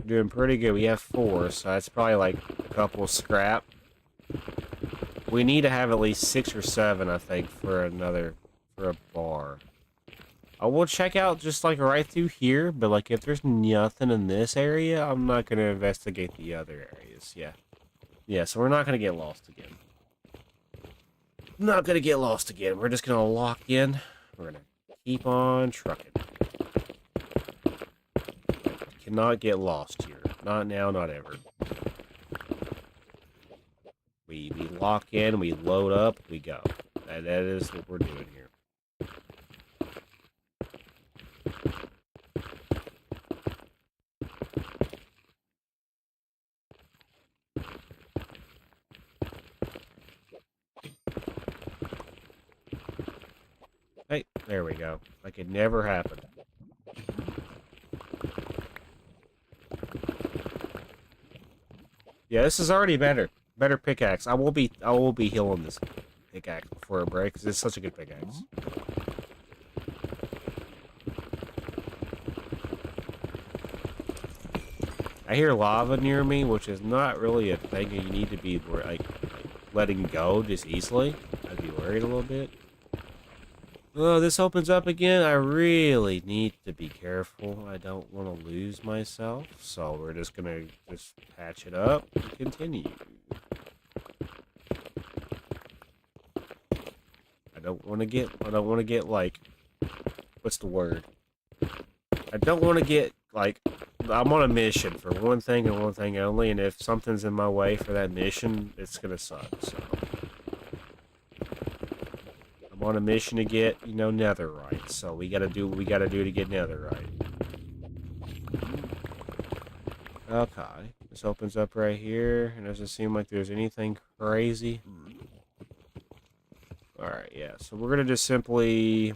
Doing pretty good. We have 4, so that's probably like a couple scrap. We need to have at least 6 or 7, I think, for a bar. I will check out just like right through here, but like if there's nothing in this area, I'm not gonna investigate the other areas. Yeah, so we're not gonna get lost again. Not gonna get lost again. We're just gonna lock in. We're gonna keep on trucking. Cannot get lost here. Not now, not ever. We lock in, we load up, we go. That is what we're doing here. Hey, there we go. Like it never happened. Yeah, this is already better. Better pickaxe. I will be healing this pickaxe before it breaks. It's such a good pickaxe. I hear lava near me, which is not really a thing you need to be like letting go just easily, I'd be worried a little bit. Oh, this opens up again. I really need to be careful. I don't want to lose myself. So we're just gonna just patch it up and continue. I don't want to get like, what's the word? I don't want to get like, I'm on a mission for one thing and one thing only, and if something's in my way for that mission, it's gonna suck. So I'm on a mission to get, you know, netherite. So we gotta do what we gotta do to get netherite. Okay, this opens up right here, and doesn't seem like there's anything crazy. All right, yeah. So we're gonna just simply.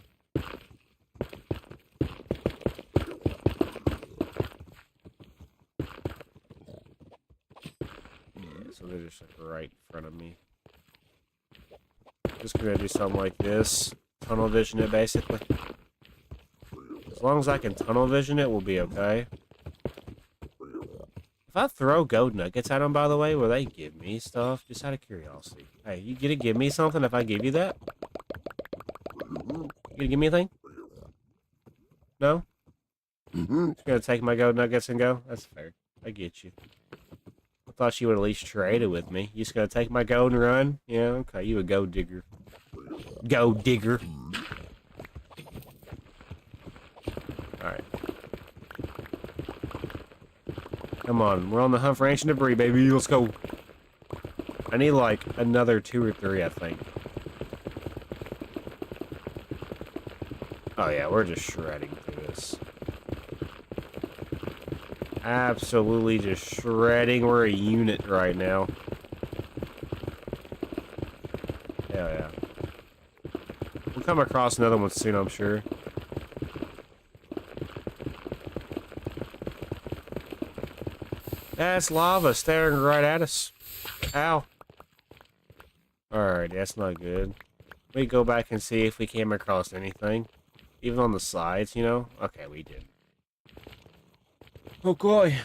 So they're just like right in front of me. Just gonna do something like this. Tunnel vision it, basically. As long as I can tunnel vision it, we'll be okay. If I throw gold nuggets at them, by the way, will they give me stuff? Just out of curiosity. Hey, you gonna give me something if I give you that? You gonna give me a thing? No? Just gonna take my gold nuggets and go? That's fair. I get you. I thought you would at least trade it with me. You just gonna take my gold and run? Yeah, okay. You a gold digger. Gold digger. Alright. Come on. We're on the hunt for ancient debris, baby. Let's go. I need, like, another 2 or 3, I think. Oh, yeah. We're just shredding through this. Absolutely just shredding. We're a unit right now. Hell yeah. We'll come across another one soon, I'm sure. That's lava staring right at us. Ow. Alright, that's not good. We go back and see if we came across anything. Even on the sides, you know? Okay, we did. Oh boy.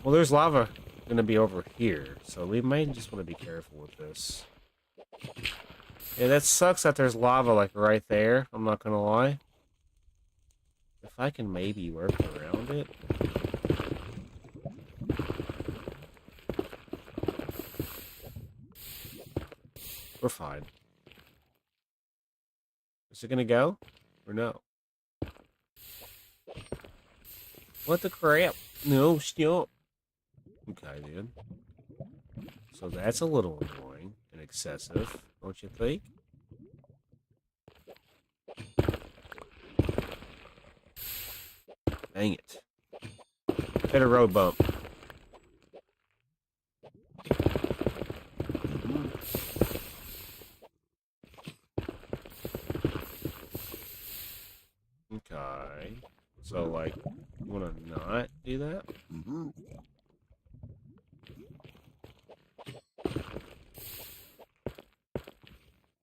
Well, there's lava gonna be over here, so we might just want to be careful with this. Yeah, that sucks that there's lava, like, right there. I'm not gonna lie. If I can maybe work around it. We're fine. Is it gonna go? Or no? What the crap? No, stop. Okay, dude. So that's a little annoying and excessive, don't you think? Dang it. Hit a road bump. Okay. So, like, you want to not do that?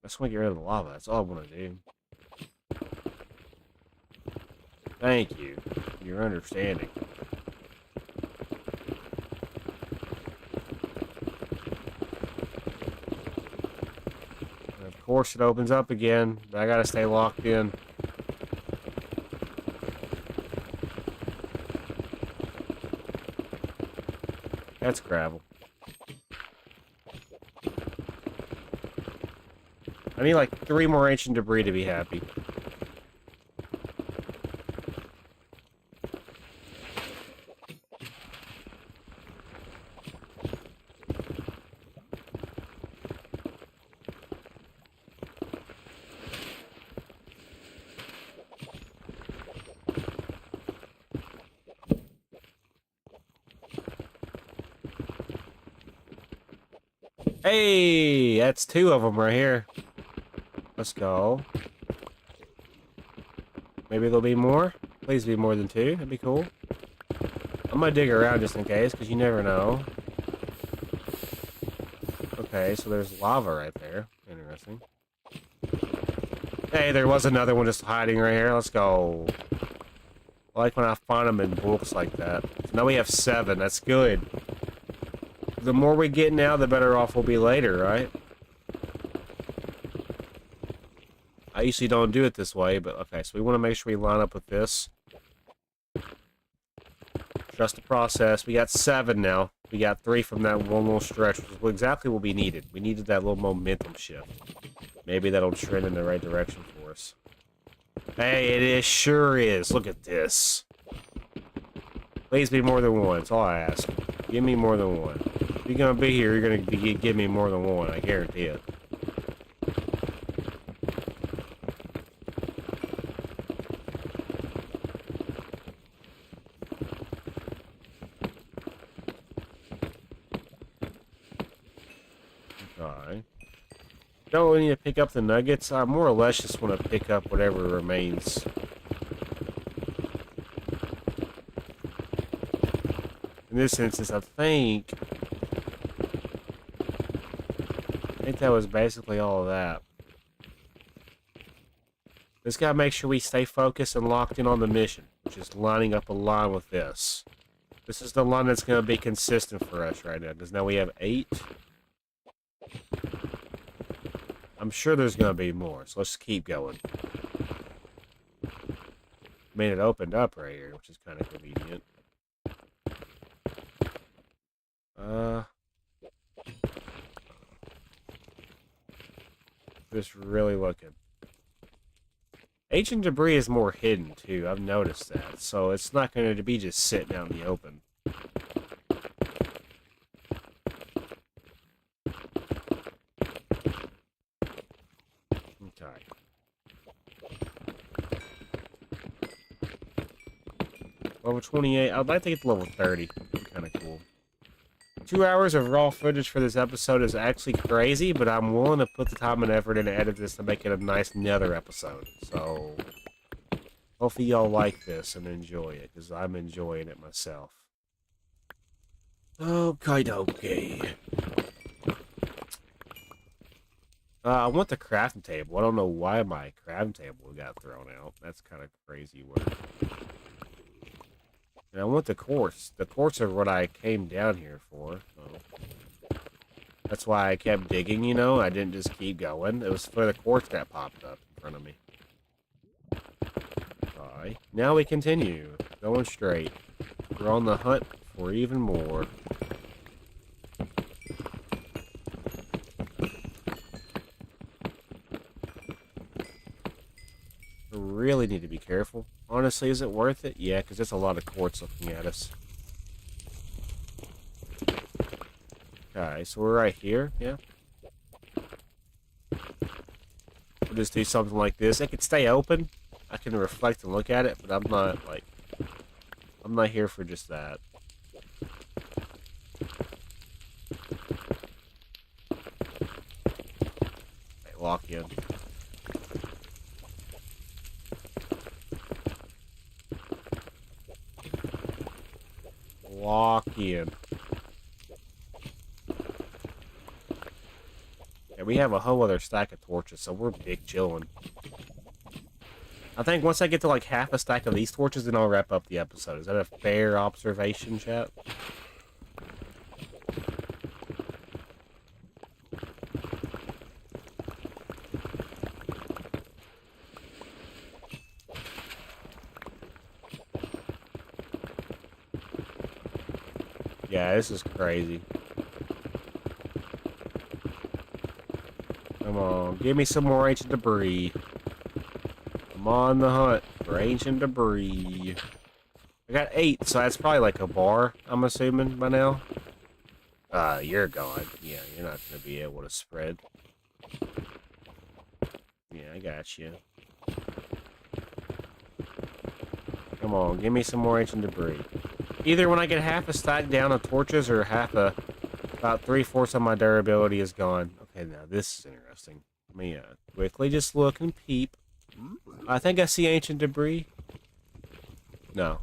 I just want to get rid of the lava. That's all I want to do. Thank you for your understanding. And of course, it opens up again, but I gotta stay locked in. That's gravel. I need like 3 more ancient debris to be happy. Hey, that's 2 of them right here. Let's go. Maybe there'll be more? Please be more than 2. That'd be cool. I'm gonna dig around just in case, because you never know. Okay, so there's lava right there. Interesting. Hey, there was another one just hiding right here. Let's go. I like when I find them in bulks like that. So now we have 7. That's good. The more we get now, the better off we'll be later, right? usually don't do it this way, but okay, so we want to make sure we line up with this. Trust the process. We got 7 now. We got 3 from that one little stretch, which is exactly what we needed. We needed that little momentum shift. Maybe that'll trend in the right direction for us. Hey, sure is. Look at this. Please be more than one. That's all I ask. Give me more than one. If you're going to be here, you're going to give me more than one. I guarantee it. Alright. Don't really need to pick up the nuggets. I more or less just want to pick up whatever remains. In this instance, I think that was basically all of that. Just gotta make sure we stay focused and locked in on the mission, which is lining up a line with this. This is the line that's gonna be consistent for us right now, because now we have 8. I'm sure there's gonna be more, so let's keep going. I mean, it opened up right here, which is kind of convenient. Just really looking. Ancient debris is more hidden too. I've noticed that, so it's not going to be just sitting out in the open. Okay. Level 28. I'd like to get to level 30. That'd be kind of cool. 2 hours of raw footage for this episode is actually crazy, but I'm willing to put the time and effort in to edit this to make it a nice nether episode. So, hopefully y'all like this and enjoy it, because I'm enjoying it myself. Okay. I want the crafting table. I don't know why my crafting table got thrown out. That's kind of crazy work. And I want the quartz. The quartz are what I came down here for. So. That's why I kept digging, you know. I didn't just keep going. It was for the quartz that popped up in front of me. Alright. Now we continue. Going straight. We're on the hunt for even more. Really need to be careful. Honestly, is it worth it? Yeah, because there's a lot of quartz looking at us. Okay, so we're right here, yeah. We'll just do something like this. It can stay open. I can reflect and look at it, but I'm not here for just that. Okay, lock in. Lock in. Yeah, we have a whole other stack of torches, so we're big chillin'. I think once I get to like half a stack of these torches, then I'll wrap up the episode. Is that a fair observation, chat? Yeah, this is crazy. Come on, give me some more ancient debris. I'm on the hunt for ancient debris. I got 8, so that's probably like a bar, I'm assuming, by now. You're gone. Yeah, you're not going to be able to spread. Yeah, I got you. Come on, give me some more ancient debris. Either when I get half a stack down of torches or about 3/4 of my durability is gone. Okay, now this is interesting. Let me quickly just look and peep. I think I see ancient debris. No.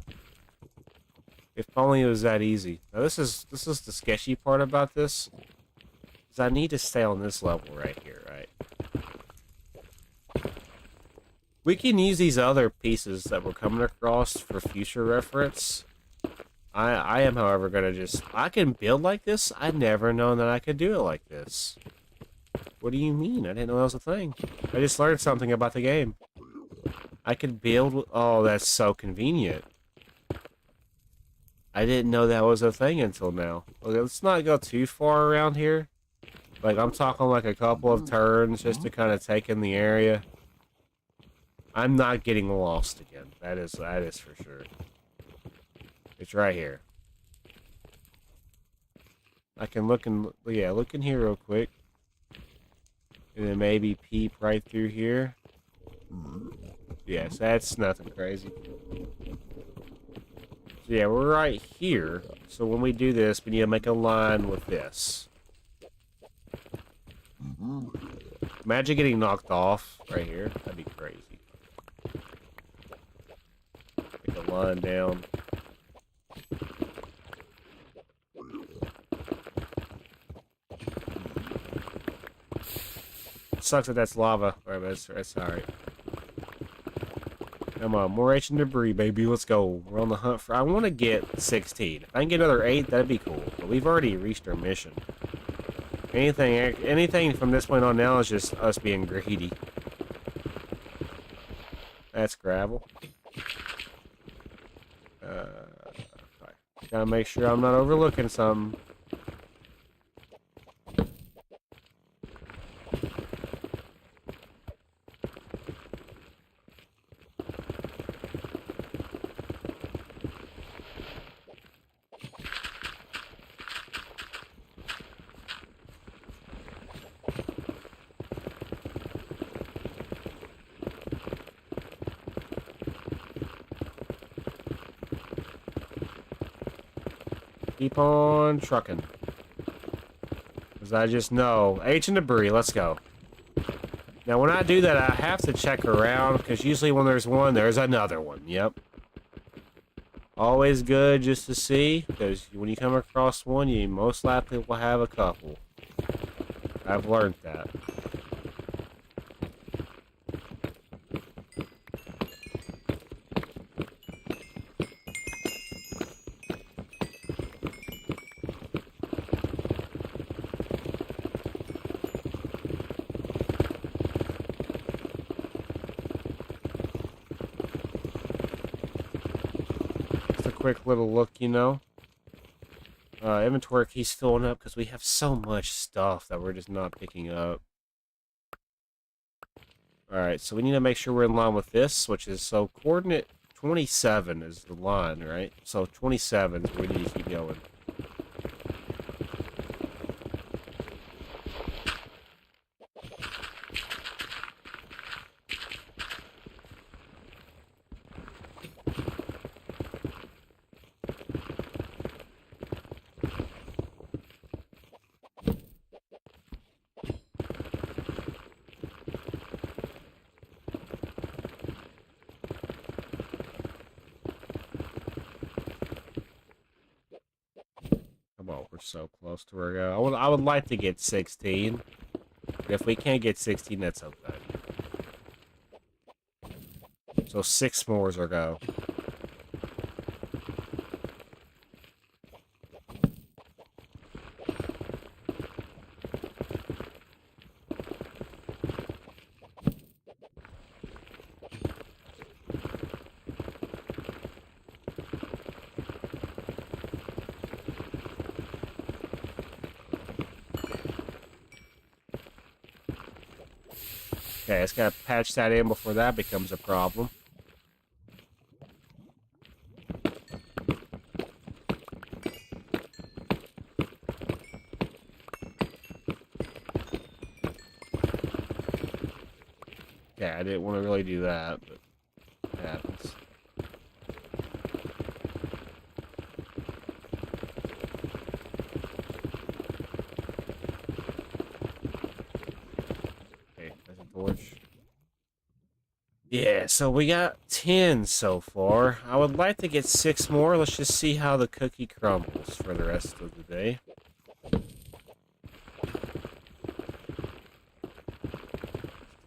If only it was that easy. Now this is the sketchy part about this. Is I need to stay on this level right here, right? We can use these other pieces that we're coming across for future reference. I am, however, gonna I can build like this. I never known that I could do it like this. What do you mean? I didn't know that was a thing. I just learned something about the game. I could build... Oh, that's so convenient. I didn't know that was a thing until now. Okay, let's not go too far around here. Like, I'm talking like a couple of turns just to kind of take in the area. I'm not getting lost again. That is for sure. It's right here. I can look in... Yeah, look in here real quick. And then maybe peep right through here. Yes, that's nothing crazy. So yeah, we're right here. So when we do this, we need to make a line with this. Imagine getting knocked off right here. That'd be crazy. Make a line down. It sucks that that's lava. Alright, but that's alright. Come on, more ancient debris, baby. Let's go. We're on the hunt for... I want to get 16. If I can get another 8, that'd be cool. But we've already reached our mission. Anything from this point on now is just us being greedy. That's gravel. Gotta make sure I'm not overlooking something. Keep on trucking. Because I just know. Ancient debris, let's go. Now, when I do that, I have to check around, because usually when there's one, there's another one. Yep. Always good just to see, because when you come across one, you most likely will have a couple. I've learned that. Quick little look, you know. Inventory keeps filling up because we have so much stuff that we're just not picking up. Alright, so we need to make sure we're in line with this, which is, so coordinate 27 is the line, right? So 27 is where we need to keep going. We're so close to where I would like to get 16. But if we can't get 16, that's okay. So 6 more is our go. Okay, it's gotta patch that in before that becomes a problem. Okay, I didn't want to really do that, but it happens. Yeah, so we got 10 so far. I would like to get 6 more. Let's just see how the cookie crumbles for the rest of the day.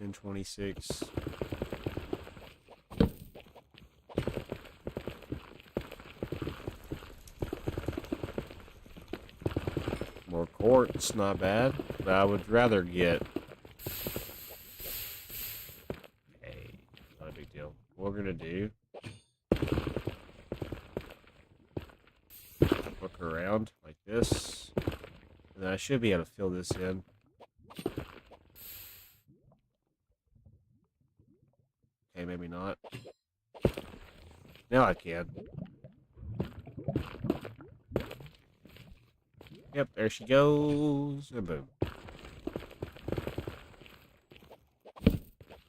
10:26. More quartz, not bad. but I would rather get... Hey, not a big deal. What we're gonna do... Look around like this. And then I should be able to fill this in. Okay, maybe not. Now I can. Yep, there she goes. And boom.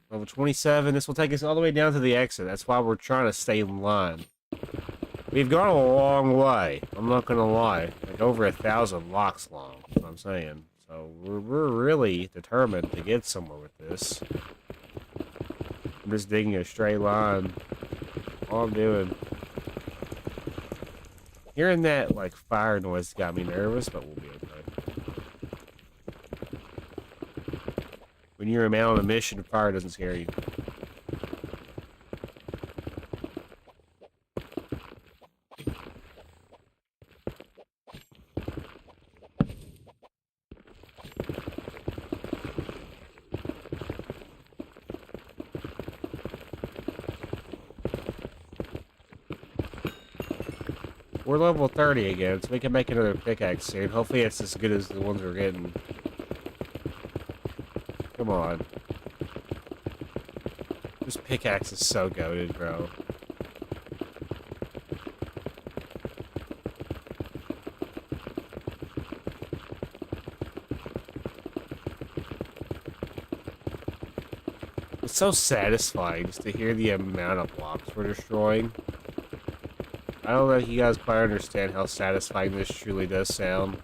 Level 27. This will take us all the way down to the exit. That's why we're trying to stay in line. We've gone a long way. I'm not gonna lie. Like over 1,000 locks long. That's what I'm saying. So we're really determined to get somewhere with this. I'm just digging a straight line. All I'm doing. Hearing that like fire noise got me nervous, but we'll be okay. When you're a man on a mission, fire doesn't scare you. We're level 30 again, so we can make another pickaxe soon. Hopefully it's as good as the ones we're getting. Come on. This pickaxe is so goated, bro. It's so satisfying just to hear the amount of blocks we're destroying. I don't know if you guys quite understand how satisfying this truly does sound.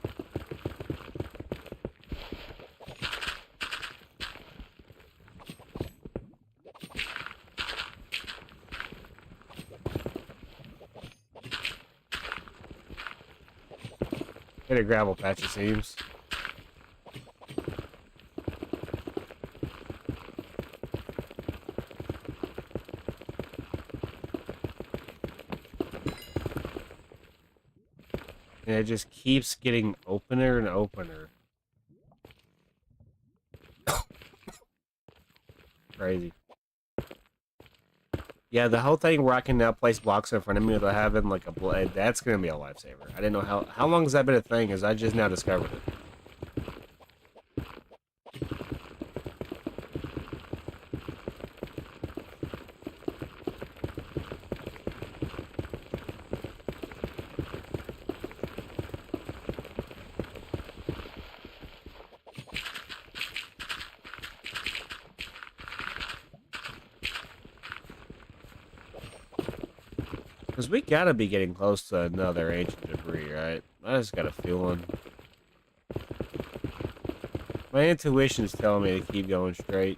Hit a gravel patch, it seems. And it just keeps getting opener and opener. Crazy. Yeah, the whole thing where I can now place blocks in front of me without having like a blade, that's gonna be a lifesaver. I didn't know how long has that been a thing, as I just now discovered it. Because we gotta be getting close to another ancient debris, right? I just got a feeling. My intuition's telling me to keep going straight.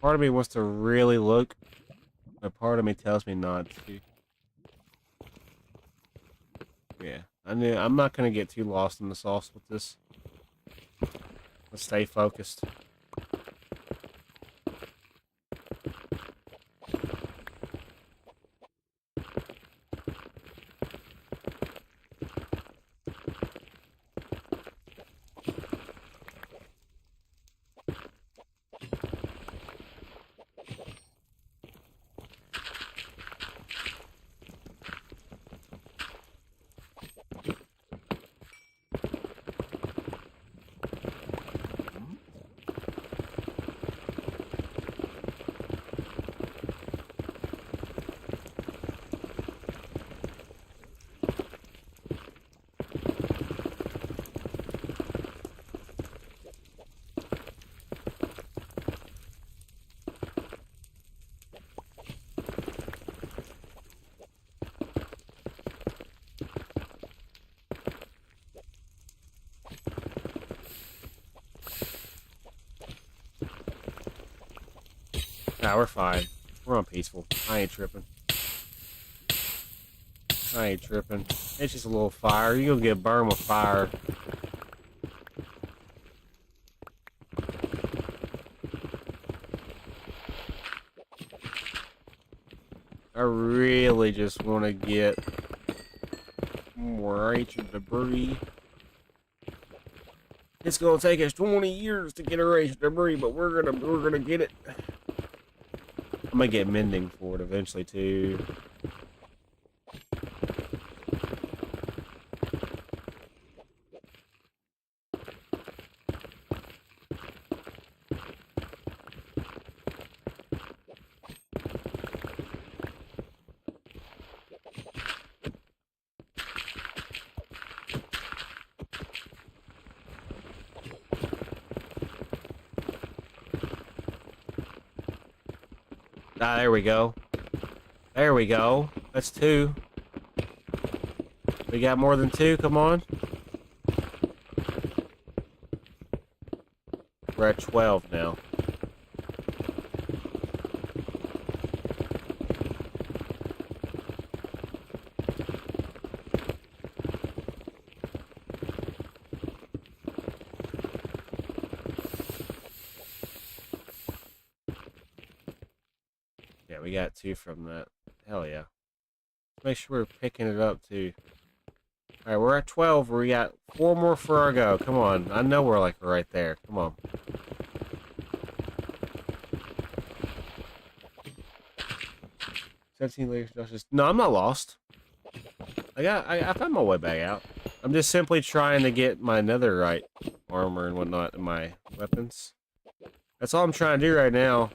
Part of me wants to really look, but part of me tells me not to. Yeah, I'm not gonna get too lost in the sauce with this. Let's stay focused. Nah, we're fine. We're on peaceful. I ain't tripping. I ain't tripping. It's just a little fire. You're gonna get burned with fire. I really just want to get more ancient debris. It's gonna take us 20 years to get our ancient debris, but we're gonna get it. I'm gonna get mending for it eventually too. Ah, there we go. There we go. That's 2. We got more than 2, come on. We're at 12 now. Yeah, we got 2 from that. Hell yeah. Make sure we're picking it up too. Alright, we're at 12. We got 4 more for our go. Come on. I know we're like right there. Come on. Justice. No, I'm not lost. I found my way back out. I'm just simply trying to get my netherite armor and whatnot in my weapons. That's all I'm trying to do right now.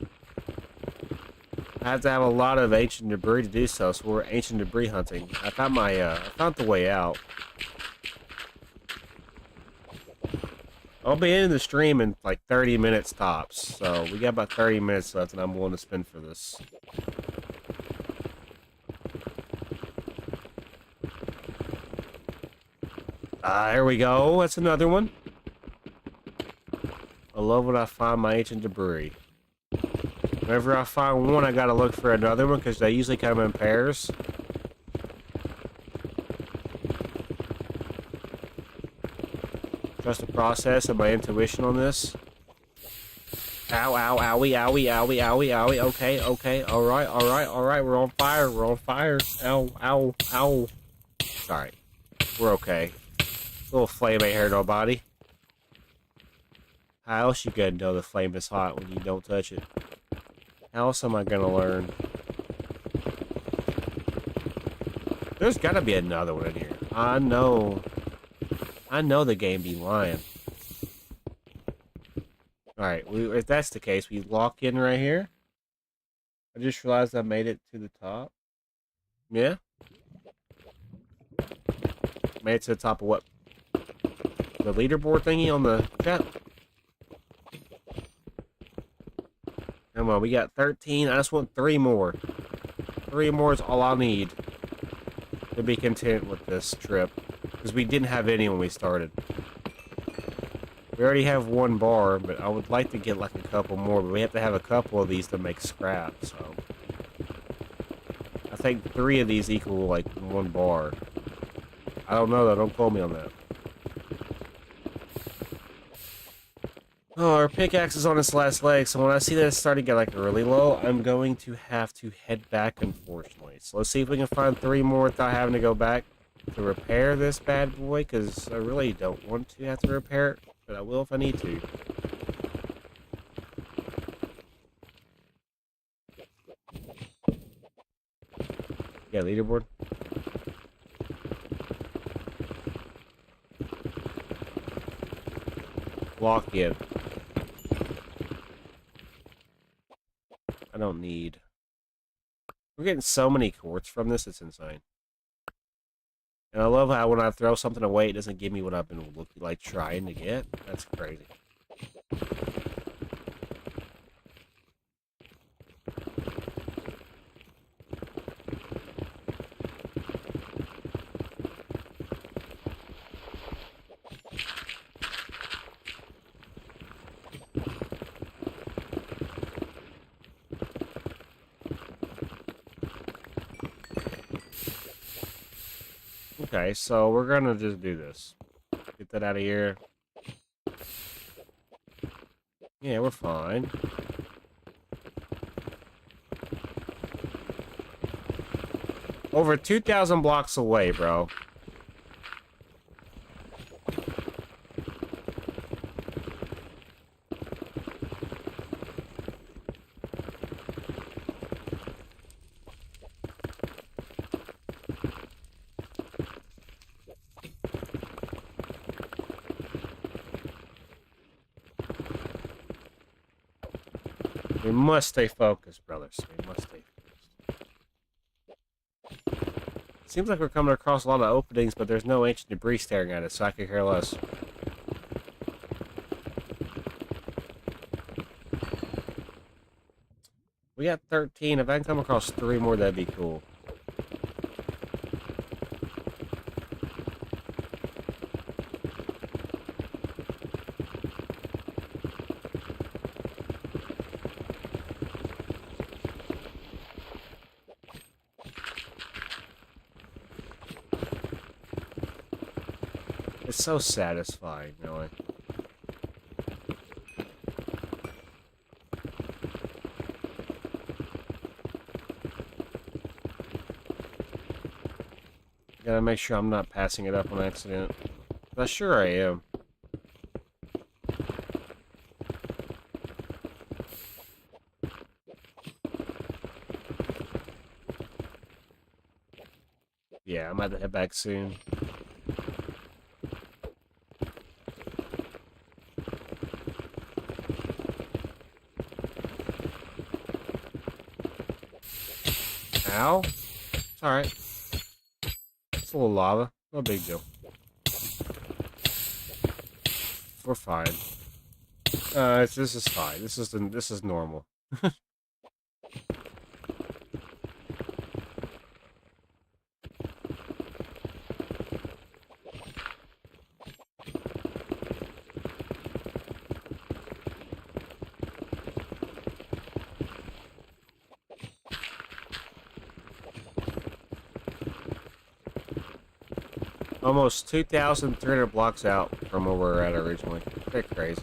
I have to have a lot of ancient debris to do so we're ancient debris hunting. I found my I found the way out. I'll be in the stream in like 30 minutes tops, so we got about 30 minutes left and I'm willing to spend for this. There we go. That's another one. I love when I find my ancient debris. Whenever I find one, I gotta look for another one because they usually come in pairs. Trust the process and my intuition on this. Ow, ow, owie, owie, owie, owie, owie. Okay, okay. Alright, alright, alright. We're on fire. We're on fire. Ow, ow, ow. Sorry. We're okay. Little flame ain't hurt nobody. How else you gonna know the flame is hot when you don't touch it? How else am I gonna learn? There's gotta be another one in here. I know the game be lying. Alright, if that's the case, we lock in right here. I just realized I made it to the top. Yeah? Made it to the top of what? The leaderboard thingy on the chat? Come on, we got 13. I just want 3 more. 3 more is all I need to be content with this trip. Because we didn't have any when we started. We already have 1 bar, but I would like to get like a couple more. But we have to have a couple of these to make scrap, so. I think 3 of these equal like 1 bar. I don't know though, don't quote me on that. Oh, our pickaxe is on its last leg, so when I see that it's starting to get like really low, I'm going to have to head back, unfortunately. So let's see if we can find 3 more without having to go back to repair this bad boy, because I really don't want to have to repair it, but I will if I need to. Yeah, leaderboard. Lock in. I don't need... We're getting so many quartz from this, it's insane. And I love how when I throw something away, it doesn't give me what I've been looking like trying to get. That's crazy. Okay, so we're gonna just do this. Get that out of here. Yeah, we're fine. Over 2,000 blocks away, bro. We must stay focused, brothers. We must stay focused. Seems like we're coming across a lot of openings, but there's no ancient debris staring at us, so I could care less. We got 13. If I can come across 3 more, that'd be cool. It's so satisfying, really. Gotta make sure I'm not passing it up on accident. But sure I am. Yeah, I'm about to head back soon. Ow. It's alright. It's a little lava. No big deal. We're fine. This is fine. This is normal. Almost 2,300 blocks out from where we were at originally. They're crazy.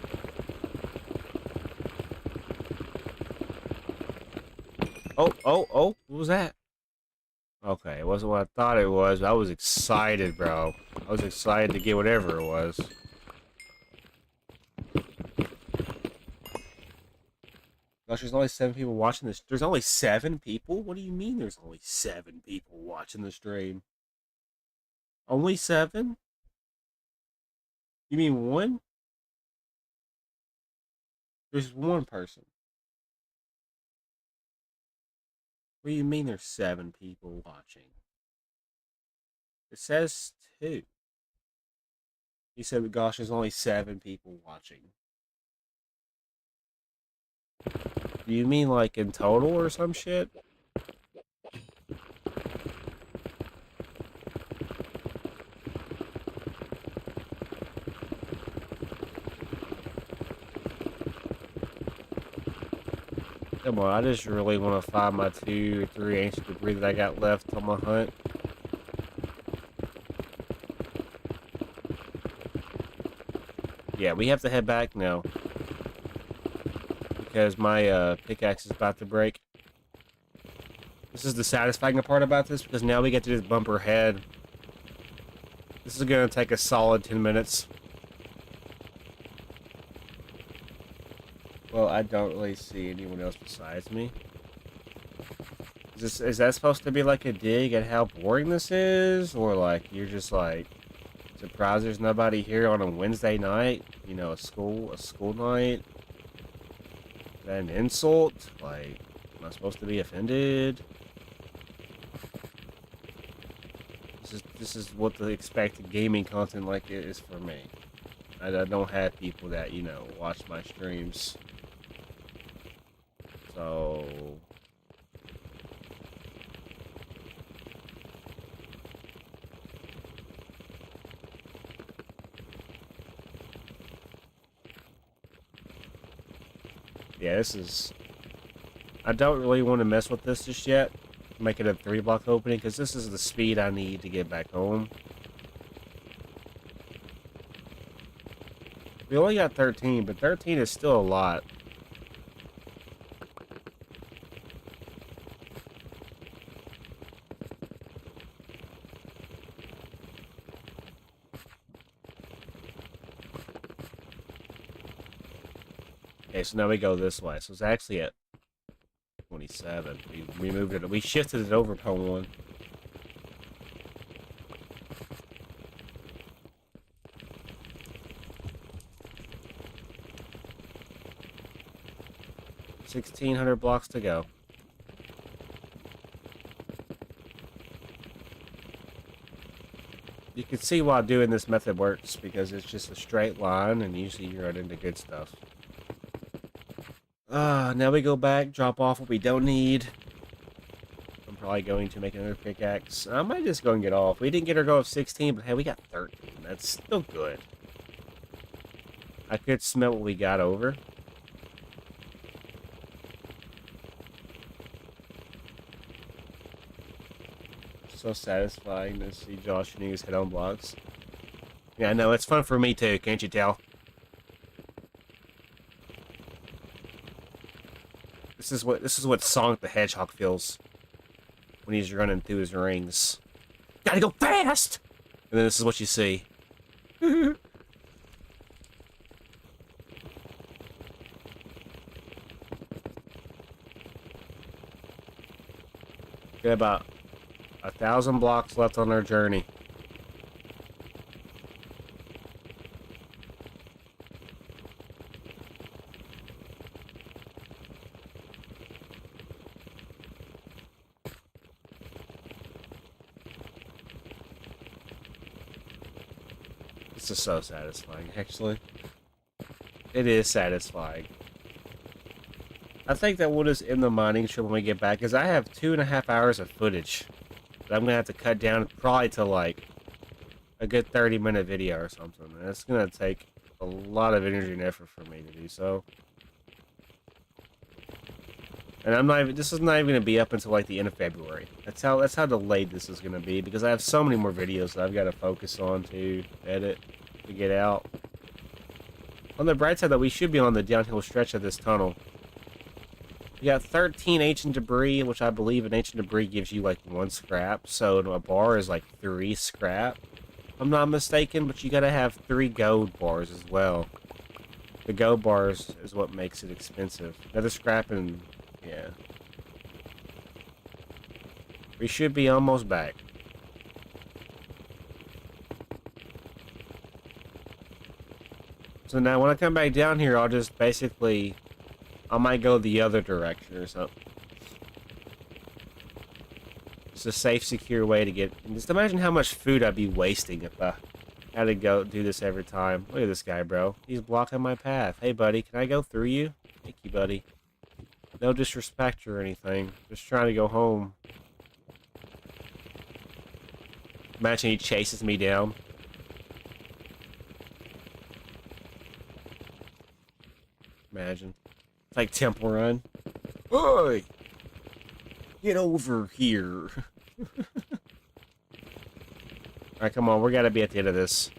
Oh, what was that? Okay, it wasn't what I thought it was. I was excited, bro. I was excited to get whatever it was. Gosh, there's only 7 people watching this. There's only 7 people? What do you mean there's only 7 people watching the stream? Only 7? You mean 1? There's 1 person. What do you mean there's 7 people watching? It says 2. He said, gosh, there's only 7 people watching. Do you mean like in total or some shit? Come on, I just really want to find my 2 or 3 ancient debris that I got left on my hunt. Yeah, we have to head back now. Because my pickaxe is about to break. This is the satisfying part about this, because now we get to just bump her head. This is going to take a solid 10 minutes. Well, I don't really see anyone else besides me. Is that supposed to be like a dig at how boring this is? Or like, you're just like, surprised there's nobody here on a Wednesday night? You know, a school night? Is that an insult? Like, am I supposed to be offended? This is what the expected gaming content like is for me. I don't have people that, you know, watch my streams. So yeah, this is... I don't really want to mess with this just yet. Make it a 3-block opening, because this is the speed I need to get back home. We only got 13, but 13 is still a lot. Okay, so now we go this way. So it's actually at 27. We moved it. We shifted it over to 1. $1,600 blocks to go. You can see why doing this method works, because it's just a straight line, and usually you run into good stuff. Now we go back, drop off what we don't need. I'm probably going to make another pickaxe. I might just go and get off. We didn't get our goal of 16, but hey, we got 13. That's still good. I could smell what we got over. So satisfying to see Josh shooting his head on blocks. Yeah, I know, it's fun for me too, can't you tell? This is what Sonic the Hedgehog feels when he's running through his rings. Gotta go fast! And then this is what you see. Get about 1,000 blocks left on our journey. This is so satisfying, actually. It is satisfying. I think that we'll just end the mining trip when we get back, because I have 2.5 hours of footage that I'm going to have to cut down probably to, like, a good 30-minute video or something. And it's going to take a lot of energy and effort for me to do so. And I'm not even, this is not even going to be up until, like, the end of February. That's how delayed this is going to be, because I have so many more videos that I've got to focus on to edit, to get out. On the bright side, though, we should be on the downhill stretch of this tunnel. We got 13 ancient debris, which I believe an ancient debris gives you like 1 scrap. So a bar is like 3 scrap, if I'm not mistaken. But you gotta have 3 gold bars as well. The gold bars is what makes it expensive. Another scrap and yeah. We should be almost back. So now when I come back down here, I'll just basically... I might go the other direction or something. It's a safe, secure way to get... Just imagine how much food I'd be wasting if I had to go do this every time. Look at this guy, bro. He's blocking my path. Hey, buddy, can I go through you? Thank you, buddy. No disrespect or anything. Just trying to go home. Imagine he chases me down. Imagine. Like Temple Run. Oi! Get over here. Alright, come on. We gotta be at the end of this.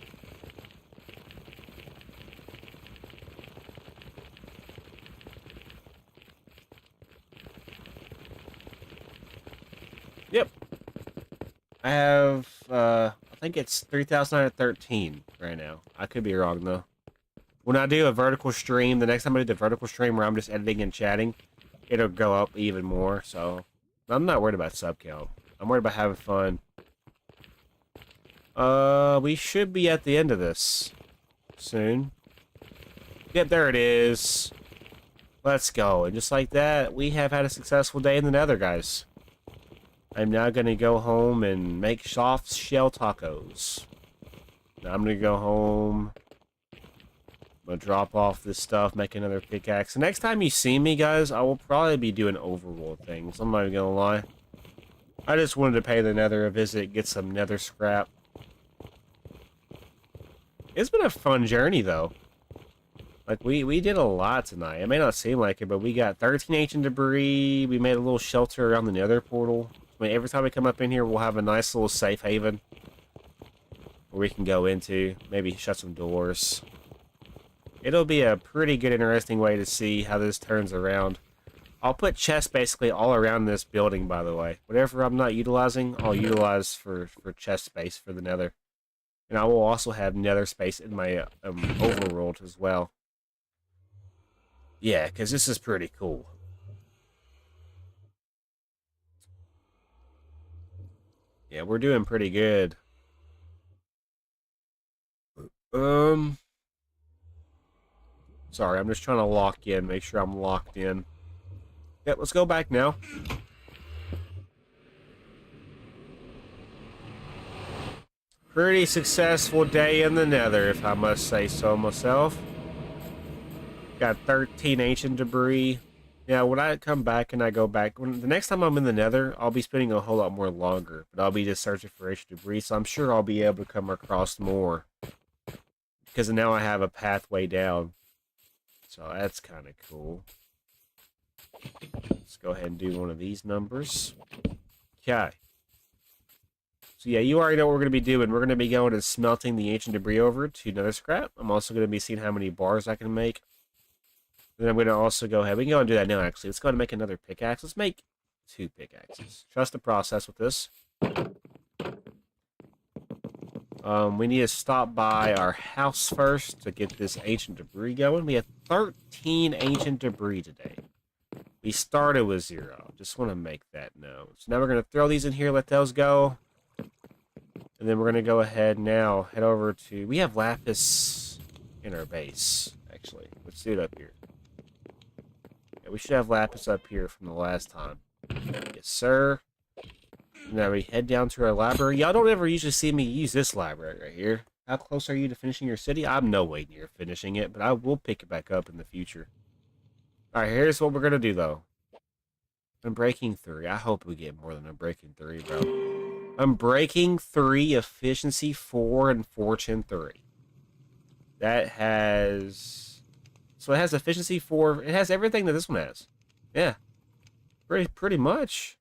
Yep. I have, I think it's 3,913 right now. I could be wrong, though. When I do a vertical stream, the next time I do the vertical stream where I'm just editing and chatting, it'll go up even more, so I'm not worried about sub count. I'm worried about having fun. We should be at the end of this soon. Yep, there it is. Let's go. And just like that, we have had a successful day in the Nether, guys. I'm now going to go home and make soft shell tacos. Now I'm going to go home... I'm gonna drop off this stuff, make another pickaxe. The next time you see me, guys, I will probably be doing overworld things. I'm not even gonna lie. I just wanted to pay the Nether a visit, get some Nether scrap. It's been a fun journey, though. Like, we did a lot tonight. It may not seem like it, but we got 13 ancient debris. We made a little shelter around the Nether portal. I mean, every time we come up in here, we'll have a nice little safe haven where we can go into. Maybe shut some doors. It'll be a pretty good, interesting way to see how this turns around. I'll put chests basically all around this building, by the way. Whatever I'm not utilizing, I'll utilize for chest space for the nether. And I will also have nether space in my overworld as well. Yeah, because this is pretty cool. Yeah, we're doing pretty good. Sorry, I'm just trying to lock in, make sure I'm locked in. Yep, let's go back now. Pretty successful day in the nether, if I must say so myself. Got 13 ancient debris. Yeah, when I come back and I go back, the next time I'm in the nether, I'll be spending a whole lot more longer. But I'll be just searching for ancient debris, so I'm sure I'll be able to come across more. Because now I have a pathway down. So that's kind of cool. Let's go ahead and do one of these numbers. Okay. So yeah, you already know what we're going to be doing. We're going to be going and smelting the ancient debris over to nether scrap. I'm also going to be seeing how many bars I can make. Then I'm going to also go ahead. We can go and do that now, actually. Let's go ahead and make another pickaxe. Let's make 2 pickaxes. Trust the process with this. We need to stop by our house first to get this ancient debris going. We have 13 ancient debris today. We started with 0. Just want to make that known. So now we're going to throw these in here, let those go. And then we're going to go ahead now, head over to... We have lapis in our base, actually. Let's do it up here. Yeah, we should have lapis up here from the last time. Yes, sir. Now we head down to our library. Y'all don't ever usually see me use this library right here. How close are you to finishing your city? I'm no way near finishing it, but I will pick it back up in the future. Alright, here's what we're going to do, though. Unbreaking 3. I hope we get more than Unbreaking 3, bro. Unbreaking 3, Efficiency 4, and Fortune 3. That has... So it has Efficiency 4. It has everything that this one has. Yeah. Pretty much.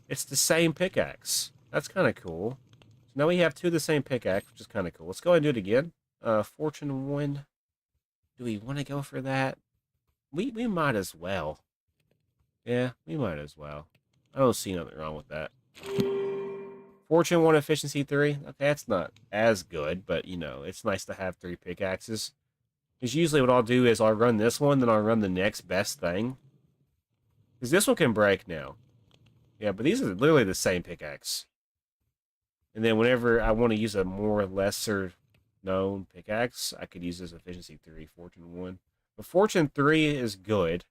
It's the same pickaxe. That's kind of cool. So now we have 2 of the same pickaxe, which is kind of cool. Let's go ahead and do it again. Fortune 1. Do we want to go for that? We might as well. Yeah, we might as well. I don't see nothing wrong with that. Fortune 1, Efficiency 3. Okay, that's not as good, but, you know, it's nice to have 3 pickaxes. Because usually what I'll do is I'll run this one, then I'll run the next best thing. Because this one can break now. Yeah, but these are literally the same pickaxe. And then whenever I want to use a more lesser known pickaxe, I could use this Efficiency 3, Fortune 1. But Fortune 3 is good.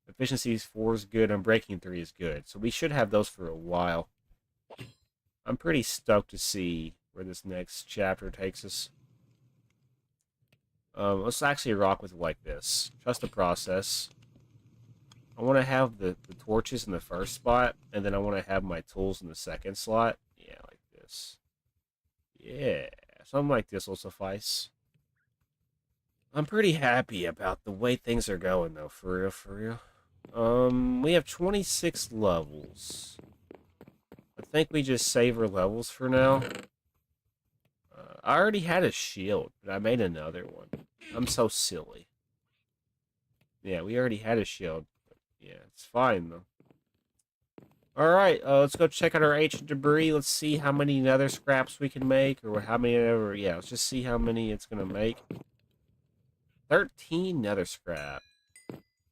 Efficiency 4 is good, and Breaking 3 is good. So we should have those for a while. I'm pretty stoked to see where this next chapter takes us. Let's actually rock with it like this. Trust the process. I want to have the torches in the first spot, and then I want to have my tools in the second slot. Yeah, like this. Yeah, something like this will suffice. I'm pretty happy about the way things are going, though, for real, for real. We have 26 levels. I think we just save our levels for now. I already had a shield, but I made another one. I'm so silly. Yeah, we already had a shield. Yeah, it's fine, though. Alright, let's go check out our ancient debris. Let's see how many nether scraps we can make, or how many ever. Yeah, let's just see how many it's going to make. 13 nether scrap.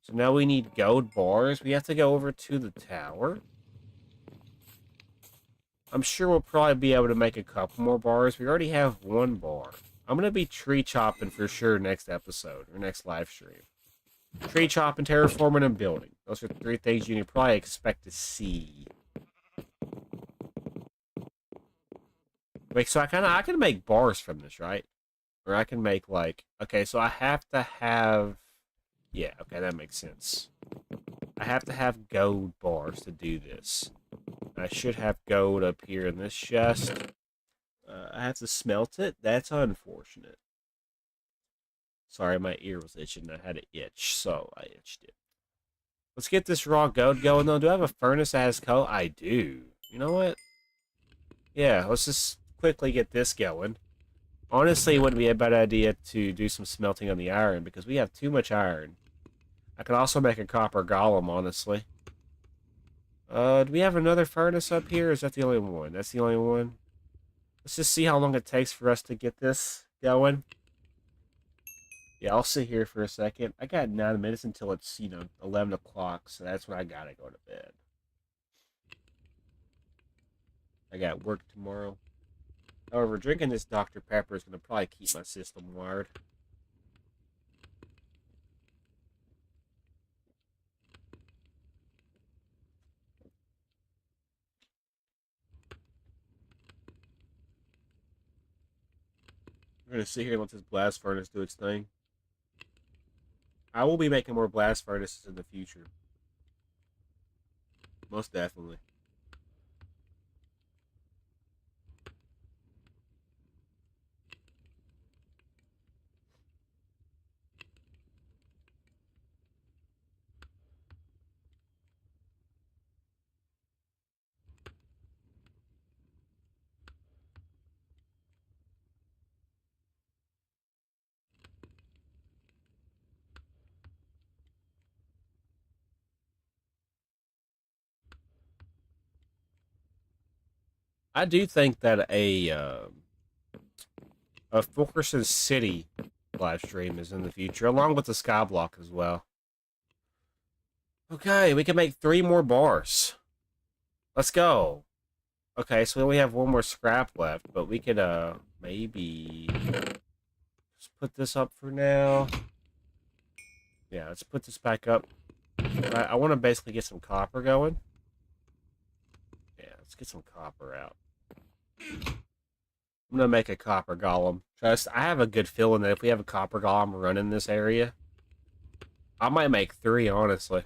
So now we need gold bars. We have to go over to the tower. I'm sure we'll probably be able to make a couple more bars. We already have 1 bar. I'm going to be tree chopping for sure next episode, or next live stream. Tree chopping, terraforming, and building. Those are 3 things you can probably expect to see. Wait, so I can make bars from this, right? Or I can make, like... Okay, so I have to have... Yeah, okay, that makes sense. I have to have gold bars to do this. I should have gold up here in this chest. I have to smelt it? That's unfortunate. Sorry, my ear was itching. I had an itch, so I itched it. Let's get this raw gold going, though. Do I have a furnace that has coal? I do. You know what? Yeah, let's just quickly get this going. Honestly, it wouldn't be a bad idea to do some smelting on the iron because we have too much iron. I could also make a copper golem, honestly. Do we have another furnace up here? Or is that the only one? That's the only one. Let's just see how long it takes for us to get this going. Yeah, I'll sit here for a second. I got 9 minutes until it's, 11 o'clock, so that's when I gotta go to bed. I got work tomorrow. However, drinking this Dr. Pepper is gonna probably keep my system wired. We're gonna sit here and let this blast furnace do its thing. I will be making more blast furnaces in the future. Most definitely. I do think that a Fulkerson City live stream is in the future, along with the Skyblock as well. Okay, we can make 3 more bars. Let's go. Okay, so we only have 1 more scrap left, but we could maybe just put this up for now. Yeah, let's put this back up. I want to basically get some copper going. Yeah, let's get some copper out. I'm gonna make a copper golem. Trust, I have a good feeling that if we have a copper golem running this area, I might make 3, honestly.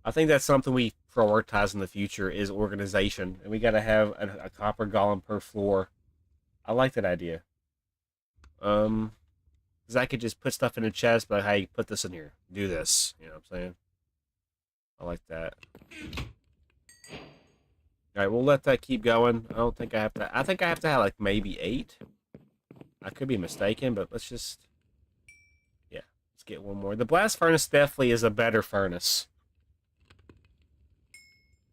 I think that's something we prioritize in the future is organization, and we gotta have a copper golem per floor. I like that idea. Because I could just put stuff in a chest, but hey, put this in here. Do this. You know what I'm saying? I like that. Alright, we'll let that keep going. I don't think I have to... I think I have to have, like, maybe 8. I could be mistaken, but let's just... Yeah, let's get 1 more. The blast furnace definitely is a better furnace.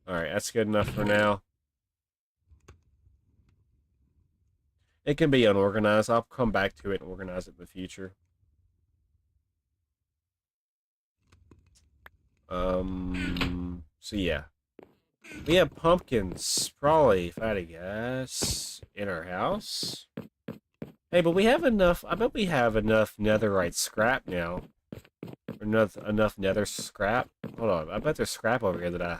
Alright, that's good enough for now. It can be unorganized. I'll come back to it and organize it in the future. So yeah. We have pumpkins, probably, if I had to guess, in our house. Hey, but we have enough, I bet we have enough netherite scrap now. Or enough nether scrap. Hold on, I bet there's scrap over here that I...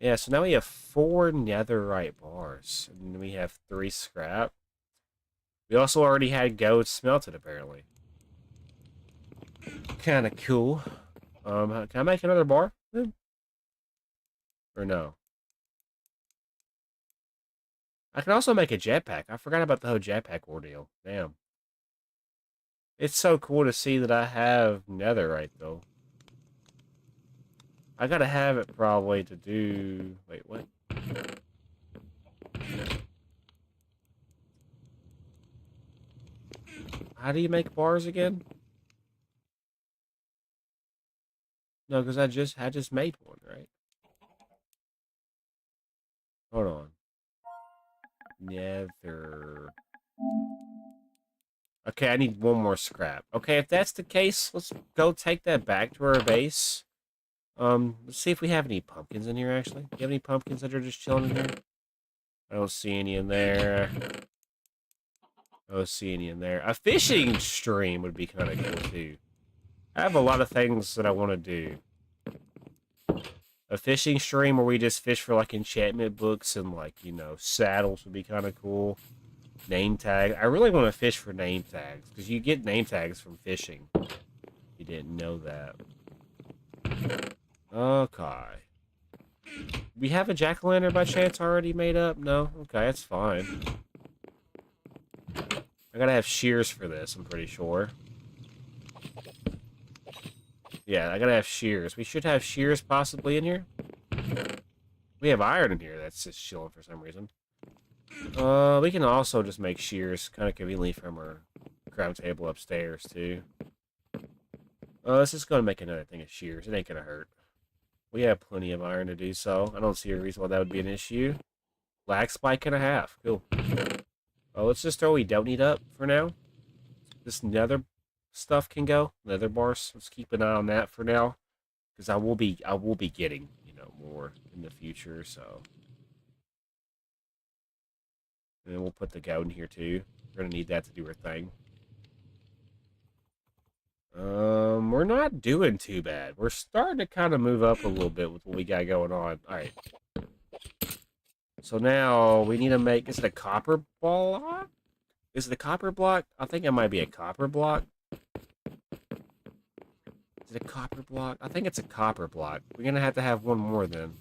Yeah, so now we have 4 netherite bars. And we have 3 scrap. We also already had gold smelted, apparently. Kind of cool. Can I make another bar? Or no? I can also make a jetpack. I forgot about the whole jetpack ordeal. Damn. It's so cool to see that I have netherite, though. I gotta have it probably to do... Wait, what? How do you make bars again? No, because I just made one, right? Hold on. Nether. Okay, I need 1 more scrap. Okay, if that's the case, let's go take that back to our base. Let's see if we have any pumpkins in here, actually. Do you have any pumpkins that are just chilling in here? I don't see any in there. I don't see any in there. A fishing stream would be kind of cool, too. I have a lot of things that I want to do. A fishing stream where we just fish for, like, enchantment books and, like, saddles would be kind of cool. Name tag. I really want to fish for name tags, because you get name tags from fishing. You didn't know that. Okay. We have a jack-o'-lantern by chance already made up? No? Okay, that's fine. I gotta have shears for this, I'm pretty sure. Yeah, I gotta have shears. We should have shears possibly in here. We have iron in here that's just chilling for some reason. We can also just make shears kind of conveniently from our craft table upstairs, too. Let's just go and make another thing of shears. It ain't gonna hurt. We have plenty of iron to do so. I don't see a reason why that would be an issue. Lag spike and a half. Cool. Let's just throw what we don't need up for now. This nether stuff can go. Nether bars. Let's keep an eye on that for now. Because I will be getting, more in the future, so. And then we'll put the goat in here too. We're gonna need that to do our thing. We're not doing too bad. We're starting to kind of move up a little bit with what we got going on. Alright. So now we need to make, is it a copper block? Is it a copper block? I think it might be a copper block. Is it a copper block? I think it's a copper block. We're gonna have to have one more then.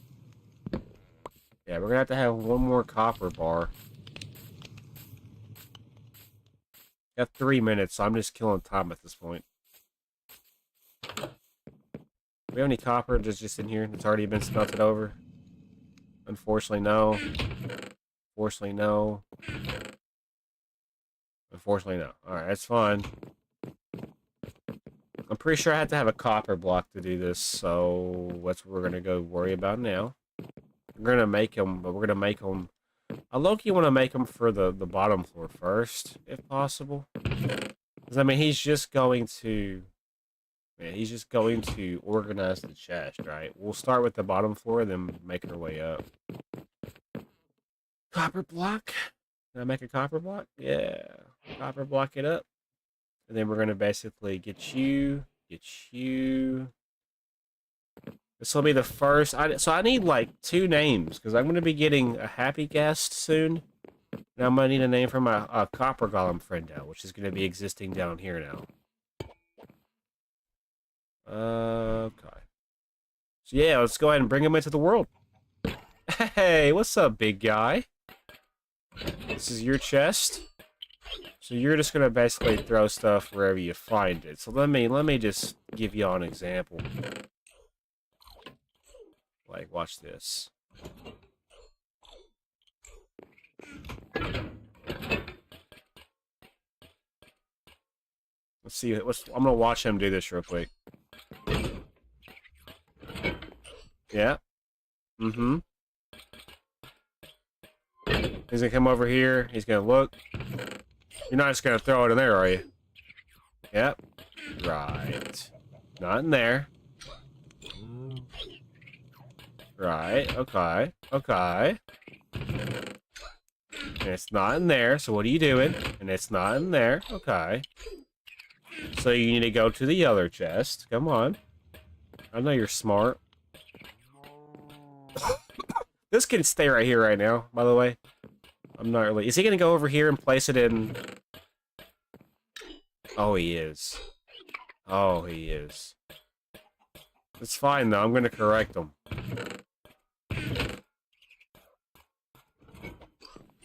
Yeah, we're gonna have to have one more copper bar. Got 3 minutes, so I'm just killing time at this point. Do we have any copper that's just in here that's already been smelted over? Unfortunately, no. Fortunately, no. Unfortunately, no. Alright, that's fine. I'm pretty sure I had to have a copper block to do this, so that's what we're going to go worry about now. We're going to make them, but we're going to make them... I low-key want to make them for the bottom floor first, if possible. Because, I mean, he's just going to... Yeah, he's just going to organize the chest, right? We'll start with the bottom floor, then make our way up. Copper block? Can I make a copper block? Yeah. Copper block it up. And then we're going to basically get you. This will be the first. So I need like 2 names because I'm going to be getting a happy guest soon. And I'm going to need a name for my copper golem friend now, which is going to be existing down here now. Okay. So yeah, let's go ahead and bring him into the world. Hey, what's up, big guy? This is your chest. So you're just gonna basically throw stuff wherever you find it. So let me just give you an example. Like, watch this. Let's see. I'm gonna watch him do this real quick. Yeah. Mm-hmm. He's gonna come over here. He's gonna look. You're not just gonna throw it in there, are you? Yep. Right. Not in there. Right. Okay. Okay. And it's not in there, so what are you doing? And it's not in there. Okay. So you need to go to the other chest. Come on. I know you're smart. This can stay right here right now, by the way. I'm not really... Is he gonna go over here and place it in... Oh, he is. Oh, he is. It's fine, though. I'm gonna correct him.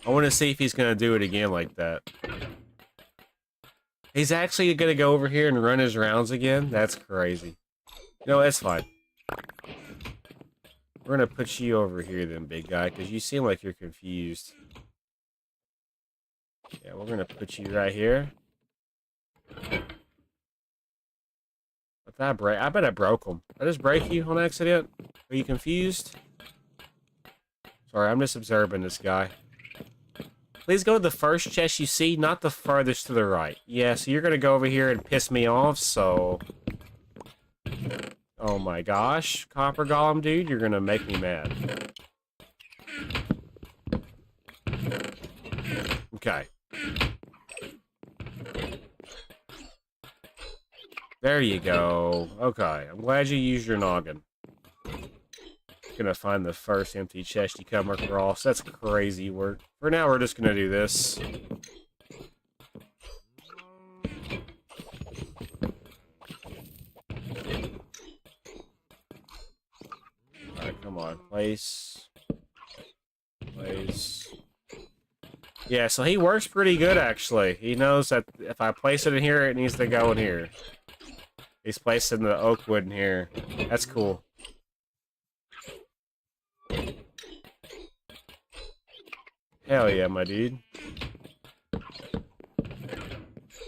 I want to see if he's gonna do it again like that. He's actually gonna go over here and run his rounds again? That's crazy. No, that's fine. We're gonna put you over here then, big guy, because you seem like you're confused. Yeah, we're gonna put you right here. What did I break? I bet I broke him. Did I just break you on accident? Are you confused? Sorry, I'm just observing this guy. Please go to the first chest you see, not the farthest to the right. Yeah, so you're gonna go over here and piss me off, so... Oh my gosh, Copper Golem dude, you're gonna make me mad. Okay. There you go. Okay, I'm glad you used your noggin. Gonna find the first empty chest you come across. That's crazy work. For now, we're just gonna do this. Alright, come on. Place. Yeah, so he works pretty good, actually. He knows that if I place it in here, it needs to go in here. He's placing the oak wood in here. That's cool. Hell yeah, my dude.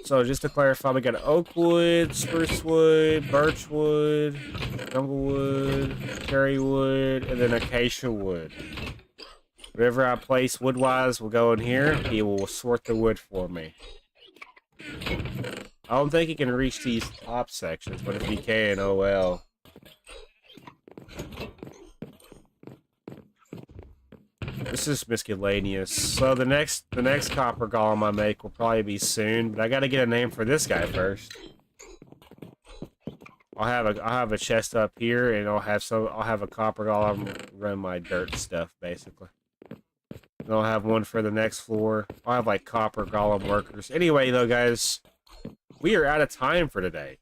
So just to clarify, we got oak wood, spruce wood, birch wood, jungle wood, cherry wood, and then acacia wood. Whatever I place wood-wise will go in here. He will sort the wood for me. I don't think he can reach these top sections, but if he can, oh well. This is miscellaneous. So the next copper golem I make will probably be soon, but I gotta get a name for this guy first. I'll have a chest up here, and I'll have a copper golem run my dirt stuff basically. And I'll have one for the next floor. I'll have like copper golem workers. Anyway, though, guys, we are out of time for today.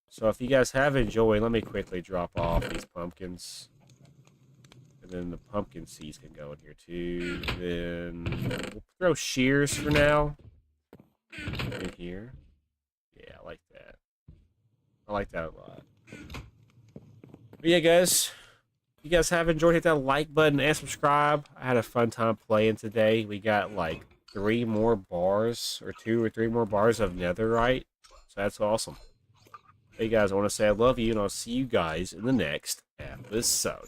So if you guys have enjoyed, let me quickly drop off these pumpkins. And then the pumpkin seeds can go in here too. Then we'll throw shears for now. In here. Yeah, I like that. I like that a lot. But yeah, guys. If you guys have enjoyed, hit that like button and subscribe. I had a fun time playing today. We got like 3 more bars, or 2 or 3 more bars of netherite. So that's awesome. Hey guys, I want to say I love you, and I'll see you guys in the next episode.